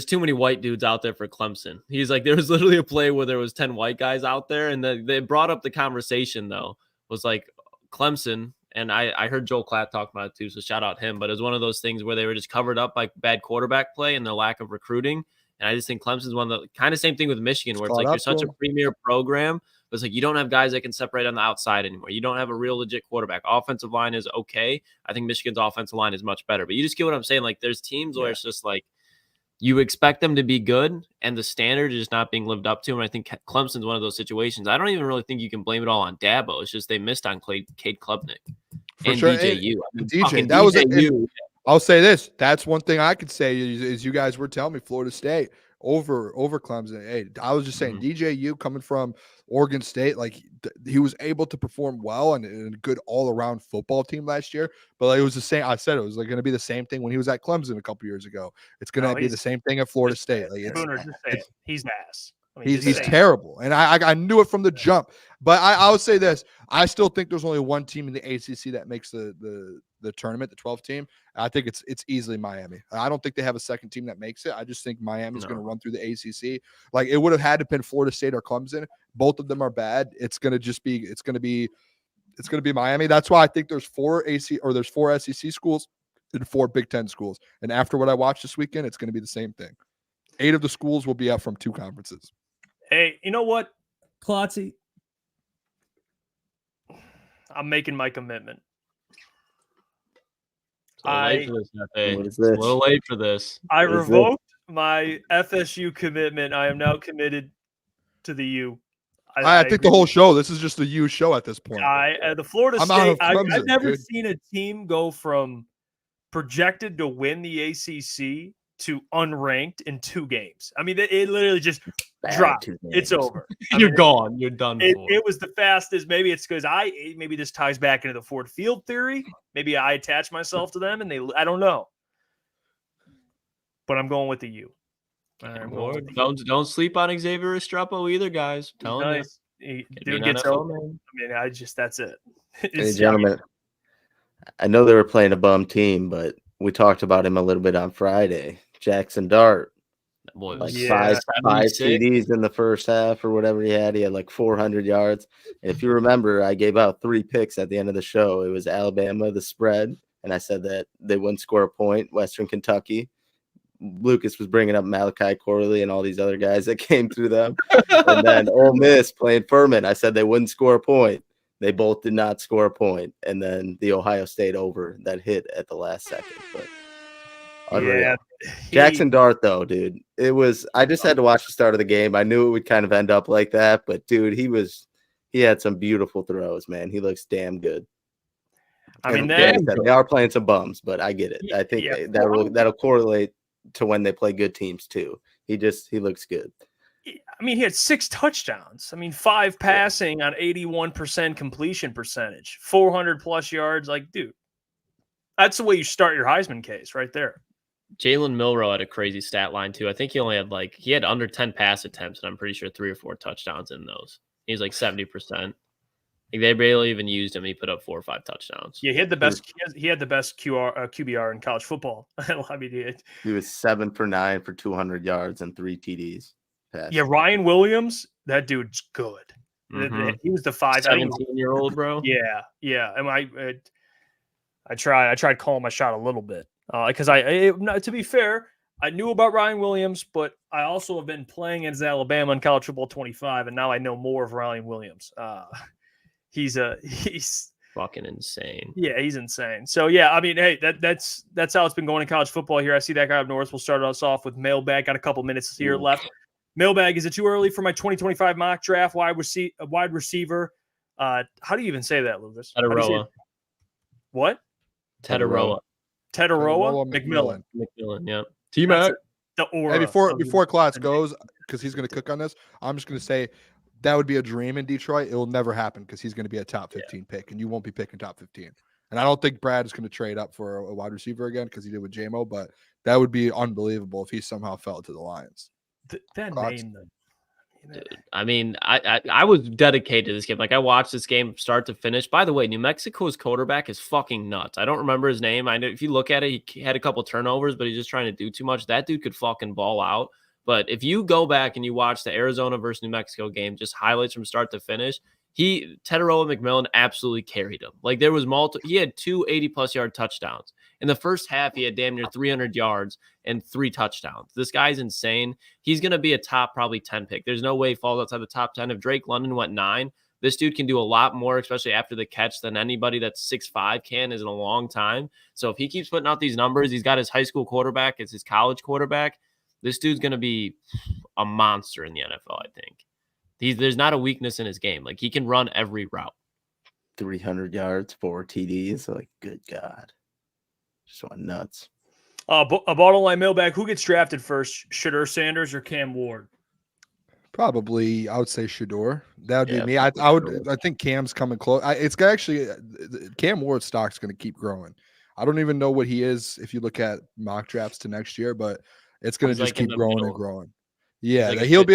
too many white dudes out there for Clemson. He's like, there was literally a play where there was 10 white guys out there, and they brought up the conversation though. Was like Clemson, and I heard Joel Klatt talk about it too, so shout out him. But it was one of those things where they were just covered up by bad quarterback play and their lack of recruiting. And I just think Clemson's one of the kind of same thing with Michigan, where it's like you're such a premier program, but it's like you don't have guys that can separate on the outside anymore. You don't have a real legit quarterback. Offensive line is okay. I think Michigan's offensive line is much better. But you just get what I'm saying. Like, there's teams where it's just like you expect them to be good, and the standard is just not being lived up to. And I think Clemson's one of those situations. I don't even really think you can blame it all on Dabo. It's just they missed on Cade Klubnik and sure. DJU. DJ, that was I'll say this. That's one thing I could say is you guys were telling me Florida State over Clemson. Hey, I was just saying DJU coming from Oregon State, like he was able to perform well and a good all around football team last year. But like, it was the same. I said it was like going to be the same thing when he was at Clemson a couple years ago. It's going to be the same thing at Florida State. Like, he's ass. I mean, he's terrible, and I knew it from the jump. But I would say this: I still think there's only one team in the ACC that makes the tournament, the 12th team. I think it's easily Miami. I don't think they have a second team that makes it. I just think Miami's going to run through the ACC. Like, it would have had to been Florida State or Clemson. Both of them are bad. It's going to be Miami. That's why I think there's four SEC schools and 4 Big Ten schools. And after what I watched this weekend, it's going to be the same thing. 8 of the schools will be out from 2 conferences. Hey, you know what, Klotzy? I'm making my commitment. A little late for this. I revoked my FSU commitment. I am now committed to the U. I think the whole show. This is just a U show at this point. The Florida State. I've never seen a team go from projected to win the ACC to unranked in 2 games. I mean, it literally just dropped. It's over. You're gone. You're done. It was the fastest. Maybe it's because maybe this ties back into the Ford Field theory. Maybe I attach myself to them, and I don't know. But I'm going with the U. Don't sleep on Xavier Restrepo either, guys. Telling you. Dude gets old. I mean, that's it. Hey, gentlemen, I know they were playing a bum team, but we talked about him a little bit on Friday. Jackson Dart. like Yeah, five TDs in the first half or whatever he had. He had like 400 yards. And if you remember, I gave out 3 picks at the end of the show. It was Alabama, the spread, and I said that they wouldn't score a point. Western Kentucky. Lucas was bringing up Malachi Corley and all these other guys that came through them. And then Ole Miss playing Furman. I said they wouldn't score a point. They both did not score a point. And then the Ohio State over that hit at the last second. But unreal. Yeah, Jackson Dart, though, dude. I just had to watch the start of the game. I knew it would kind of end up like that. But, dude, he had some beautiful throws, man. He looks damn good. I mean, they are playing some bums, but I get it. I think that'll correlate to when they play good teams too. He looks good. I mean, he had 6 touchdowns. I mean, 5 passing on 81% completion percentage, 400 plus yards. Like, dude, that's the way you start your Heisman case right there. Jalen Milroe had a crazy stat line too. I think he only had he had under 10 pass attempts, and I'm pretty sure 3 or 4 touchdowns in those. He's like 70%. They barely even used him. He put up 4 or 5 touchdowns. Yeah, he had the best. He had the best QBR in college football. I mean, he was 7 for 9 for 200 yards and 3 TDs. Passed. Yeah, Ryan Williams, that dude's good. Mm-hmm. He was the 17-year-old, bro. Yeah. And I tried calling my shot a little bit because to be fair, I knew about Ryan Williams, but I also have been playing as Alabama in College Football 25, and now I know more of Ryan Williams. He's fucking insane. Yeah, he's insane. So yeah, I mean, hey, that's how it's been going in college football here. I see that guy up north. We'll start us off with Mailbag. Got a couple minutes here left. Mailbag, is it too early for my 2025 mock draft wide receiver? How do you even say that, Lucas? Tetaroa. What? Tetaroa. McMillan. Yeah. T-Mac. The aura. Hey, before Klotz goes, because he's going to cook on this, I'm just going to say that would be a dream in Detroit. It will never happen because he's going to be a top 15 pick, and you won't be picking top 15. And I don't think Brad is going to trade up for a wide receiver again because he did with JMO, but that would be unbelievable if he somehow fell to the Lions. That name, dude, I mean, I was dedicated to this game. Like, I watched this game start to finish. By the way, New Mexico's quarterback is fucking nuts. I don't remember his name. I know if you look at it, he had a couple turnovers, but he's just trying to do too much. That dude could fucking ball out. But if you go back and you watch the Arizona versus New Mexico game, just highlights from start to finish, Tetaroa McMillan absolutely carried him. Like, there was he had 2 80-plus yard touchdowns. In the first half, he had damn near 300 yards and 3 touchdowns. This guy's insane. He's going to be a top probably 10 pick. There's no way he falls outside the top 10. If Drake London went 9, this dude can do a lot more, especially after the catch, than anybody that's 6'5" can is in a long time. So if he keeps putting out these numbers, he's got his high school quarterback, it's his college quarterback. This dude's going to be a monster in the NFL, I think. There's not a weakness in his game. Like, he can run every route. 300 yards, 4 TDs. Like, good God. Just went nuts. A bottom line Mailbag. Who gets drafted first, Shedeur Sanders or Cam Ward? Probably, I would say Shedeur. That would be me. I think Cam's coming close. It's actually Cam Ward's stock's going to keep growing. I don't even know what he is if you look at mock drafts to next year, but it's going to just keep growing and growing. Yeah, he'll be.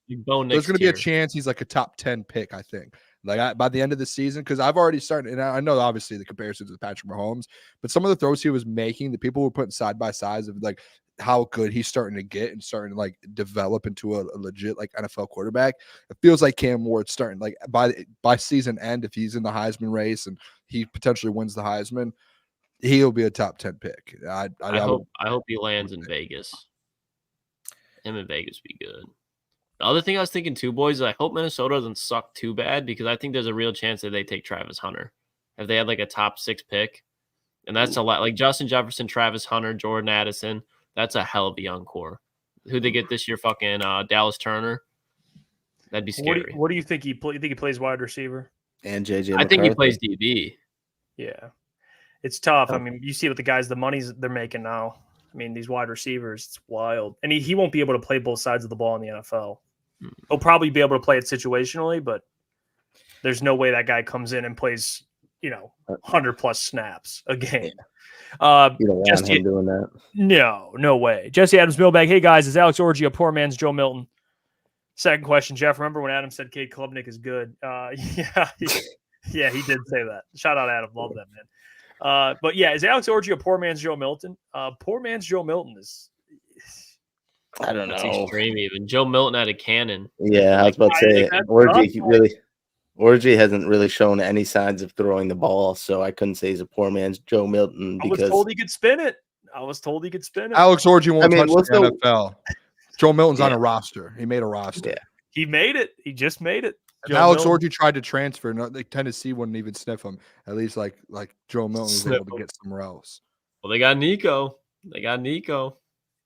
There's going to be a chance he's like a top 10 pick, I think. Like by the end of the season, because I've already started, and I know obviously the comparisons with Patrick Mahomes, but some of the throws he was making, the people were putting side by sides of like how good he's starting to get and starting to like develop into a legit like NFL quarterback. It feels like Cam Ward's starting like by season end, if he's in the Heisman race and he potentially wins the Heisman, he'll be a top 10 pick. I hope he lands in Vegas. Him in Vegas be good. The other thing I was thinking too, boys, is I hope Minnesota doesn't suck too bad because I think there's a real chance that they take Travis Hunter. If they had like a top 6 pick, and that's a lot. Like Justin Jefferson, Travis Hunter, Jordan Addison, that's a hell of a young core. Who they get this year? Fucking Dallas Turner. That'd be scary. What do you think he plays? You think he plays wide receiver? And JJ I think he plays DB. Yeah. It's tough. I mean, you see what the monies they're making now. I mean, these wide receivers, it's wild. And he won't be able to play both sides of the ball in the NFL. He'll probably be able to play it situationally, but there's no way that guy comes in and plays, 100-plus snaps a game. You don't want him doing that. No way. Jesse Adams Mailbag. Hey, guys, is Alex Orji a poor man's Joe Milton? Second question, Jeff. Remember when Adam said Cade Klubnik is good? Yeah, he did say that. Shout out Adam. Love that, man. But, yeah, is Alex Orji a poor man's Joe Milton? Poor man's Joe Milton is I don't That's know. extreme. Even Joe Milton had a cannon. Yeah, I was about to say Orgy hasn't really shown any signs of throwing the ball, so I couldn't say he's a poor man's Joe Milton because I was told he could spin it. Alex Orgy won't touch the still, NFL. Joe Milton's on a roster. He made a roster. Yeah. He made it. He just made it. Alex Orgy tried to transfer. No, Tennessee wouldn't even sniff him. At least like Joe Milton was able to get somewhere else. Well, they got Nico.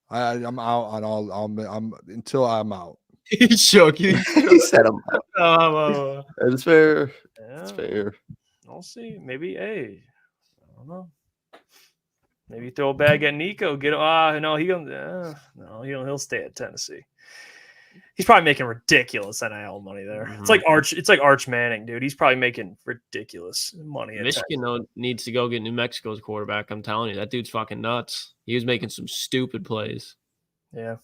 I'm out on all. I'm until I'm out. He shook. He said him out. That's fair. That's fair. I'll see. Maybe I don't know. Maybe throw a bag at Nico. Get no, he'll stay at Tennessee. He's probably making ridiculous NIL money there. Mm-hmm. It's like Arch Manning, dude. He's probably making ridiculous money. Michigan needs to go get New Mexico's quarterback. I'm telling you, that dude's fucking nuts. He was making some stupid plays. Yeah.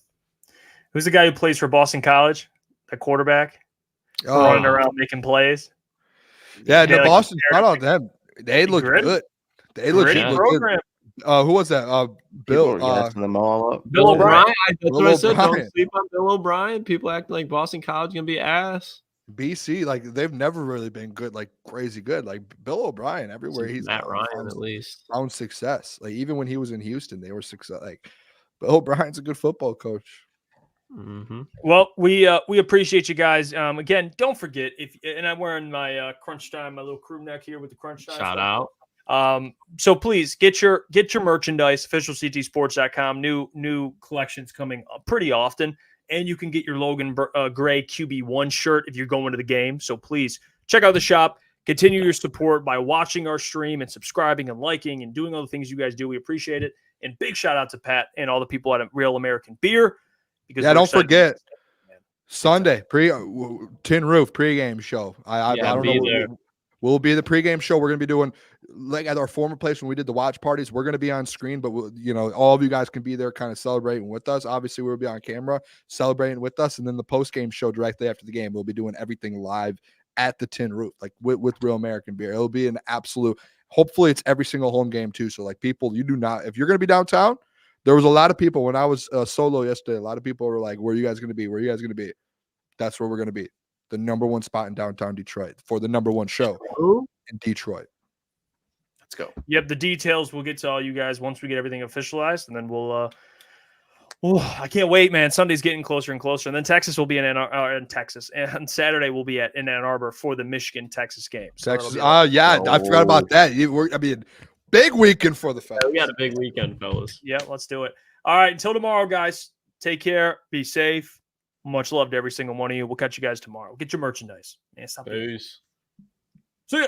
Who's the guy who plays for Boston College? The quarterback running around making plays. Yeah, the Boston. Shout out them. They look good. They look good. Who was that? Bill. Them all up. Bill O'Brien. That's what I said. Don't sleep on Bill O'Brien. People acting like Boston College gonna be ass. BC, like they've never really been good, like crazy good. Like Bill O'Brien, everywhere he's Matt Ryan at least found success. Like even when he was in Houston, they were success. Like Bill O'Brien's a good football coach. Mm-hmm. Well, we appreciate you guys. Again, don't forget and I'm wearing my Crunch Time, my little crew neck here with the Crunch Time. Shout out. So please get your merchandise, officialctsports.com. New collections coming up pretty often, and you can get your Logan Gray QB1 shirt if you're going to the game. So please check out the shop. Continue your support by watching our stream and subscribing and liking and doing all the things you guys do. We appreciate it. And big shout out to Pat and all the people at Real American Beer. Because don't forget Sunday Tin Roof pregame show. I don't know. We'll be the pregame show. We're going to be doing like at our former place when we did the watch parties. We're going to be on screen, but all of you guys can be there kind of celebrating with us. Obviously, we'll be on camera celebrating with us. And then the post-game show directly after the game, we'll be doing everything live at the Tin Roof, like with Real American Beer. It'll be an absolute, hopefully it's every single home game too. So like people, if you're going to be downtown, there was a lot of people when I was solo yesterday. A lot of people were like, where are you guys going to be? Where are you guys going to be? That's where we're going to be. The number one spot in downtown Detroit for the number one show in Detroit. Let's go. Yep, the details we'll get to all you guys once we get everything officialized, and then we'll. I can't wait, man! Sunday's getting closer and closer, and then Texas will be in Texas, and Saturday we'll be in Ann Arbor for the Michigan-Texas game. So Texas, I forgot about that. Big weekend for the fans. We got a big weekend, fellas. Yeah, let's do it. All right, until tomorrow, guys. Take care. Be safe. Much love to every single one of you. We'll catch you guys tomorrow. Get your merchandise. Man, stop. Peace. See ya.